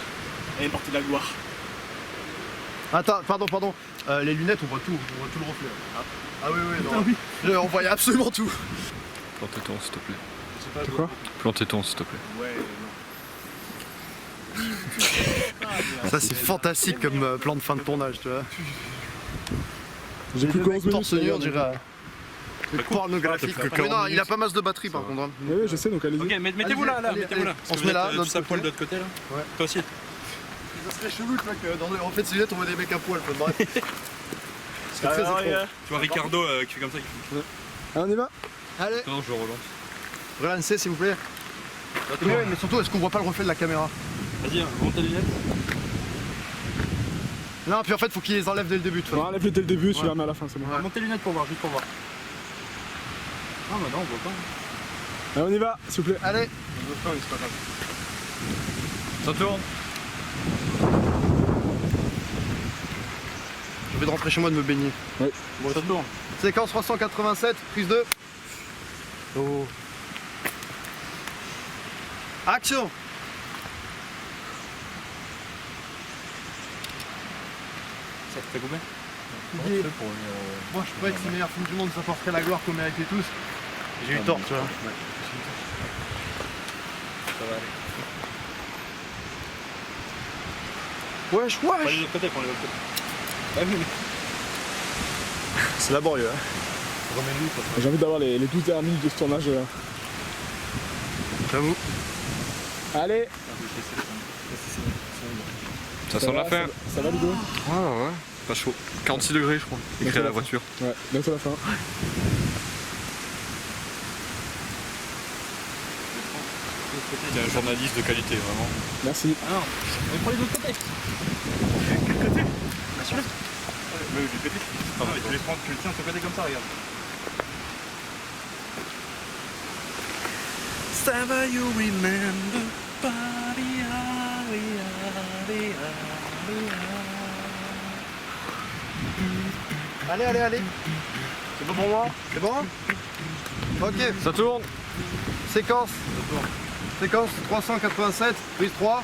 allait porter de la gloire. Attends, pardon. Les lunettes, on voit tout le reflet. Ah oui, non. On voyait absolument tout. Plante tes tons, s'il te plaît. C'est quoi? Plante tes tons, s'il te plaît. Ouais, non. Ça, c'est fantastique comme plan de fin de tournage, tu vois. J'ai plus le mec torse nu, on dirait. Pornographique. Mais non, il a pas masse de batterie par contre. Oui, je sais, donc allez-y. Ok, mettez-vous là, mettez-vous là. On se met là, Tous à poil de l'autre côté là. Ouais. Toi aussi. Ça serait chelou, tu vois, que en fait, ces lunettes, on voit des mecs à poil. Bref. C'est très étrange. Tu vois Ricardo qui fait comme ça. Allez, on y va. Allez. Non, je relance. Relancez, s'il vous plaît. Mais surtout, est-ce qu'on voit pas le reflet de la caméra? Vas-y, monte tes lunettes. Non, puis en fait, faut qu'ils les enlèvent dès le début. On enlève dès le début, tu la mets à la fin, c'est bon. Monte tes lunettes pour voir, juste pour voir. Ah, bah non, on voit pas. Allez, on y va, s'il vous plaît. Allez. Ça tourne. J'ai envie de rentrer chez moi de me baigner. Oui. Bon, ça tourne. Séquence 387, prise 2. Oh. Action. Ça te fait combien? Moi je trouvais que c'est le meilleur film du monde, ça porterait la gloire qu'on méritait tous. J'ai eu tort, tu vois. Ça va aller. Wesh. Prends les autres côtés, prends les autres côtés. C'est laborieux, hein. J'ai envie d'avoir les 12 dernières minutes de ce tournage. J'avoue. Allez. Ça sent la fin. Ça va, Ludo? Ouais. Pas chaud. 46 degrés, je crois. Écrit à la voiture. Ouais, bientôt la fin. T'es un journaliste de qualité, vraiment. Merci. Alors, on prend les autres côtés. Quel côté? Bah celui-là. Mais du côté. Non, mais tu les prends, tu le tiens de ton côté comme ça, regarde. Never you remember, Allez. C'est bon pour moi? C'est bon? Ok. Ça tourne. Séquence. Séquence 387, prise 3.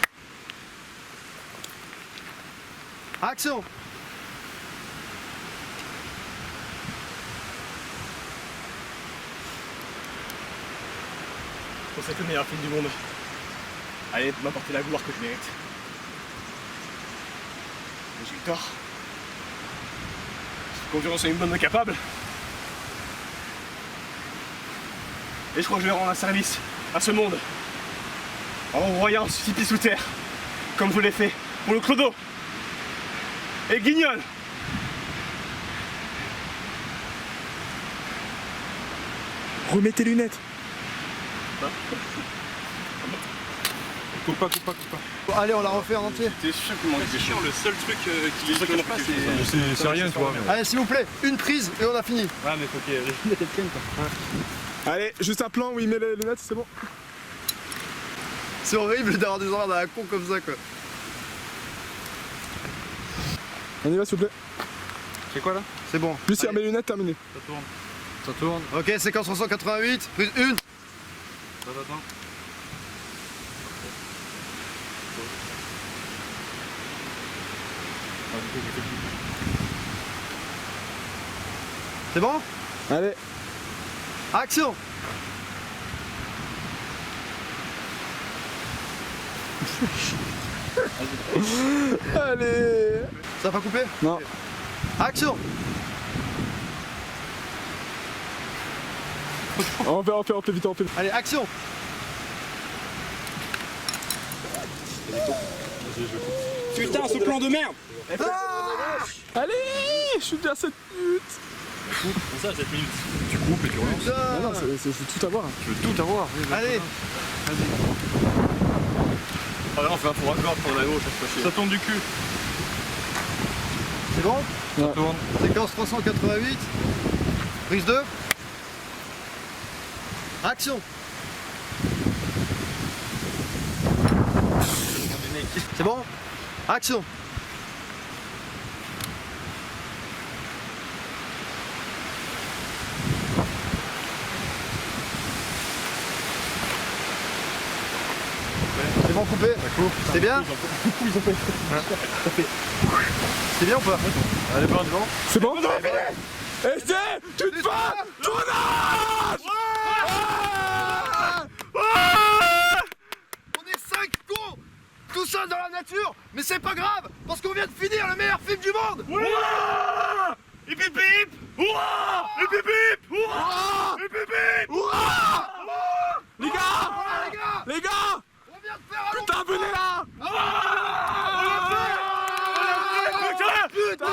Action. Je pense que c'est le meilleur film du monde. Allez, m'apporter la gloire que je mérite. Mais j'ai eu tort. Cette concurrence est une bonne capable. Et je crois que je vais rendre un service à ce monde en envoyant ce pipi sous terre, comme je l'ai fait pour le clodo et le guignol. Remets tes lunettes. Coupe pas. Bon, allez, on la refait en entier. T'es sûr que c'est chiant, le seul truc qui les connaît pas, C'est rien, toi. Allez, s'il vous plaît, une prise et on a fini. Ouais, mais faut que les lunettes elles tiennent quoi. Allez, juste un plan où il met les lunettes, c'est bon. C'est horrible d'avoir des horaires à la con comme ça, quoi. On y va, s'il vous plaît. C'est quoi là? C'est bon. Juste il remet les lunettes, terminé. Ça tourne. Ok, séquence 388, prise 1. Attends. C'est bon? Allez. Action. Allez. Ça va pas couper? Non. Action. On fait vite, on fait. Allez, action. Putain, ce plan de merde. Allez, je suis déjà à 7 minutes. Comme ça, 7 minutes. Tu coupes et tu relances. Non, c'est tout à voir. Tu veux tout avoir. Allez. Ah non, on fait un pour accord pour la gauche cette fois-ci. Ça tourne du cul. C'est bon? Ça tourne. Séquence 388, prise 2. Action. C'est bon? Action. C'est C'est bon coupé? C'est bien? Ils ont fait. C'est bien ou pas? Allez, bon, c'est bon? Et c'est une fin tournage! On est 5 cons tout seuls dans la nature, mais c'est pas grave, parce qu'on vient de finir le meilleur film du monde! Ouah! Hip hip hip! Ouah! Hip hip hip! Ouah! Hip hip hip! Ouah! Les gars! Les gars! On vient de faire un putain, venez là! On l'a fait! Putain!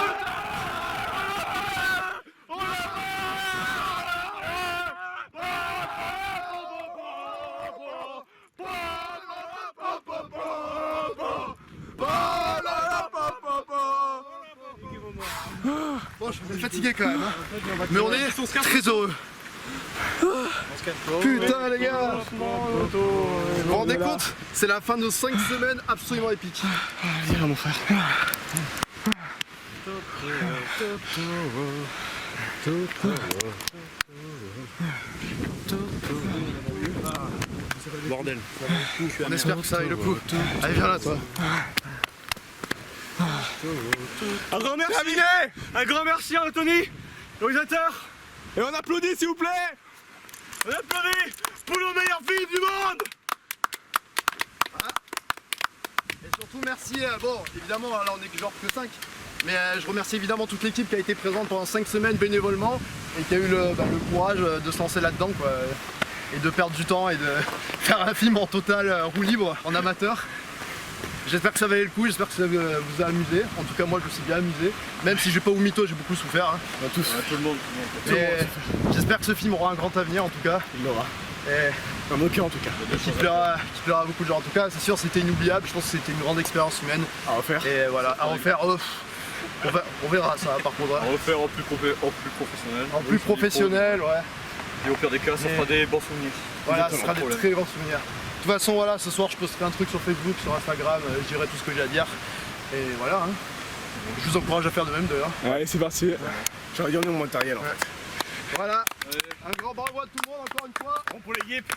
Bon, je suis fatigué quand même, hein. Mais on est très heureux. Putain les gars! Vous vous rendez compte? C'est la fin de 5 semaines absolument épiques. Viens là mon frère. Bordel. On espère que ça aille le coup. Allez, viens là toi. Un grand merci! Terminé! Un grand merci à Anthony, l'organisateur! Et on applaudit s'il vous plaît! On applaudit pour le meilleur film du monde! Et surtout merci, bon évidemment là on est genre que 5, mais je remercie évidemment toute l'équipe qui a été présente pendant 5 semaines bénévolement et qui a eu le courage de se lancer là-dedans quoi, et de perdre du temps et de faire un film en total roue libre, en amateur. J'espère que ça valait le coup, j'espère que ça vous a amusé. En tout cas moi je me suis bien amusé. Même si j'ai pas au mytho, j'ai beaucoup souffert. Hein. Tous. Tout le monde. J'espère que ce film aura un grand avenir en tout cas. Il l'aura. Un beau cœur en tout cas. Qui plaira à beaucoup de gens. En tout cas c'est sûr c'était inoubliable, je pense que c'était une grande expérience humaine. À refaire. Et voilà, à refaire. On verra ça par contre. À refaire en plus professionnel. En plus professionnel, ouais. Et au pire des cas, ça fera des bons souvenirs. Voilà, ce sera des très bons souvenirs. De toute façon, voilà, ce soir je posterai un truc sur Facebook, sur Instagram, je dirai tout ce que j'ai à dire. Et voilà, hein. Je vous encourage à faire de même d'ailleurs. Allez, c'est parti. J'aurais dit on est mon matériel en fait. Voilà, un grand bravo à tout le monde encore une fois. Bon pour les yips.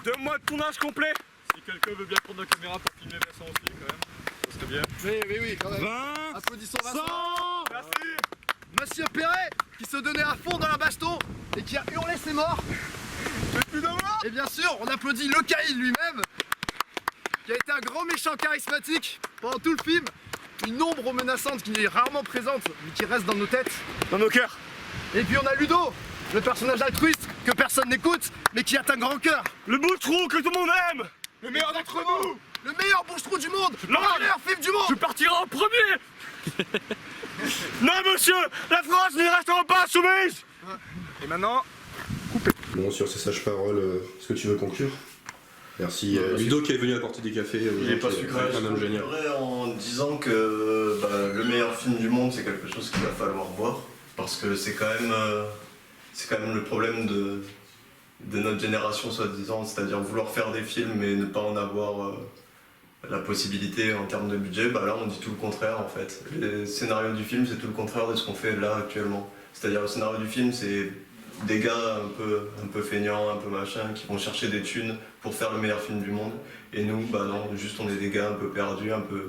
2 mois de tournage complet. Si quelqu'un veut bien prendre la caméra pour filmer Vincent aussi quand même, ça serait bien. Oui, quand même. 20, applaudissons Vincent. 100. Merci. Monsieur Perret, qui se donnait à fond dans la baston et qui a hurlé ses morts. Et bien sûr, on applaudit le Caïd lui-même, qui a été un grand méchant charismatique pendant tout le film. Une ombre menaçante qui est rarement présente, mais qui reste dans nos têtes. Dans nos cœurs. Et puis on a Ludo, le personnage altruiste que personne n'écoute, mais qui a un grand cœur. Le bouche-trou que tout le monde aime. Le meilleur d'entre nous. Le meilleur bouche-trou du monde. Le meilleur film du monde. Je partirai en premier. Non monsieur, la France n'y restera pas soumise. Et maintenant, Bon, sur ces sages paroles, est-ce que tu veux conclure? Merci. Ludo qui est venu apporter des cafés. Il est pas sucré. quand même génial. En disant que le meilleur film du monde, c'est quelque chose qu'il va falloir voir. Parce que c'est quand même le problème de notre génération, soi-disant. C'est-à-dire vouloir faire des films mais ne pas en avoir la possibilité en termes de budget. Bah là, on dit tout le contraire en fait. Les scénarios du film, c'est tout le contraire de ce qu'on fait là actuellement. C'est-à-dire le scénario du film, c'est des gars un peu feignants, un peu machin, qui vont chercher des thunes pour faire le meilleur film du monde. Et nous, bah non, juste on est des gars un peu perdus, un peu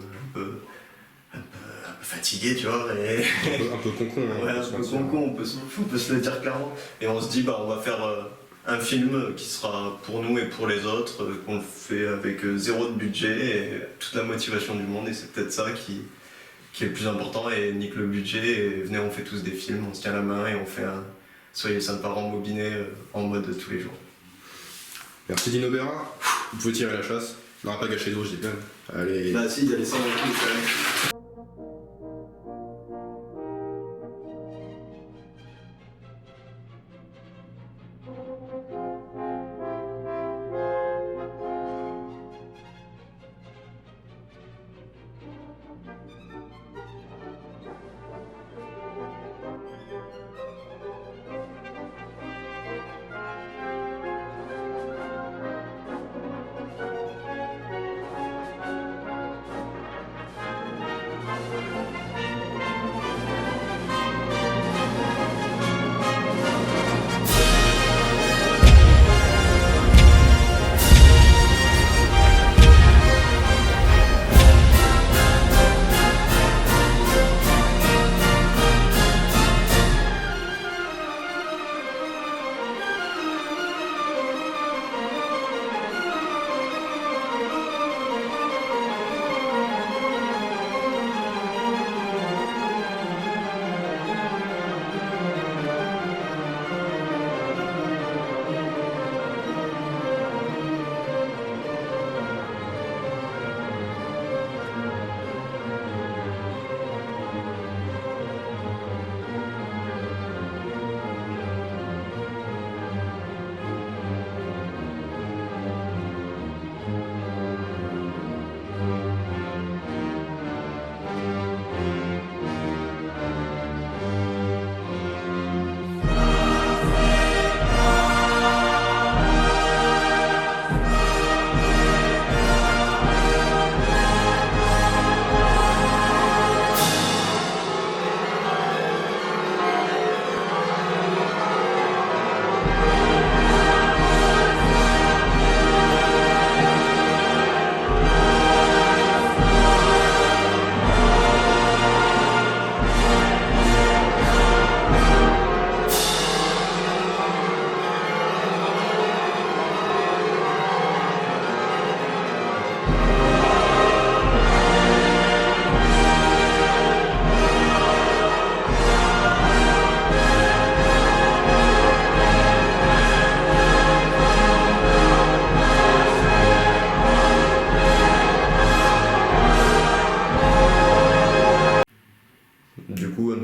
fatigués, tu vois. Et... un peu concon. Ouais, un peu concon, on peut se le dire clairement. Et on se dit, bah on va faire un film qui sera pour nous et pour les autres, qu'on fait avec 0 de budget et toute la motivation du monde. Et c'est peut-être ça qui est le plus important. Et nique le budget et venez, on fait tous des films, on se tient la main et on fait un Soyez sympas rembobinés en mode de tous les jours. Merci Dino Béra. Vous pouvez tirer la chasse. On n'aura pas gâché d'eau, je dis bien. Allez. Bah si, il y a les 100 euros.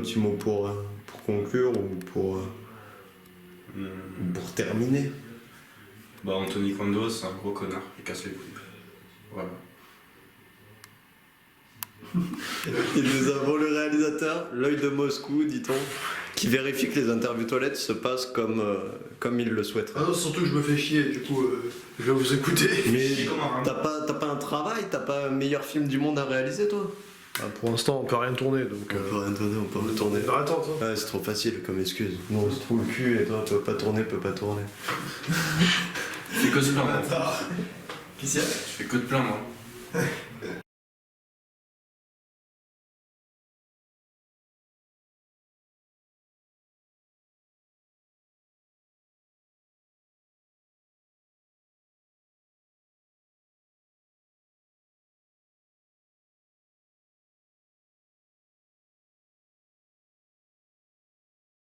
petit mot pour conclure ou pour terminer? Bah, Anthony Kondo, c'est un gros connard, il casse les couilles. Voilà. Et nous avons le réalisateur, l'œil de Moscou, dit-on, qui vérifie que les interviews toilettes se passent comme il le souhaiterait. Ah non, surtout que je me fais chier, du coup, je vais vous écouter. Mais t'as pas un travail, t'as pas un meilleur film du monde à réaliser, toi? Pour l'instant, on peut rien tourner, donc... On peut rien tourner, on peut retourner. Attends. Ouais, c'est trop facile comme excuse. Nous, on se trouve le cul et toi, tu peux pas tourner. Je fais que de plein, moi. Qui c'est? Je fais que de plein, moi.